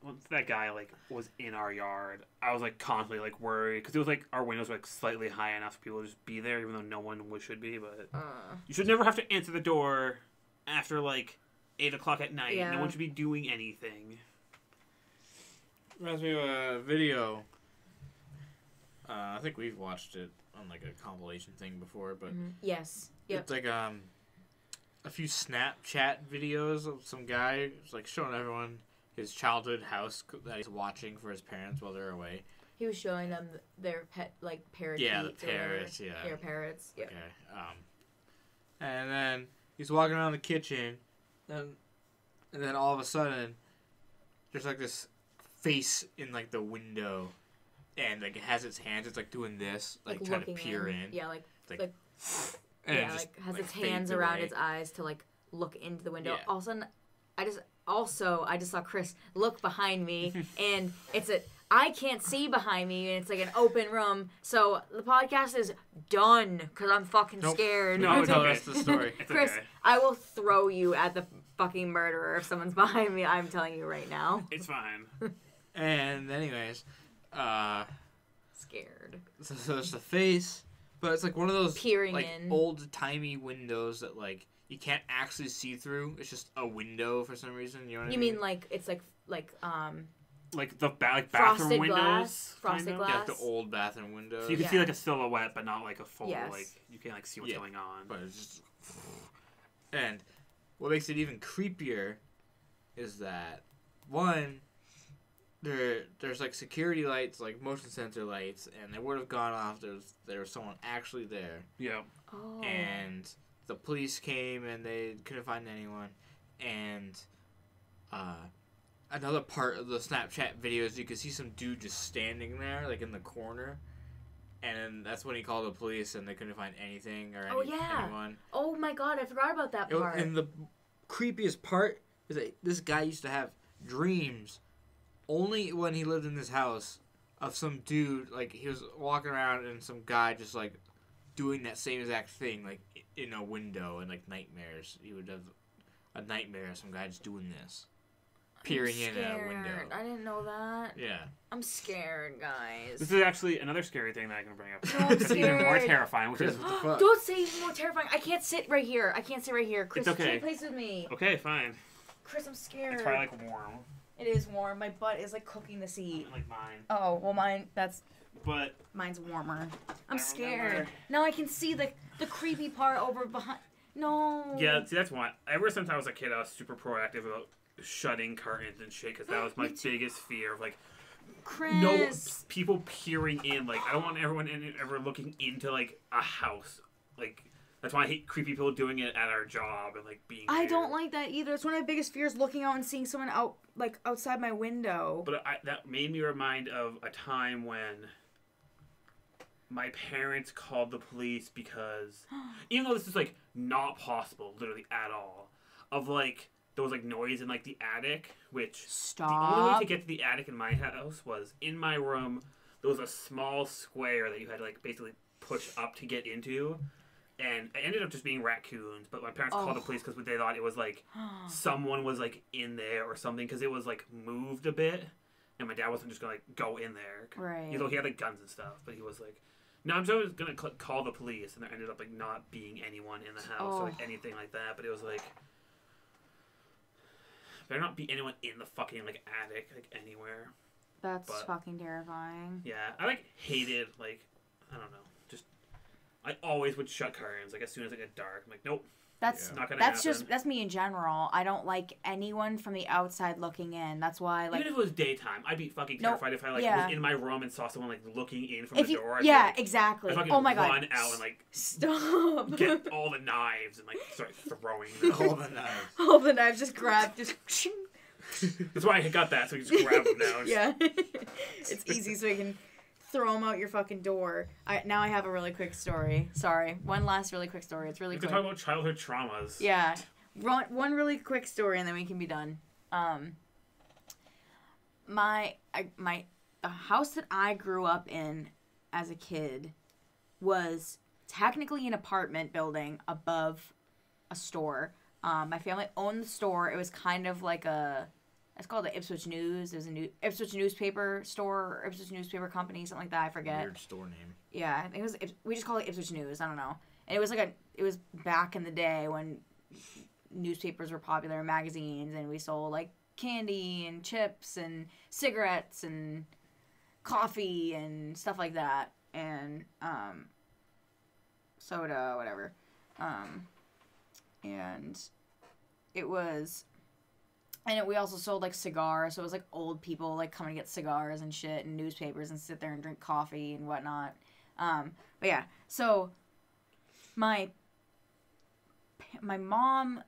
once that guy, like, was in our yard, I was, like, constantly, like, worried. Because it was, like, our windows were, like, slightly high enough for people to just be there, even though no one should be. But you should never have to answer the door after, like, 8 o'clock at night. Yeah. No one should be doing anything. Reminds me of a video. I think we've watched it on like a compilation thing before, but yes, yep. It's like a few Snapchat videos of some guy who's like showing everyone his childhood house that he's watching for his parents while they're away. He was showing them their pet like parakeets. Yeah, the parrots. Yeah, their parrots. Yeah. Okay. And then he's walking around the kitchen. And then all of a sudden, there's like this face in like the window, and like it has its hands. It's like doing this, like trying to peer in. Yeah, like has its hands around its eyes to like look into the window. Yeah. All of a sudden, I just saw Chris look behind me, and I can't see behind me, and it's like an open room. So the podcast is done because I'm fucking scared. No, tell us the story. Chris, okay. I will throw you at the fucking murderer if someone's behind me. I'm telling you right now. It's fine. And anyways, scared. So there's the face, but it's like one of those peering like in old-timey windows that like you can't actually see through. It's just a window for some reason. You know what I mean? You mean like it's like the bathroom windows, frosted glass. Yeah, the old bathroom windows. So you can see like a silhouette, but not like a full like you can't like see what's going on. But it's just and what makes it even creepier is that one, there's like security lights, like motion sensor lights, and they would have gone off. There was someone actually there. Yeah. Oh. And the police came and they couldn't find anyone. And another part of the Snapchat videos, you could see some dude just standing there, like in the corner. And that's when he called the police, and they couldn't find anything or anyone. Oh my god, I forgot about that part. And the creepiest part is that this guy used to have dreams, only when he lived in this house, of some dude, like he was walking around and some guy just like doing that same exact thing, like in a window, and like nightmares. He would have a nightmare of some guy just doing this. Peering in at a window. I didn't know that. Yeah. I'm scared, guys. This is actually another scary thing that I can bring up. No, I'm scared. Even more terrifying. Which is Don't say even more terrifying. I can't sit right here. Chris, it's okay. Take place with me. Okay, fine. Chris, I'm scared. It's probably like warm. It is warm. My butt is like cooking the seat. Like mine. Oh, well mine, But mine's warmer. I'm scared. Now I can see the creepy part over behind. No. Yeah, see, that's why. Ever since I was a kid, I was super proactive about shutting curtains and shit, because that was my biggest fear of like Chris. people peering in. Like I don't want everyone ever looking into like a house. Like that's why I hate creepy people doing it at our job and like being. I don't like that either. It's one of my biggest fears, looking out and seeing someone outside my window. But that made me remind of a time when my parents called the police because even though this is like not possible literally at all, of like there was like noise in like the attic, which the only way to get to the attic in my house was in my room. There was a small square that you had to like basically push up to get into, And it ended up just being raccoons, but my parents called the police because they thought it was like someone was like in there or something because it was like moved a bit, and my dad wasn't just gonna like go in there. Right. You know, he had like guns and stuff, but he was like, no, I'm just gonna call the police, and there ended up like not being anyone in the house or like anything like that. But it was like, better not be anyone in the fucking like attic like anywhere. That's fucking terrifying. Yeah, I like hated like I don't know. I always would shut curtains, like, as soon as it got dark. I'm like, nope, that's not gonna happen. That's me in general. I don't like anyone from the outside looking in. That's why, like... Even if it was daytime, I'd be fucking terrified if I, like, was in my room and saw someone, like, looking in from the door. Exactly. I'd Oh my god. run out and, like... Stop! Get all the knives and, like, start throwing them. All the knives. All the knives, just grab, just... That's why I got that, so we just grab them now. Yeah. It's easy, so we can... throw them out your fucking door. Now I have a really quick story. Sorry. One last really quick story. It's really quick. We can talk about childhood traumas. Yeah. One really quick story and then we can be done. The house that I grew up in as a kid was technically an apartment building above a store. My family owned the store. It was kind of like it's called the Ipswich News. It was a Ipswich newspaper store, or Ipswich newspaper company, something like that. I forget. Weird store name. Yeah, I think it was. We just call it Ipswich News. I don't know. And it was it was back in the day when newspapers were popular, magazines, and we sold like candy and chips and cigarettes and coffee and stuff like that, and soda, whatever. And it was. And we also sold, like, cigars, so it was, like, old people, like, coming to get cigars and shit and newspapers and sit there and drink coffee and whatnot. But, yeah. So, my mom...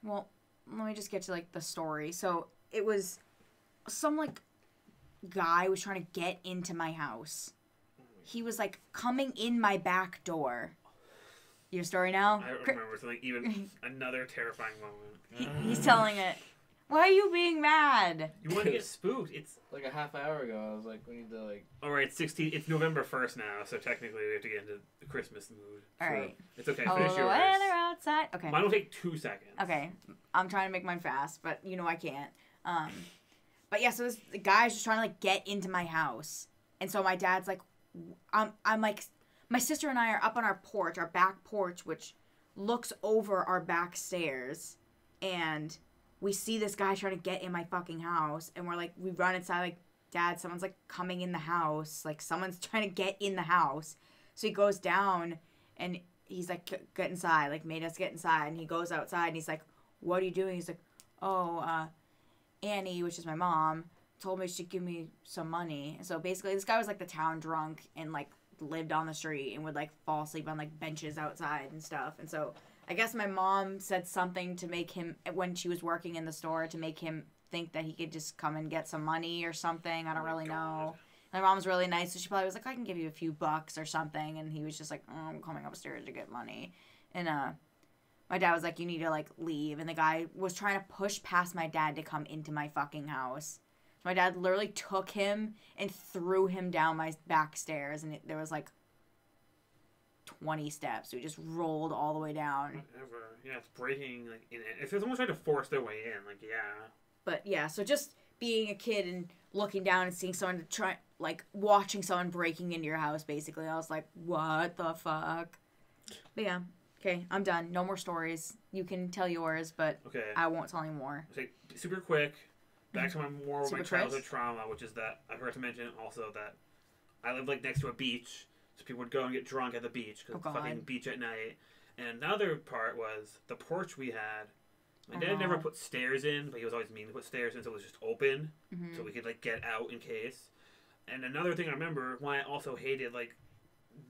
well, let me just get to, like, the story. So, it was some, like, guy was trying to get into my house. He was, like, coming in my back door. Your story now? I remember something, even another terrifying moment. He's telling it. Why are you being mad? You want to get spooked. It's like a half hour ago. I was like, we need to like. All right, it's November 1st now, so technically we have to get into the Christmas mood. All right. It's okay. Finish yours. Weather outside. Okay. Mine will take 2 seconds. Okay. I'm trying to make mine fast, but you know I can't. But yeah, so the guy's just trying to like get into my house, and so my dad's like, I'm like, my sister and I are up on our porch, our back porch, which looks over our back stairs, and we see this guy trying to get in my fucking house, and we're like, we run inside, like, Dad, someone's, like, coming in the house. Like, someone's trying to get in the house. So he goes down, and he's like, get inside, like, made us get inside. And he goes outside, and he's like, what are you doing? He's like, Annie, which is my mom, told me she'd give me some money. And so basically, this guy was, like, the town drunk and, like, lived on the street and would, like, fall asleep on, like, benches outside and stuff. And so I guess my mom said something to make him, when she was working in the store, to make him think that he could just come and get some money or something. I don't really know. My mom's really nice, so she probably was like, I can give you a few bucks or something. And he was just like, I'm coming upstairs to get money. And my dad was like, you need to, like, leave. And the guy was trying to push past my dad to come into my fucking house. So my dad literally took him and threw him down my back stairs. And there was, like, 20 steps. We just rolled all the way down. Whatever. Yeah, it's breaking, like, in it. If someone's trying to force their way in, like, yeah. But, yeah, so just being a kid and looking down and seeing someone watching someone breaking into your house, basically. I was like, what the fuck? But, yeah. Okay, I'm done. No more stories. You can tell yours, but I won't tell any more. Okay, super quick. Back to my childhood trauma, which is that I forgot to mention also that I lived, like, next to a beach. So people would go and get drunk at the beach because it's fucking beach at night. And another part was the porch we had. My dad never put stairs in, but he was always mean to put stairs in, so it was just open, so we could like get out in case. And another thing I remember, why I also hated like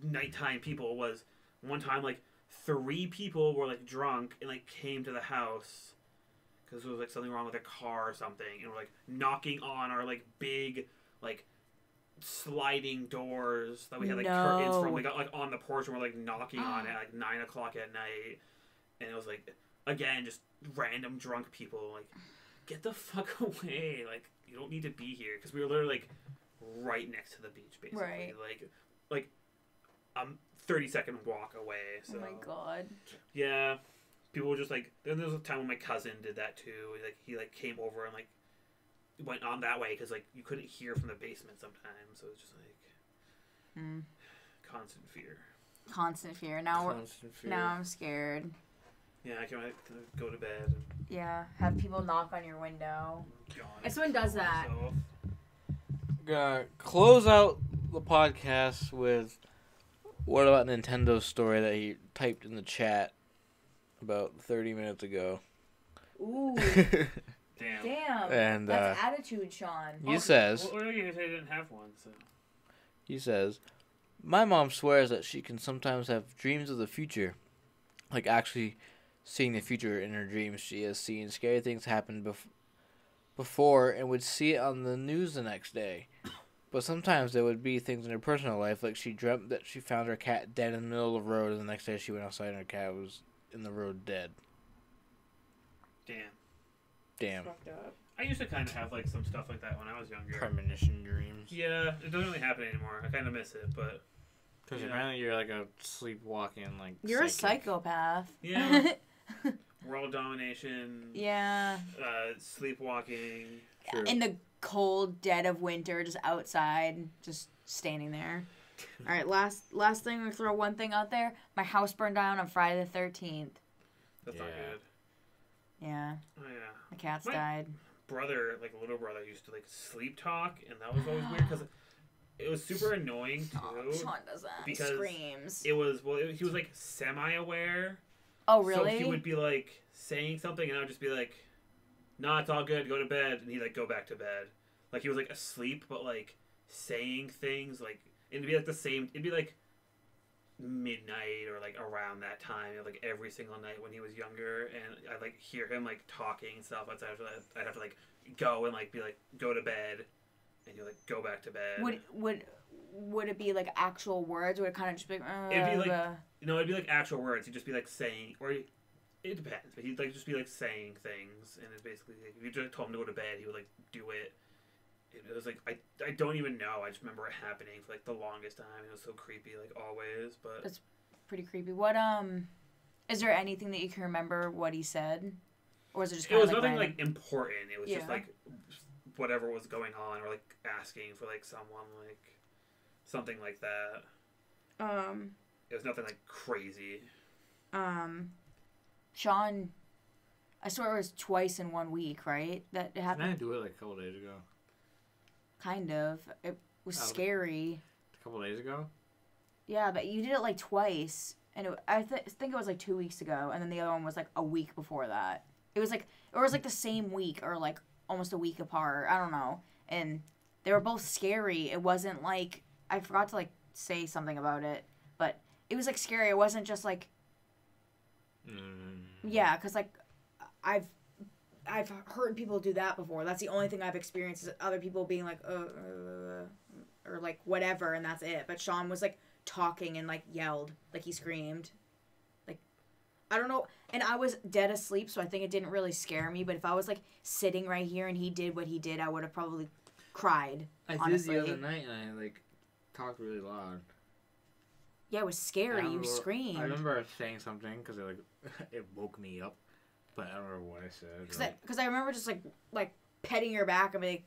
nighttime people, was one time like 3 people were like drunk and like came to the house because there was like something wrong with their car or something, and were like knocking on our like big like sliding doors that we had like curtains from. We got like on the porch and we're like knocking on it at like 9 o'clock at night, and it was like again just random drunk people. Like, get the fuck away! Like, you don't need to be here, because we were literally like right next to the beach, basically. Right. Like 30-second walk away. So Oh my god. yeah, people were just like. Then there was a time when my cousin did that too. Like he like came over and like went on that way because like you couldn't hear from the basement sometimes. So it was just like constant fear. Constant fear. Now Constant fear. now I'm scared. Yeah, I can't wait to go to bed. And Yeah, have people knock on your window. yawn If someone does that. myself. Gonna close out the podcast with what about Nintendo's story that he typed in the chat about 30 minutes ago. Ooh. Damn. Damn. And That's attitude, Sean. he says, Well, you guys didn't have one, so. he says, my mom swears that she can sometimes have dreams of the future, like actually seeing the future in her dreams. She has seen scary things happen before and would see it on the news the next day. But sometimes there would be things in her personal life, like she dreamt that she found her cat dead in the middle of the road, and the next day she went outside and her cat was in the road dead. Damn. Fucked up. I used to kind of have like some stuff like that when I was younger. Premonition dreams. Yeah, it doesn't really happen anymore. I kind of miss it, but Because Yeah. apparently you're like a sleepwalking, like, You're psychic. a psychopath. Yeah. world domination. Yeah. Sleepwalking. True. In the cold dead of winter, just outside, just standing there. All right, last thing. I'm gonna throw one thing out there. My house burned down on Friday the 13th. That's not Yeah. good. Yeah, Oh yeah. the cats My- died. Brother, like little brother, used to like sleep talk, and that was always weird because it was super annoying too. Oh, Sean does that. He because screams. It was he was like semi-aware. Oh, really? So he would be like saying something, and I would just be like, "Nah, it's all good. Go to bed." And he'd like go back to bed. Like he was like asleep, but like saying things like it'd be like the same. It'd be like midnight or like around that time, like every single night when he was younger, and I'd like hear him like talking and stuff. I'd have to like go and like be like go to bed, and you like go back to bed. Would it be like actual words? Would it kind of just be like? It'd be like it'd be like actual words. He'd just be like saying, or it depends, but he'd like just be like saying things, and it's basically like, if you just told him to go to bed, he would like do it. It was like I don't even know. I just remember it happening for like the longest time. It was so creepy, like always. But That's pretty creepy. What is there anything that you can remember what he said, or was it just it kind was of like nothing random? like important. It was just Yeah. like whatever was going on, or like asking for like someone, like something like that. It was nothing like crazy. Sean, I swear it was twice in 1 week, right? That it Didn't I happened. do it like a couple days ago? Kind of. It was Oh. scary. A couple days ago? Yeah, but you did it like twice, and I think it was like 2 weeks ago, and then the other one was like a week before that. It was like the same week or like almost a week apart. I don't know, and they were both scary. It wasn't like I forgot to like say something about it, but it was like scary. It wasn't just like yeah, because like I've heard people do that before. That's the only thing I've experienced is other people being like or like whatever, and that's it. But Sean was like talking and like yelled, like he screamed, like I don't know. And I was dead asleep, so I think it didn't really scare me. But if I was like sitting right here and he did what he did, I would have probably cried. I honestly. did the other night, and I like talked really loud. Yeah, it was scary. You screamed. I remember saying something because it like it woke me up, but I don't remember what I said. Because I remember just like petting your back and be like,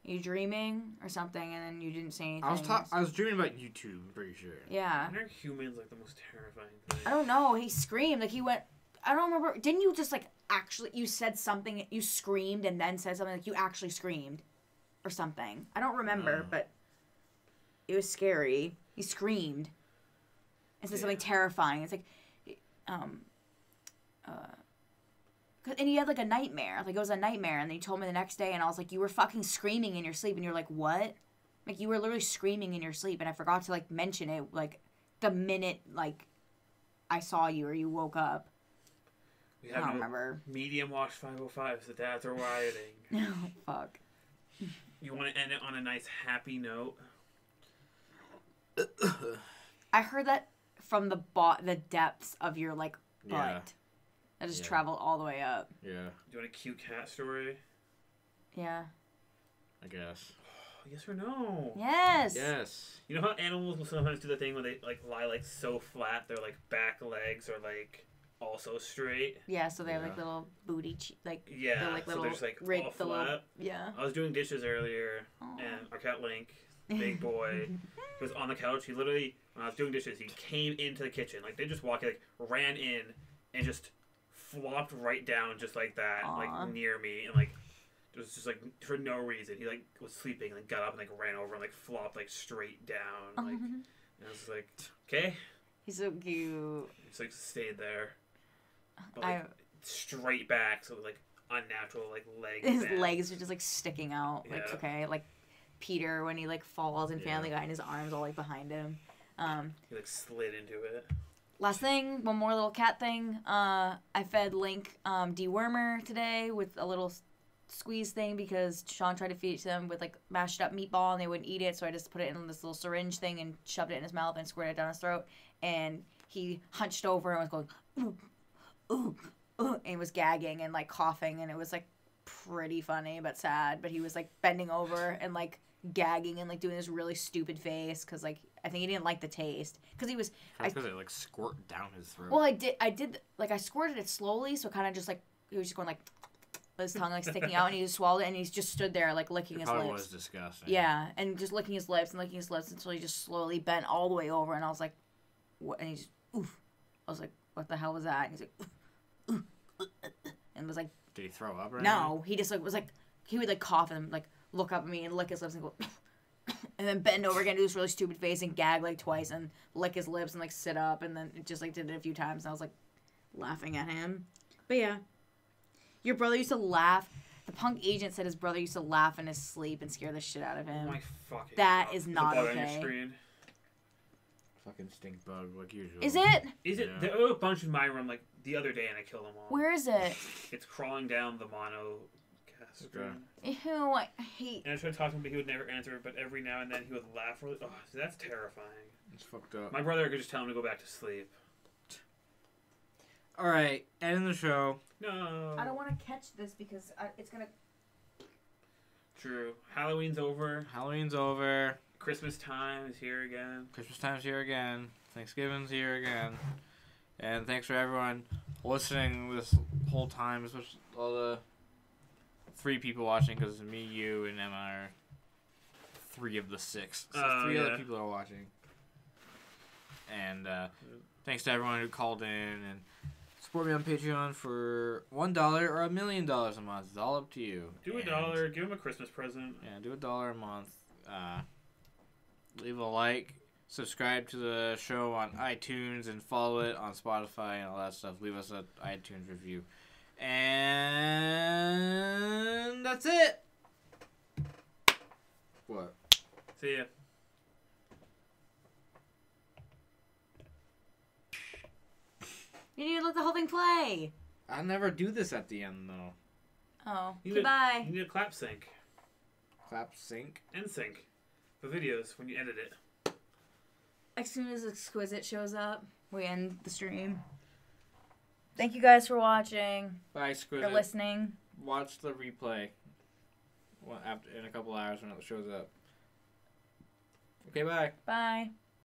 "You dreaming or something?" And then you didn't say anything. I was dreaming about YouTube. I'm pretty sure. Yeah. When are humans like the most terrifying thing? I don't know. He screamed like he went. I don't remember. Didn't you just like actually? You said something. You screamed and then said something like you actually screamed, or something. I don't remember, but it was scary. He screamed. And said something terrifying. It's like, and he had like a nightmare. Like it was a nightmare, and then he told me the next day, and I was like, you were fucking screaming in your sleep, and you're like, what? Like you were literally screaming in your sleep, and I forgot to like mention it like the minute like I saw you or you woke up. We I have don't no remember. Medium Watch 505. The dads are rioting. Oh, fuck. You want to end it on a nice happy note? I heard that from the depths of your like butt. Yeah. That just Yeah. traveled all the way up. Yeah, Do you want a cute cat story? Yeah. I guess. Yes or no? Yes. Yes. You know how animals will sometimes do the thing where they like lie like so flat, their like back legs are like also straight. Yeah, so they have like Yeah. little booty, like Yeah, they're like so little they're just like rig, all the little, flat. yeah. I was doing dishes earlier, Aw. and our cat Link, big boy, he was on the couch. He literally, when I was doing dishes, he came into the kitchen. Like, they just walked, like, ran in and just flopped right down just like that, Aw. like, near me. And, like, it was just, like, for no reason. He, like, was sleeping and then got up and, like, ran over and, like, flopped, like, straight down. Like, and I was like, okay. He's so cute. He just, like, stayed there. But, I like, straight back, so, like, unnatural, like, leg his bends. legs are just like sticking out. Like Yeah. okay, like Peter when he like falls in Family Guy and his arms all like behind him. He, like, slid into it. Last thing, one more little cat thing. I fed Link dewormer today with a little squeeze thing because Sean tried to feed it to them with like mashed up meatball and they wouldn't eat it, so I just put it in this little syringe thing and shoved it in his mouth and squirted it down his throat. And he hunched over and was going, ooh, ooh, ooh, and was gagging and like coughing, and it was like pretty funny but sad. But he was like bending over and like gagging and like doing this really stupid face because like I think he didn't like the taste because he was. Because it like squirt down his throat. Well, I did like I squirted it slowly, so kind of just like he was just going like with his tongue like sticking out, and he just swallowed it, and he just stood there like licking his probably lips. was disgusting. Yeah, and just licking his lips and licking his lips until he just slowly bent all the way over, and I was like, what? And he just oof. I was like, what the hell was that? And he's like, oof, oof, and was like, Did he throw up or anything? no, he just like was like he would like cough and like look up at me and lick his lips and go. And then bend over again, do this really stupid face and gag like twice and lick his lips and like sit up, and then it just like did it a few times and I was like laughing at him. But yeah, your brother used to laugh. The punk agent said his brother used to laugh in his sleep and scare the shit out of him. Oh my fucking That God. is There's not a bug on your okay. screen. Fucking stink bug like usual. Is it? Is it? Yeah. There were a bunch in my room like the other day, and I killed them all. Where is it? It's crawling down the MonoCast screen. Ew, I hate. And I tried to talk to him, but he would never answer. But every now and then he would laugh. Really, oh, that's terrifying. It's fucked up. My brother could just tell him to go back to sleep. All right, ending the show. No. I don't want to catch this because it's gonna. True. Halloween's over. Halloween's over. Christmas time is here again. Christmas time's here again. Thanksgiving's here again. And thanks for everyone listening this whole time, especially all the 3 people watching, because me, you, and Emma are 3 of the 6. So 3 other people are watching. And thanks to everyone who called in and support me on Patreon for $1 or $1 million a month. It's all up to you. Do And, $1. Give him a Christmas present. Yeah, do $1 a month. Leave a like. Subscribe to the show on iTunes and follow it on Spotify and all that stuff. Leave us an iTunes review. And that's it. What? See ya. You need to let the whole thing play. I never do this at the end though. Oh, You goodbye. need a clap sync Clap sync. and sync for videos when you edit it. As soon as Exquisite shows up, we end the stream. Thank you guys for watching, Bye, for Squizzy. listening. Watch the replay. Well, after in a couple hours when it shows up. Okay, bye. Bye.